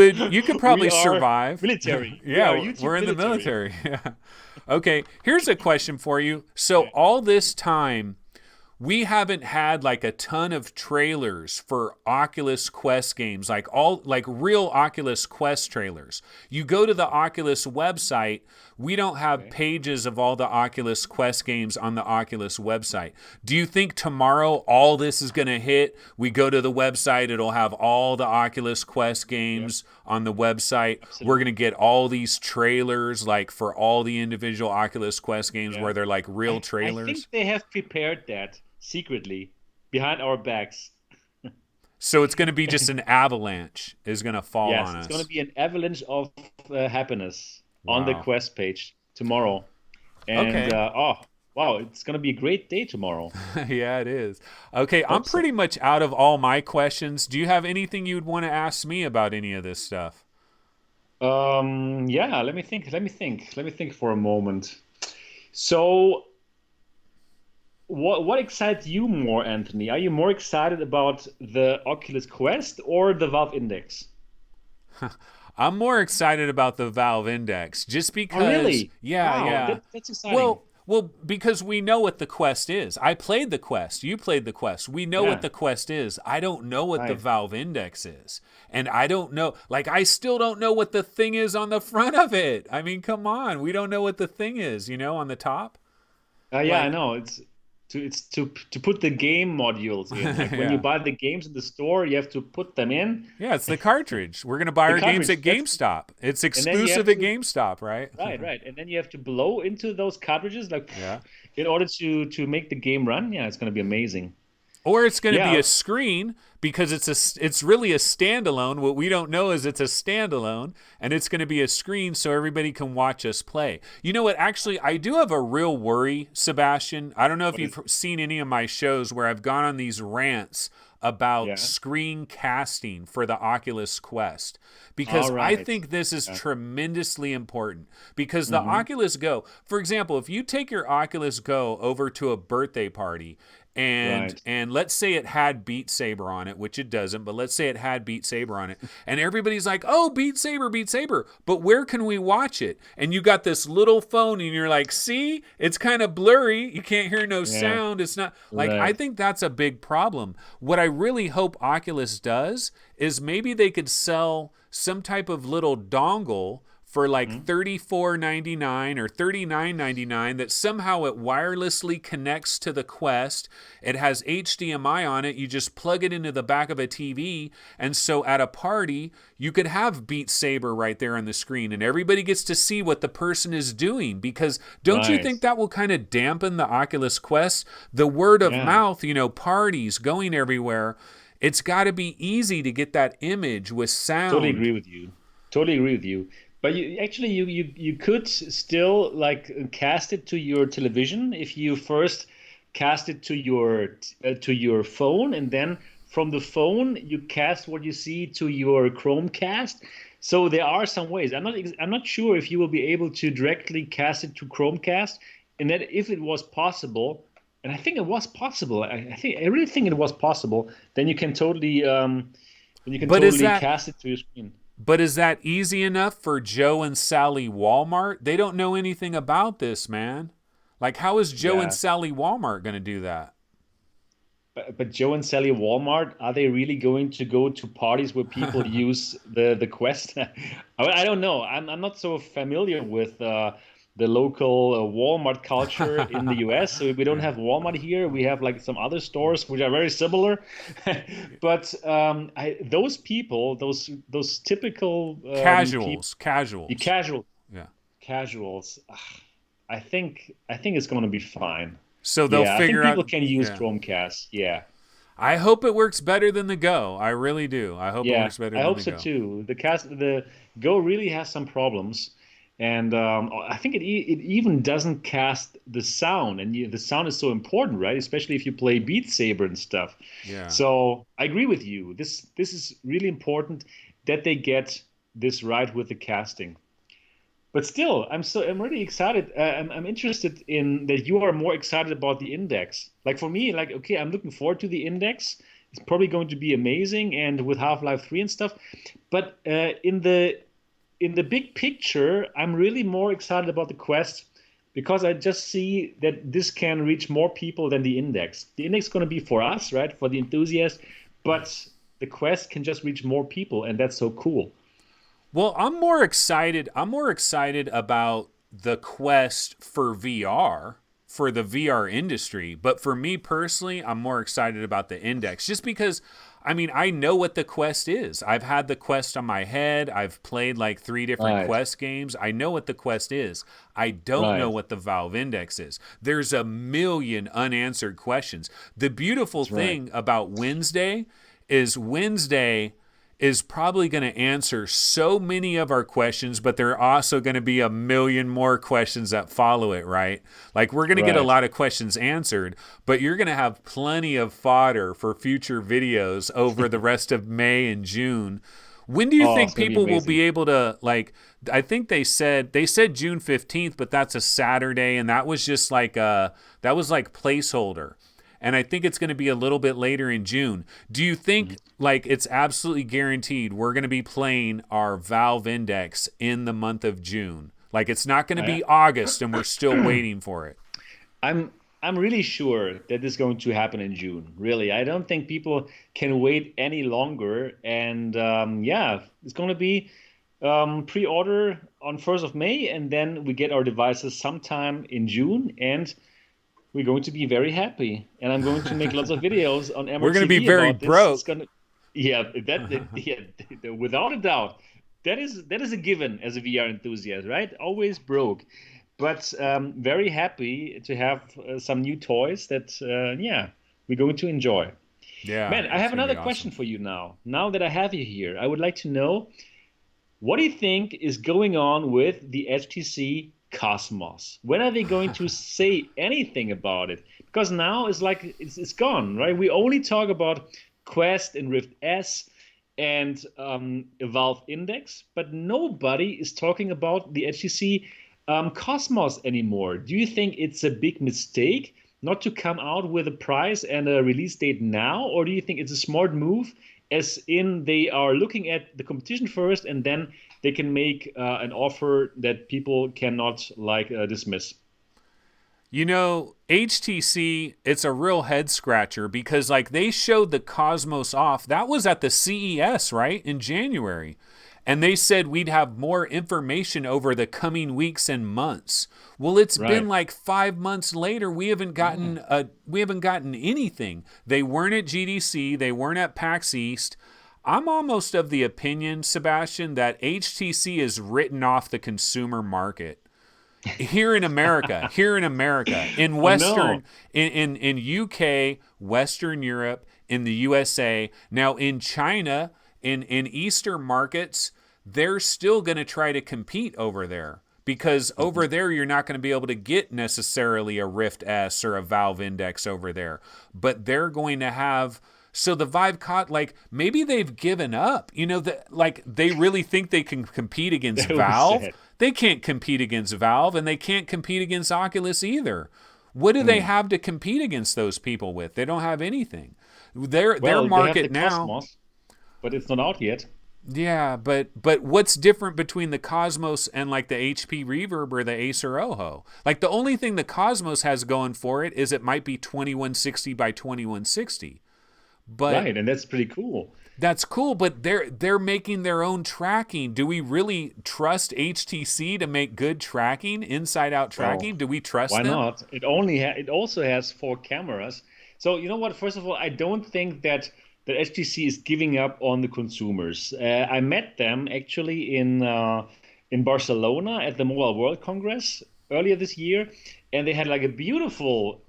could probably We are survive. military. We Yeah, are YouTube we're in the military. military. Yeah. Okay, here's a question for you. So all this time, we haven't had like a ton of trailers for Oculus Quest games, like real Oculus Quest trailers. You go to the Oculus website, we don't have pages of all the Oculus Quest games on the Oculus website. Do you think tomorrow all this is going to hit? We go to the website, it'll have all the Oculus Quest games on the website. We're going to get all these trailers like for all the individual Oculus Quest games where they're like real trailers. I think they have prepared that secretly behind our backs. So it's going to be just an avalanche is going to fall Yes, on it's us. going to be an avalanche of happiness on the Wow. Quest page tomorrow. And Okay. wow, it's going to be a great day tomorrow. Yeah, it is. Okay, I'm so. pretty much out of all my questions. Do you have anything you'd want to ask me about any of this stuff? Yeah, let me think for a moment. So what excites you more, Anthony? Are you more excited about the Oculus Quest or the Valve Index? I'm more excited about the Valve Index just because Really? yeah, Wow, yeah. that's exciting. Well, because we know what the Quest is. I played the Quest. You played the Quest. We know Yeah. what the Quest is. I don't know what the Right. Valve Index is. And I don't know, like, I still don't know what the thing is on the front of it. I mean, come on. We don't know what the thing is, on the top. Yeah, I Like, know. It's to put the game modules in. Like when you yeah. buy the games in the store, you have to put them in. Yeah, it's the cartridge. We're going to buy The our games at cartridge, GameStop. It's then you exclusive have at to- GameStop, right? Right. And then you have to blow into those cartridges like Yeah. in order to make the game run. Yeah, it's going to be amazing. Or it's going to be Yeah. a screen because it's really a standalone. What we don't know is it's a standalone, and it's going to be a screen so everybody can watch us play. You know what? Actually, I do have a real worry, Sebastian. I don't know if you've seen any of my shows where I've gone on these rants about Yeah. screen casting for the Oculus Quest because All I right. think this is tremendously important because the Oculus Go, for example, if you take your Oculus Go over to a birthday party and Right. and let's say it had Beat Saber on it, which it doesn't, but let's say it had Beat Saber on it, and everybody's like, "Oh, Beat Saber, Beat Saber," but where can we watch it? And you got this little phone, and you're like, "See, it's kind of blurry. You can't hear no sound. It's not like." I Right. think that's a big problem. What I really hope Oculus does is maybe they could sell some type of little dongle for like $34.99 or $39.99 that somehow it wirelessly connects to the Quest. It has HDMI on it. You just plug it into the back of a TV. And so at a party, you could have Beat Saber right there on the screen and everybody gets to see what the person is doing. Because don't you Right. think that will kind of dampen the Oculus Quest? The word of Yeah. mouth, parties going everywhere. It's got to be easy to get that image with sound. Totally agree with you. But you could still like cast it to your television if you first cast it to your phone, and then from the phone you cast what you see to your Chromecast. So there are some ways. I'm not sure if you will be able to directly cast it to Chromecast, and that if it was possible, and I think it was possible. I really think it was possible. Then you can totally But is that- cast it to your screen. But is that easy enough for Joe and Sally Walmart? They don't know anything about this, man. Like, how is Joe Yeah. and Sally Walmart going to do that? But Joe and Sally Walmart, are they really going to go to parties where people use the Quest? I don't know. I'm not so familiar with the local Walmart culture in the US. So we don't have Walmart here. We have like some other stores which are very similar. But those people, those typical Casuals. casual Yeah. casuals, I think it's going to be fine. So they'll Yeah, I think figure people out. can use Yeah. Chromecast. Yeah. I hope it works better than the Go. I really do. I hope it Yeah, works better I than hope the so Go. too. The Go really has some problems, and I think it even doesn't cast the sound, and the sound is so important, right? Especially if you play Beat Saber and stuff. Yeah. So I agree with you. This is really important that they get this right with the casting. But still, I'm really excited. I'm interested in that you are more excited about the index. Like for me, like okay, I'm looking forward to the index. It's probably going to be amazing, and with Half-Life 3 and stuff. But in the big picture, I'm really more excited about the Quest because I just see that this can reach more people than the index. The index is going to be for us, right, for the enthusiasts, but the Quest can just reach more people, and that's so cool. Well, I'm more excited. I'm more excited about the Quest for VR, for the VR industry. But for me personally, I'm more excited about the Index just because, I mean, I know what the Quest is. I've had the Quest on my head. I've played like 3 different Right, Quest games. I know what the Quest is. I don't know right. what the Valve Index is. There's a million unanswered questions. The beautiful That's right. thing about Wednesday is probably going to answer so many of our questions, but there are also going to be a million more questions that follow it, right? Like we're going to get a Right. lot of questions answered, but you're going to have plenty of fodder for future videos over the rest of May and June. When do you Oh, it's think gonna be people will be amazing. able to like I think they said June 15th, but that's a Saturday and that was just like that was like placeholder and I think it's going to be a little bit later in June. Do you think Mhm. like it's absolutely guaranteed we're going to be playing our Valve Index in the month of June? Like it's not going to I, be August and we're still waiting for it. I'm I'm really sure that this is going to happen in June. Really, I don't think people can wait any longer. And yeah, it's going to be pre-order on 1st of May, and then we get our devices sometime in June, and we're going to be very happy. And I'm going to make lots of videos on We're going to be MRTV very about this. It's broke. gonna, yeah, yeah, without a doubt, that is a given as a VR enthusiast, right? Always broke, but very happy to have some new toys that, yeah, we're going to enjoy. Yeah, Man, I it's have going to another be question awesome. for you now. Now that I have you here, I would like to know what do you think is going on with the HTC Cosmos? When are they going to say anything about it? Because now it's like it's gone, right? We only talk about Quest and Rift S and a Valve Index, but nobody is talking about the HTC Cosmos anymore. Do you think it's a big mistake not to come out with a price and a release date now, or do you think it's a smart move, as in they are looking at the competition first and then they can make an offer that people cannot like dismiss? You know, HTC, it's a real head scratcher because like they showed the Cosmos off. That was at the CES, right? In January. And they said we'd have more information over the coming weeks and months. Well, it's been Right. like 5 months later. Yeah. We haven't gotten anything. They weren't at GDC, they weren't at PAX East. I'm almost of the opinion, Sebastian, that HTC is written off the consumer market here in America, in Oh no. Western, in UK, Western Europe, in the USA. Now in China, in Eastern markets, they're still going to try to compete over there because over there you're not going to be able to get necessarily a Rift S or a Valve Index over there, but they're going to have. So the Vive caught like maybe they've given up. You know that like they really think they can compete against That would be Valve. sad. They can't compete against Valve and they can't compete against Oculus either. What do they Hmm. have to compete against those people with? They don't have anything. Their Well, they have the market now, Cosmos, but it's not out yet. yeah, but what's different between the Cosmos and like the HP Reverb or the Acer Oho? Like the only thing the Cosmos has going for it is it might be 2160 by 2160. But Right, and that's pretty cool. that's cool, but they're making their own tracking. Do we really trust HTC to make good tracking, inside out Well, tracking? Do we trust why them? not? It also has 4 cameras. So you know what? First of all, I don't think that HTC is giving up on the consumers. I met them actually in Barcelona at the Mobile World Congress, earlier this year, and they had like a beautiful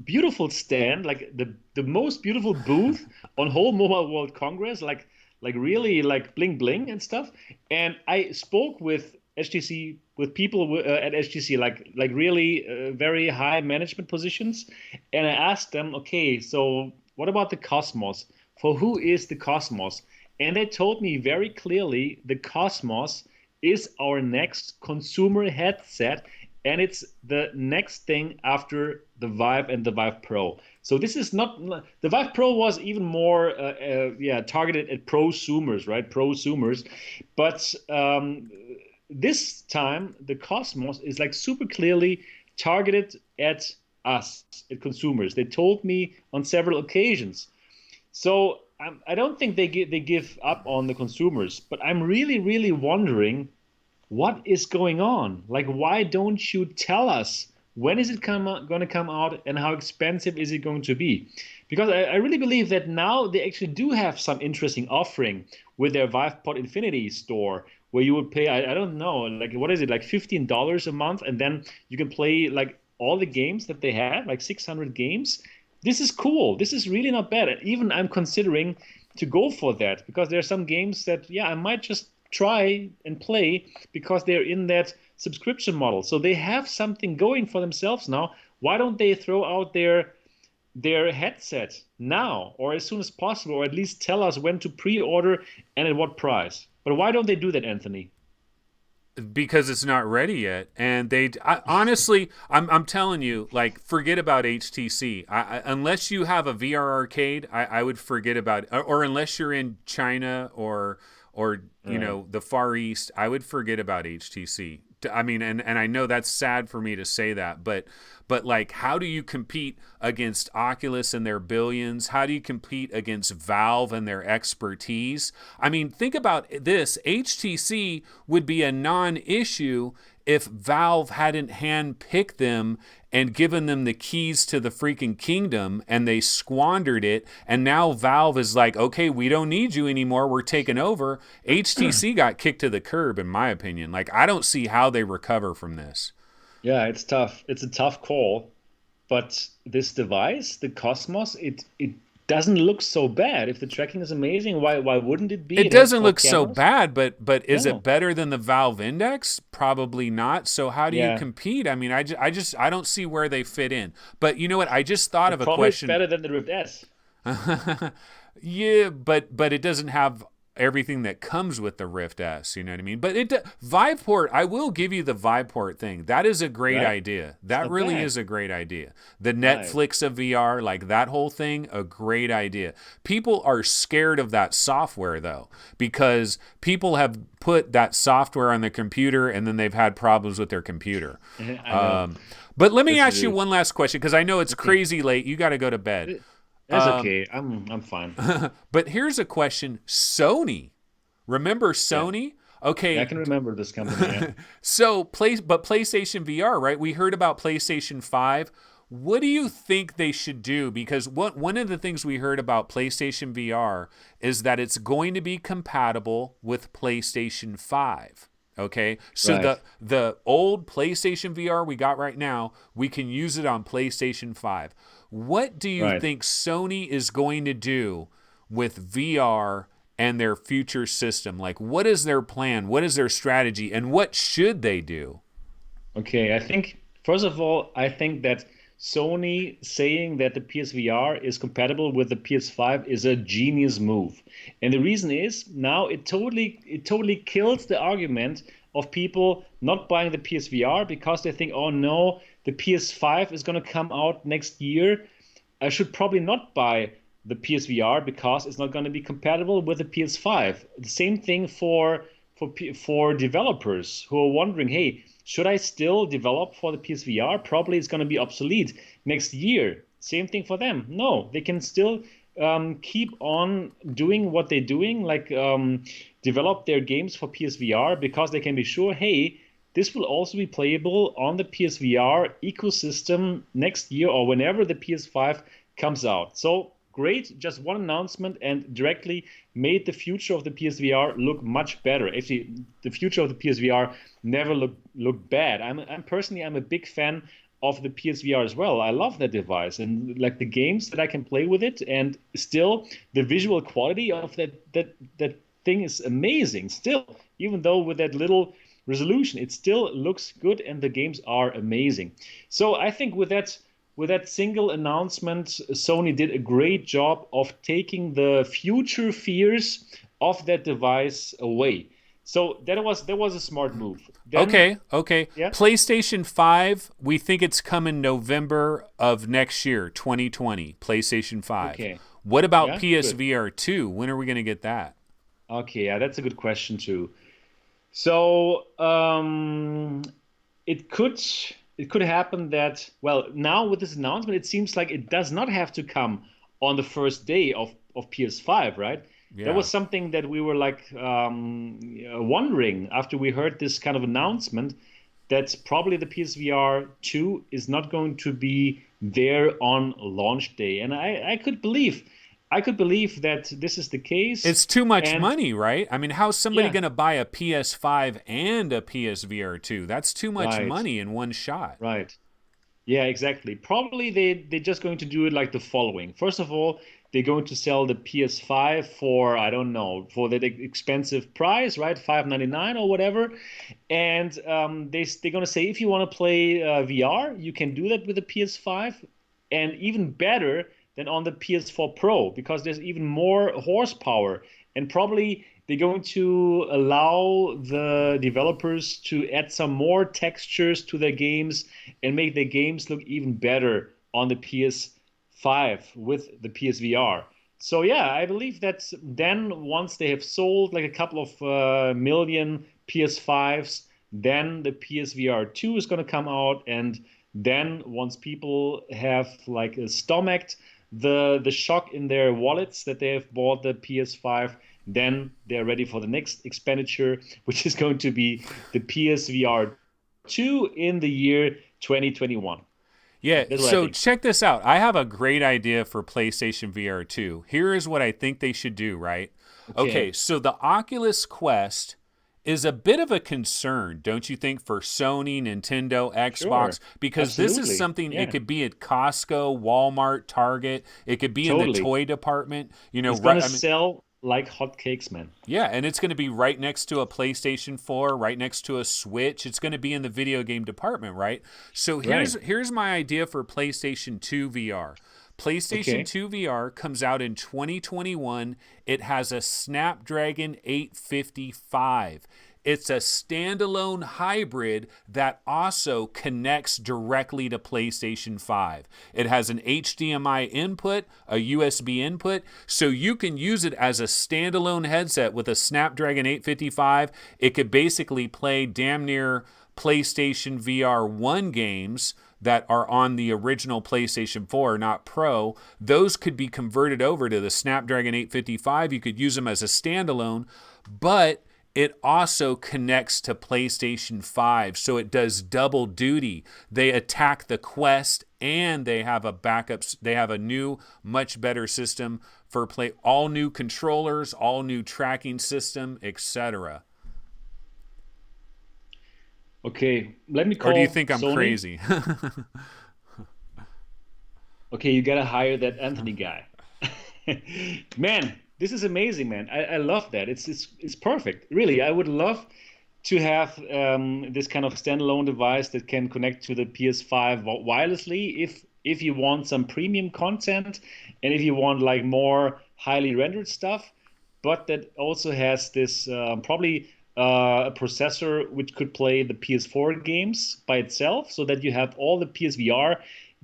stand, like the most beautiful booth on whole Mobile World Congress, like really like bling bling and stuff. And I spoke with HTC, with people at HTC, like really very high management positions, and I asked them, okay, so what about the Cosmos? For who is the Cosmos? And they told me very clearly the Cosmos is our next consumer headset, and it's the next thing after the Vive and the Vive Pro. So this is not, the Vive Pro was even more targeted at prosumers, right? Prosumers, but this time the Cosmos is like super clearly targeted at us, at consumers. They told me on several occasions. So I don't think they give up on the consumers, but I'm really wondering what is going on. Like, why don't you tell us when is it going to come out and how expensive is it going to be? Because I really believe that now they actually do have some interesting offering with their VivePod Infinity store, where you would pay, I don't know, like what is it, like $15 a month, and then you can play like all the games that they have, like 600 games. This is cool. This is really not bad. And even I'm considering to go for that, because there are some games that, yeah, I might just try and play because they're in that subscription model. So they have something going for themselves now. Why don't they throw out their headset now, or as soon as possible, or at least tell us when to pre-order and at what price? But why don't they do that, Anthony? Because it's not ready yet, and honestly, I'm telling you, like, forget about HTC. Unless you have a VR arcade, I would forget about it. Or unless you're in China or you know, the Far East, I would forget about HTC. I mean, and I know that's sad for me to say that, but like, how do you compete against Oculus and their billions? How do you compete against Valve and their expertise? I mean, think about this. HTC would be a non-issue if Valve hadn't handpicked them and given them the keys to the freaking kingdom, and they squandered it. And now Valve is like, okay, we don't need you anymore. We're taking over. HTC got kicked to the curb, in my opinion. Like, I don't see how they recover from this. Yeah, it's tough. It's a tough call. But this device, the Cosmos, it doesn't look so bad. If the tracking is amazing, why wouldn't it be? It doesn't look so cameras. bad, but is No. it better than the Valve Index? Probably not. So how do you Yeah. compete? I mean, I don't see where they fit in. But you know what? I just thought of a Probably it's question. better than the Rift S. Yeah, but it doesn't have everything that comes with the Rift S, you know what I mean? But Viveport, I will give you the Viveport thing. That is a great Right. idea. That not really bad. is a great idea. The Netflix of VR, like that whole thing, a great idea. People are scared of that software though, because people have put that software on the computer and then they've had problems with their computer. I know. But let me That's ask you rude. one last question, because I know it's crazy late. You got to go to bed. That's okay. I'm fine. But here's a question. Sony. Remember Sony? Okay. Yeah, I can remember this company. Yeah. So PlayStation VR, right? We heard about PlayStation 5. What do you think they should do? Because one of the things we heard about PlayStation VR is that it's going to be compatible with PlayStation 5. Okay, so Right. the old PlayStation VR we got right now, we can use it on PlayStation 5. What do you Right. think Sony is going to do with VR and their future system? Like, what is their plan? What is their strategy? And what should they do? Okay, I think first of all, I think that Sony saying that the PSVR is compatible with the PS5 is a genius move. And the reason is now it totally kills the argument of people not buying the PSVR because they think, oh no, the PS5 is going to come out next year. I should probably not buy the PSVR because it's not going to be compatible with the PS5. The same thing for developers who are wondering, hey, should I still develop for the PSVR? Probably it's going to be obsolete next year. Same thing for them. No, they can still keep on doing what they're doing, like develop their games for PSVR, because they can be sure, hey, this will also be playable on the PSVR ecosystem next year or whenever the PS5 comes out. So great, just one announcement, and directly made the future of the PSVR look much better. Actually, the future of the PSVR never looked bad. I'm personally a big fan of the PSVR as well. I love that device, and like the games that I can play with it, and still the visual quality of that thing is amazing. Still, even though with that little resolution, it still looks good, and the games are amazing. So I think with that single announcement, Sony did a great job of taking the future fears of that device away. So that was a smart move. Then, Okay. Yeah. PlayStation 5, we think it's coming November of next year, 2020. PlayStation 5. Okay. What about Yeah, PSVR 2? When are we going to get that? Okay, yeah, that's a good question too. So it could happen that, well, now with this announcement, it seems like it does not have to come on the first day of PS5, right? Yeah. That was something that we were like wondering after we heard this kind of announcement, that probably the PSVR 2 is not going to be there on launch day. And I could believe that this is the case. It's too much And money, right? I mean, how's somebody Yeah. going to buy a PS5 and a PSVR 2? That's too much Right. money in one shot. Right. Yeah, exactly. Probably they're just going to do it like the following. First of all, they're going to sell the PS5 for, I don't know, for that expensive price, right? $599 or whatever. And they're going to say, if you want to play VR, you can do that with the PS5, and even better than on the PS4 Pro, because there's even more horsepower. And probably they're going to allow the developers to add some more textures to their games and make their games look even better on the PS5 with the PSVR. So yeah, I believe that then once they have sold like a couple of million PS5s, then the PSVR 2 is going to come out, and then once people have like stomached the shock in their wallets that they have bought the PS5, then they're ready for the next expenditure, which is going to be the PSVR 2 in the year 2021. Yeah, That's what I so think. check this out. I have a great idea for PlayStation VR 2. Here is what I think they should do, right? Okay, so the Oculus Quest is a bit of a concern, don't you think, for Sony, Nintendo, Xbox? Sure. Because this Absolutely. is something, Yeah. it could be at Costco, Walmart, Target. It could be in the Totally. toy department. You know, It's going right? to I mean, sell like hotcakes, man. yeah, and it's going to be right next to a PlayStation 4, right next to a Switch. It's going to be in the video game department, right? So here's my idea for PlayStation 2 VR. PlayStation Okay. 2 VR comes out in 2021. It has a Snapdragon 855. It's a standalone hybrid that also connects directly to PlayStation 5. It has an HDMI input, a USB input, so you can use it as a standalone headset with a Snapdragon 855. It could basically play damn near PlayStation VR 1 games that are on the original PlayStation 4, not Pro. Those could be converted over to the Snapdragon 855. You could use them as a standalone, but it also connects to PlayStation 5, so it does double duty. They attack the Quest, and they have a backup. They have a new, much better system for play. All new controllers, all new tracking system, etc. Okay, let me call Or do you think I'm Sony. crazy? Okay, you gotta hire that Anthony guy. Man, this is amazing, man. I love that. It's perfect. Really, I would love to have this kind of standalone device that can connect to the PS5 wirelessly if you want some premium content and if you want like more highly rendered stuff, but that also has this probably a processor which could play the PS4 games by itself, so that you have all the PSVR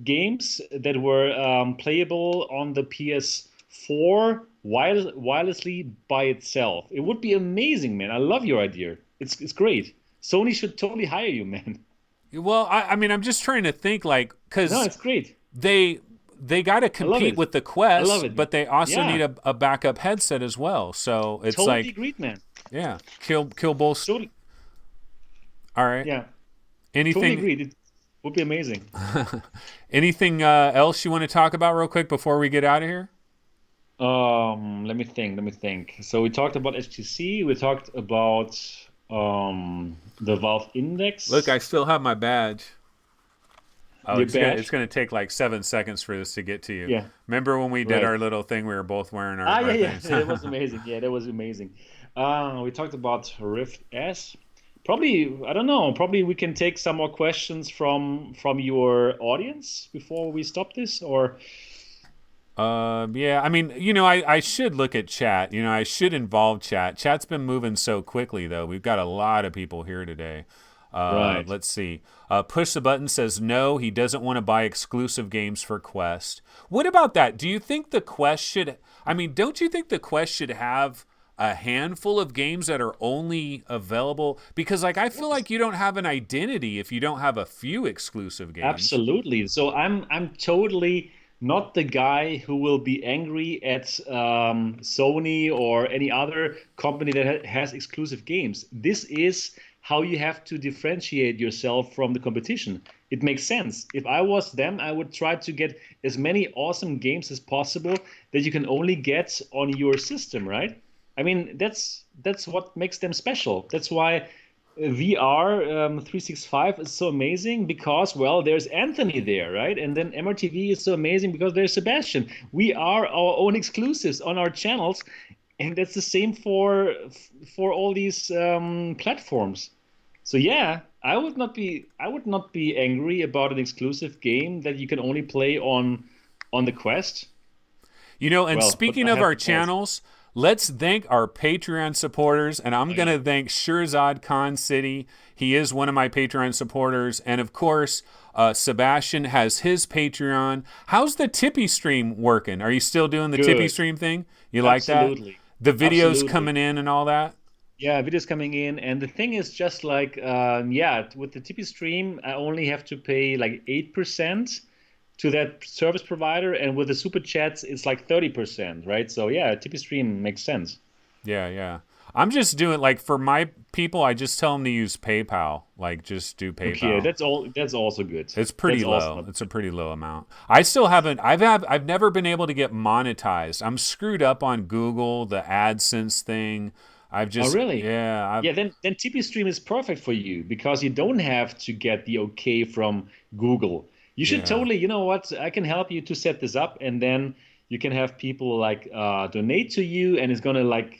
games that were playable on the PS4 wirelessly by itself. It would be amazing, man. I love your idea. It's great. Sony should totally hire you, man. Well, I mean, I'm just trying to think, like, because No, it's great. they got to love compete it. with the I Quest, love it. but they also Yeah. need a backup headset as well. So it's Totally like, agreed, man. yeah, kill both. Totally, All right. yeah. Totally Anything agreed. It would be amazing. anything else you want to talk about real quick before we get out of here? Let me think. Let me think. So we talked about HTC. We talked about the Valve Look, Index. I still have my badge. Oh, Your it's badge. gonna take like 7 seconds for this to get to you. Yeah. Remember when we did Right. our little thing? We were both wearing Ah, yeah, our yeah. things. That was amazing. Yeah, that was amazing. We talked about Rift S. Probably, I don't know. Probably we can take some more questions from your audience before we stop this, or Yeah, I mean, I should look at chat. I should involve chat. Chat's been moving so quickly, though. We've got a lot of people here today. right. Let's see. Push the button says no, he doesn't want to buy exclusive games for Quest. What about that? Do you think the Quest should? I mean, don't you think the Quest should have a handful of games that are only available? Because, like, I feel like you don't have an identity if you don't have a few exclusive games. Absolutely. So I'm totally not the guy who will be angry at Sony or any other company that has exclusive games. This is how you have to differentiate yourself from the competition. It makes sense. If I was them, I would try to get as many awesome games as possible that you can only get on your system, right? I mean, that's what makes them special. That's why VR 365 is so amazing because, well, there's Anthony there, right? And then MRTV is so amazing because there's Sebastian. We are our own exclusives on our channels, and that's the same for all these platforms. So yeah, I would not be angry about an exclusive game that you can only play on the Quest. And Well, put speaking my of hat our to pass. channels, let's thank our Patreon supporters. And I'm Oh going yeah, to thank Shirzad Khan City. He is one of my Patreon supporters. And of course, Sebastian has his Patreon. How's the Tippy stream working? Are you still doing the Tippy good. stream thing? You like that? Absolutely. The videos Absolutely. coming in and all that? Yeah, videos coming in, and the thing is just like yeah, with the TP stream, I only have to pay like 8% to that service provider, and with the super chats, it's like 30%, right? So yeah, TP stream makes sense. Yeah, yeah. I'm just doing like for my people, I just tell them to use PayPal. Like just do Okay, PayPal. that's all. That's also good. It's pretty That's also low. not It's a bad. pretty low amount. I still haven't. I've never been able to get monetized. I'm screwed up on Google, the AdSense thing. I've Oh, just really? yeah. Yeah, then TP Stream is perfect for you because you don't have to get the okay from Google. You should Yeah. totally, you know what? I can help you to set this up, and then you can have people like donate to you, and it's gonna like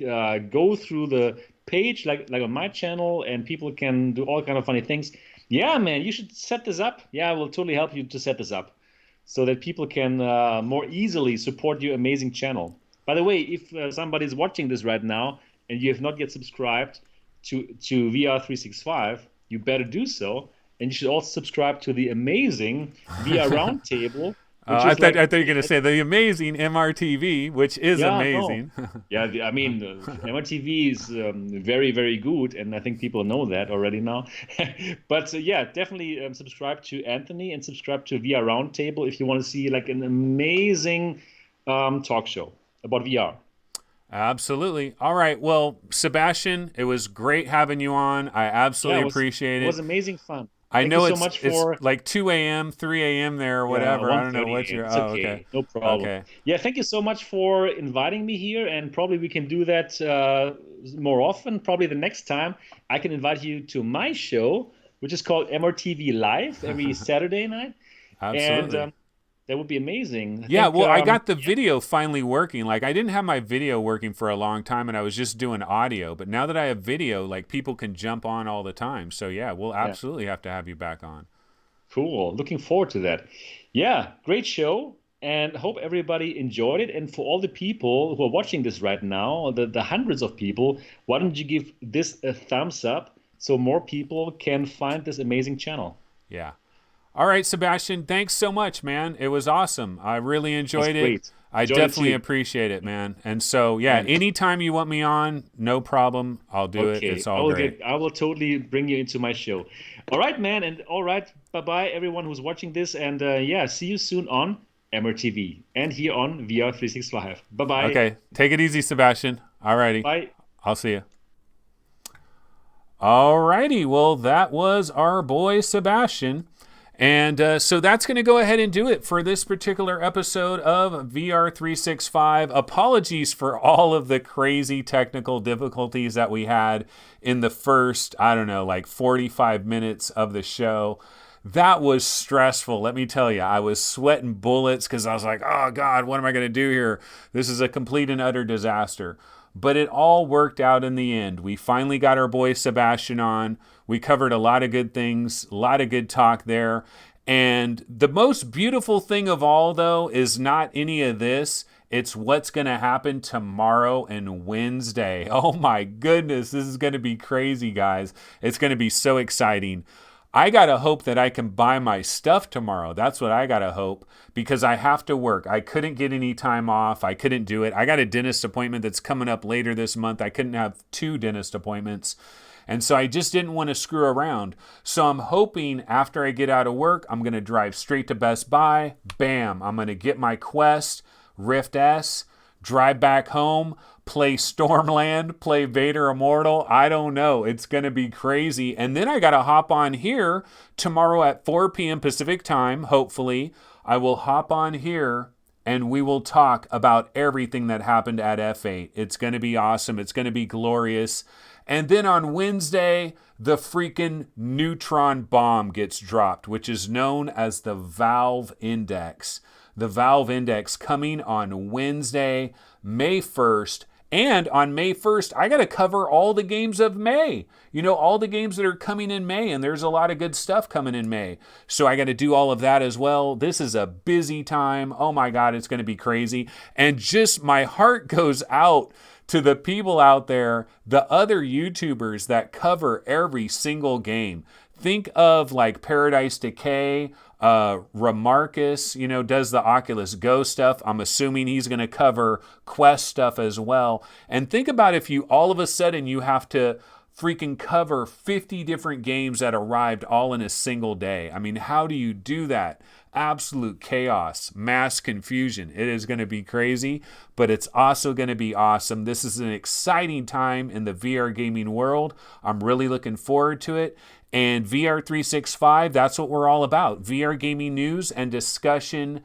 go through the page like on my channel, and people can do all kind of funny things. Yeah, man, you should set this up. Yeah, I will totally help you to set this up so that people can more easily support your amazing channel. By the way, if somebody's watching this right now and you have not yet subscribed to VR365, you better do so. And you should also subscribe to the amazing VR Roundtable, which I is thought like, I thought you were gonna say the amazing MRTV, which is yeah, no. amazing. Yeah, I mean, MRTV is very, very good, and I think people know that already now. But yeah, definitely subscribe to Anthony and subscribe to VR Roundtable if you want to see like an amazing talk show about VR. Absolutely. All right. Well, Sebastian, it was great having you on. I Yeah, absolutely appreciate it it. was amazing fun. I Thank you know so it's much it's for like 2 a.m., 3 a.m. there or yeah, whatever. I don't know what 1:38. you're. It's Oh, okay. okay, no problem. Okay. Yeah, thank you so much for inviting me here, and probably we can do that more often. Probably the next time I can invite you to my show, which is called MRTV Live every Saturday night, and Absolutely. that would be amazing. I Yeah, think well, I got the video finally working. Like, I didn't have my video working for a long time and I was just doing audio. But now that I have video, like, people can jump on all the time. So, yeah, we'll yeah, absolutely have to have you back on. cool. Looking forward to that. Yeah, great show. And hope everybody enjoyed it. And for all the people who are watching this right now, the hundreds of people, why don't you give this a thumbs up so more people can find this amazing channel? Yeah. All right, Sebastian, thanks so much, man. It was awesome. I really That's enjoyed it. great. I Enjoyed it definitely too. appreciate it, man. And so, yeah, And anytime you want me on, no problem. I'll do it. okay, It's all great. I will totally bring you into my show. All right, man. And all right, bye-bye everyone who's watching this. And yeah, see you soon on MRTV and here on VR365. Bye-bye. Okay, take it easy, Sebastian. All righty. Bye. I'll see you. All righty. Well, that was our boy, Sebastian. And so that's going to go ahead and do it for this particular episode of VR365. Apologies for all of the crazy technical difficulties that we had in the first, 45 minutes of the show. That was stressful. Let me tell you, I was sweating bullets because I was like, oh God, what am I going to do here? This is a complete and utter disaster. But it all worked out in the end. We finally got our boy Sebastian on. We covered a lot of good things, a lot of good talk there. And the most beautiful thing of all, though, is not any of this. It's what's going to happen tomorrow and Wednesday. Oh my goodness, this is going to be crazy, guys. It's going to be so exciting. I got to hope that I can buy my stuff tomorrow. That's what I got to hope, because I have to work. I couldn't get any time off. I couldn't do it. I got a dentist appointment that's coming up later this month. I couldn't have 2 dentist appointments. And so I just didn't want to screw around. So I'm hoping after I get out of work, I'm going to drive straight to Best Buy. Bam, I'm going to get my Quest Rift S, drive back home, play Stormland, play Vader Immortal. I don't know. It's going to be crazy. And then I got to hop on here tomorrow at 4 p.m. Pacific time. Hopefully, I will hop on here and we will talk about everything that happened at F8. It's going to be awesome. It's going to be glorious. And then on Wednesday, the freaking neutron bomb gets dropped, which is known as the Valve Index. The Valve Index coming on Wednesday, May 1st. And on May 1st, I got to cover all the games of May. You know, all the games that are coming in May, and there's a lot of good stuff coming in May. So I got to do all of that as well. This is a busy time. Oh my God, it's going to be crazy. And just my heart goes out to the people out there, the other YouTubers that cover every single game. Think of like Paradise Decay, Remarcus, does the Oculus Go stuff. I'm assuming he's going to cover Quest stuff as well. And think about if you all of a sudden you have to freaking cover 50 different games that arrived all in a single day. I mean, how do you do that? Absolute chaos, mass confusion. It is going to be crazy, but it's also going to be awesome. This is an exciting time in the VR gaming world. I'm really looking forward to it. And VR365, that's what we're all about. VR gaming news and discussion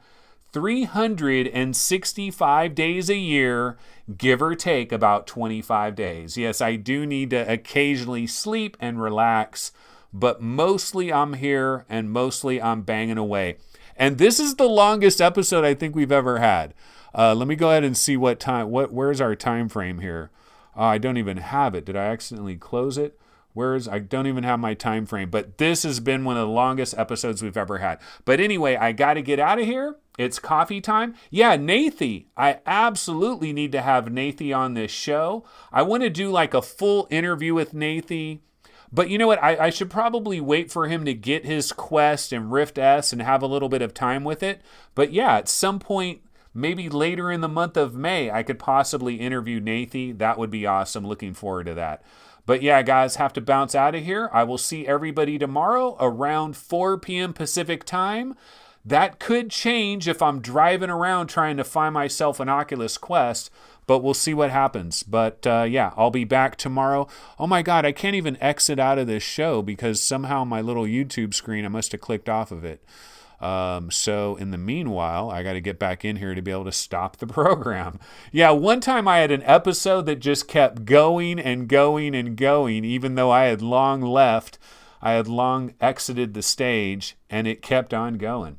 365 days a year, give or take about 25 days. Yes, I do need to occasionally sleep and relax, but mostly I'm here and mostly I'm banging away. And this is the longest episode I think we've ever had. Let me go ahead and see what time, where's our time frame here? I don't even have it. Did I accidentally close it? I don't even have my time frame, but this has been one of the longest episodes we've ever had. But anyway, I got to get out of here. It's coffee time. Yeah, Nathy. I absolutely need to have Nathy on this show. I want to do like a full interview with Nathy. But you know what? I should probably wait for him to get his Quest and Rift S and have a little bit of time with it. But yeah, at some point, maybe later in the month of May, I could possibly interview Nathy. That would be awesome. Looking forward to that. But yeah, guys, have to bounce out of here. I will see everybody tomorrow around 4 p.m. Pacific time. That could change if I'm driving around trying to find myself an Oculus Quest, but we'll see what happens. But yeah, I'll be back tomorrow. Oh my God, I can't even exit out of this show because somehow my little YouTube screen, I must have clicked off of it. So in the meanwhile, I got to get back in here to be able to stop the program. Yeah, one time I had an episode that just kept going and going and going, even though I had long left. I had long exited the stage, and it kept on going.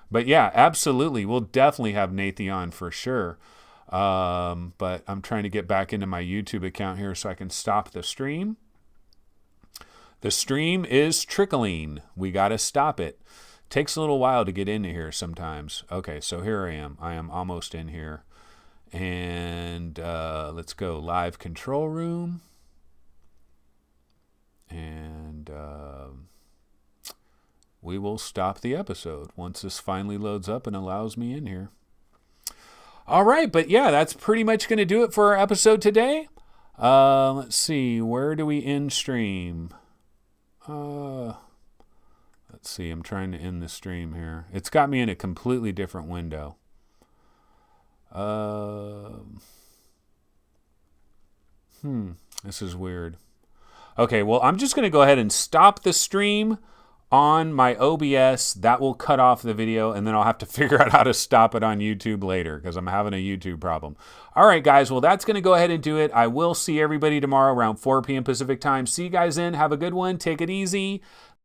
But yeah, absolutely. We'll definitely have Nathan on for sure. But I'm trying to get back into my YouTube account here so I can stop the stream. The stream is trickling. We got to stop it. Takes a little while to get into here sometimes. Okay, so here I am. I am almost in here. And let's go live control room. And we will stop the episode once this finally loads up and allows me in here. All right, but yeah, that's pretty much going to do it for our episode today. Let's see, where do we end stream? Let's see, I'm trying to end the stream here. It's got me in a completely different window. This is weird. Okay, well, I'm just going to go ahead and stop the stream on my OBS, that will cut off the video, and then I'll have to figure out how to stop it on YouTube later because I'm having a YouTube problem. All right, guys. Well, that's going to go ahead and do it. I will see everybody tomorrow around 4 p.m. Pacific time. See you guys then. Have a good one. Take it easy.